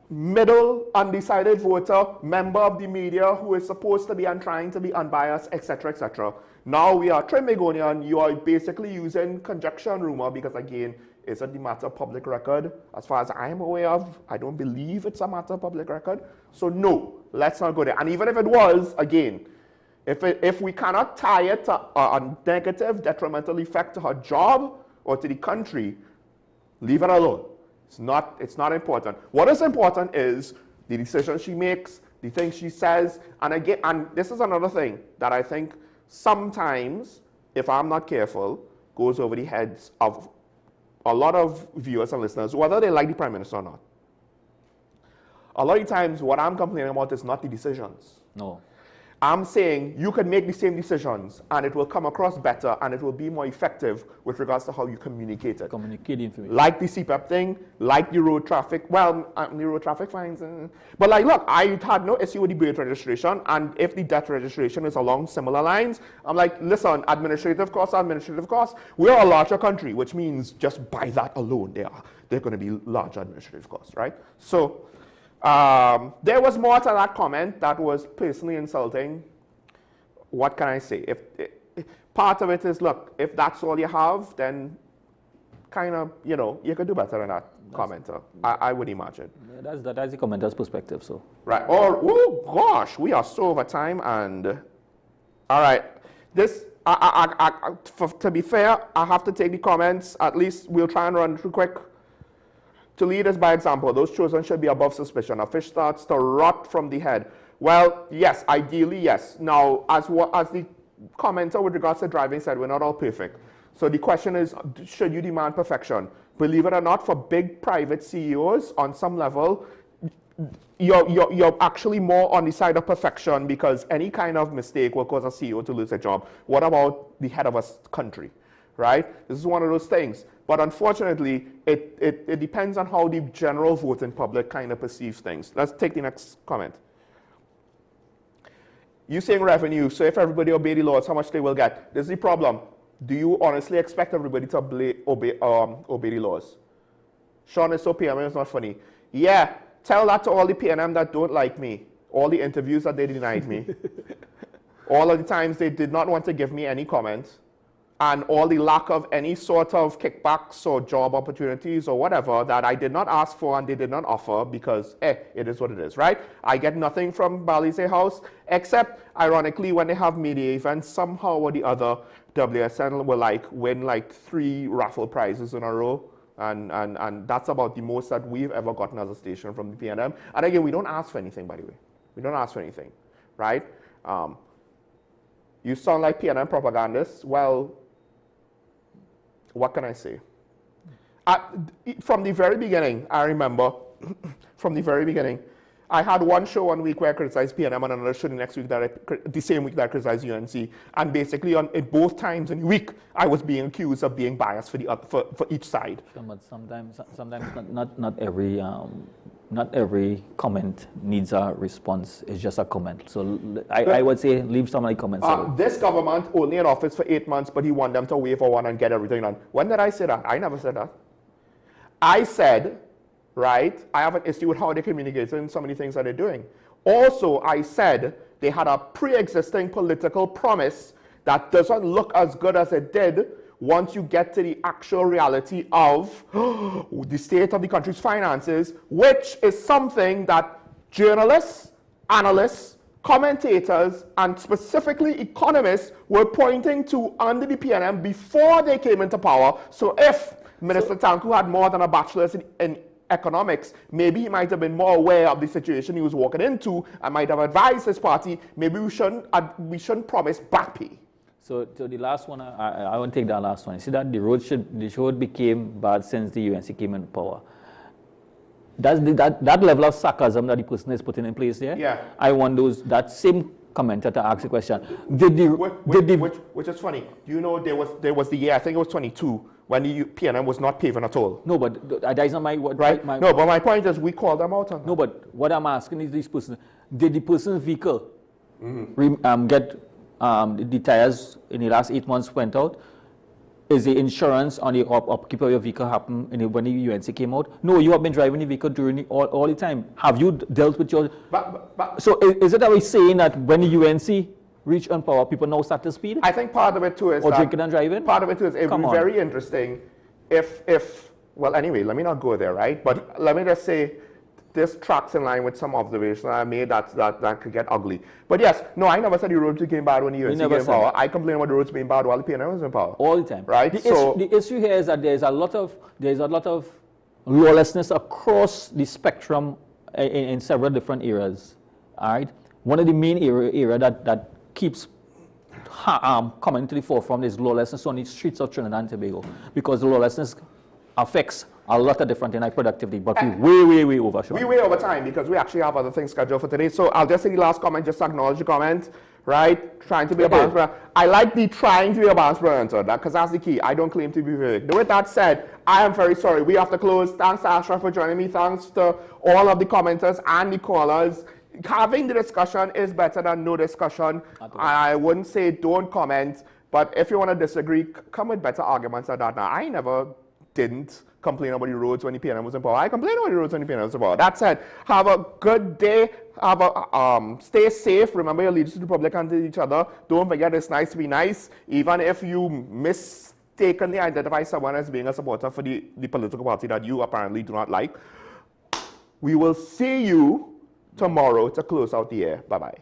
middle undecided voter, member of the media who is supposed to be and trying to be unbiased, etc., etc. Now we are Trimegonian, you are basically using conjecture and rumor because, again, it's a matter of public record. As far as I am aware of, I don't believe it's a matter of public record. So no, let's not go there. And even if it was, again, if we cannot tie it to a negative, detrimental effect to her job or to the country, leave it alone. It's not important. What is important is the decision she makes, the things she says, and again, and this is another thing that I think sometimes, if I'm not careful, goes over the heads of a lot of viewers and listeners, whether they like the Prime Minister or not. A lot of times, what I'm complaining about is not the decisions. No. I'm saying you can make the same decisions and it will come across better and it will be more effective with regards to how you communicate it. Communicate the information. Like the CPAP thing, like the road traffic, well, the road traffic fines. But like, look, I had no issue with the birth registration, and if the death registration is along similar lines, I'm like, listen, administrative costs. We're a larger country, which means just by that alone, they're going to be larger administrative costs, right? So, there was more to that comment that was personally insulting. What can I say? If part of it is, look, if that's all you have, then kind of, you could do better than that, commenter. I would imagine. Yeah, that's the commenter's perspective, so. Right. Or, oh gosh, we are so over time, and all right. This, to be fair, I have to take the comments. At least we'll try and run through quick. To lead us by example, those chosen should be above suspicion. A fish starts to rot from the head. Well, yes, ideally, yes. Now, as the commenter with regards to driving said, we're not all perfect. So the question is, should you demand perfection? Believe it or not, for big private CEOs, on some level, you're actually more on the side of perfection because any kind of mistake will cause a CEO to lose a job. What about the head of a country, right? This is one of those things. But unfortunately, it depends on how the general voting public kind of perceives things. Let's take the next comment. You saying revenue, so if everybody obey the laws, how much they will get? This is the problem. Do you honestly expect everybody to obey the laws? Sean is so PMM, it's not funny. Yeah, tell that to all the PNM that don't like me. All the interviews that they denied me. All of the times they did not want to give me any comments. And all the lack of any sort of kickbacks or job opportunities or whatever that I did not ask for and they did not offer because, it is what it is, right? I get nothing from Balize House, except, ironically, when they have media events, somehow or the other, WSN will win 3 raffle prizes in a row. And that's about the most that we've ever gotten as a station from the PNM. And again, we don't ask for anything, by the way. We don't ask for anything, right? You sound like PNM propagandists. Well, what can I say? From the very beginning, I remember, from the very beginning, I had one show 1 week where I criticized PNM and another show the next week the same week that I criticized UNC. And basically, in both times in the week, I was being accused of being biased for each side. But sometimes not every comment needs a response. It's just a comment. So I would say leave some of the comments. This government only in office for 8 months, but he want them to wait for 1 and get everything done. When did I say that? I never said that. I said, right, I have an issue with how they communicate and so many things that they're doing. Also, I said they had a pre-existing political promise that doesn't look as good as it did once you get to the actual reality of the state of the country's finances, which is something that journalists, analysts, commentators, and specifically economists were pointing to under the PNM before they came into power. So if Minister Tanku had more than a bachelor's in economics, maybe he might have been more aware of the situation he was walking into and might have advised his party, maybe we shouldn't promise back pay. So the last one, I want to take that last one. You see that the road became bad since the UNC came into power. that level of sarcasm that the person is putting in place there. Yeah. I want that same commenter to ask a question. Which is funny. You know, there was the year, I think it was 22, when the PNM was not paving at all. No, but that is not my word. Right? No, but my point is we called them out on that. No, but what I'm asking is this person, did the person's vehicle get the tires in the last 8 months went out? Is the insurance on the upkeep of your vehicle happen when the UNC came out? No, you have been driving the vehicle during all the time. Have you dealt with your... So is it that we're saying that when the UNC reach on power, people now start to speed? I think part of it too is or drinking and driving? Part of it too is it would be very interesting if... Well, anyway, let me not go there, right? But let me just say, this tracks in line with some observations I made that could get ugly. But yes, no, I never said the roads became bad when the UNC came in power. I complain about the roads being bad while the PNM was in power. All the time. Right? The issue here is that there's a lot of lawlessness across the spectrum in several different areas. All right? One of the main area that keeps coming to the forefront is lawlessness on the streets of Trinidad and Tobago, because the lawlessness affects a lot of different things like productivity, but we way overshot. We way over time because we actually have other things scheduled for today. So I'll just say the last comment, just to acknowledge the comment, right? Trying to be a balanced presenter. I like the trying to be a balanced presenter, because that's the key. I don't claim to be Vivek. With that said, I am very sorry. We have to close. Thanks to Ashraf for joining me. Thanks to all of the commenters and the callers. Having the discussion is better than no discussion. I wouldn't say don't comment, but if you want to disagree, come with better arguments than that. Now, I never didn't complain about the roads when the PNM was in power. I complained about the roads when the PNM was in power. That said, have a good day. Stay safe. Remember your allegiance to the public and to each other. Don't forget it's nice to be nice. Even if you mistakenly identify someone as being a supporter for the political party that you apparently do not like. We will see you tomorrow to close out the year. Bye-bye.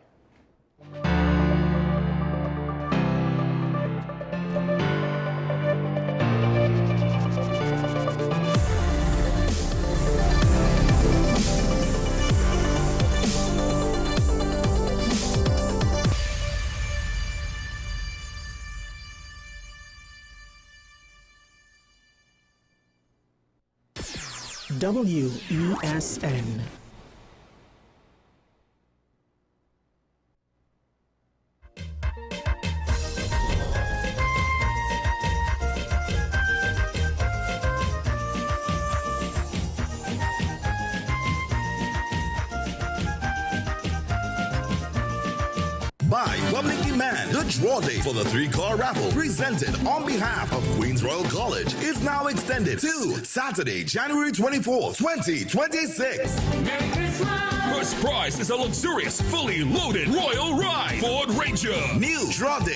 WESN. By public demand, the draw date for the 3-car raffle presented on behalf of Queens Royal College is now extended to Saturday, January 24, 2026. First prize is a luxurious, fully loaded Royal Ride Ford Ranger. New draw date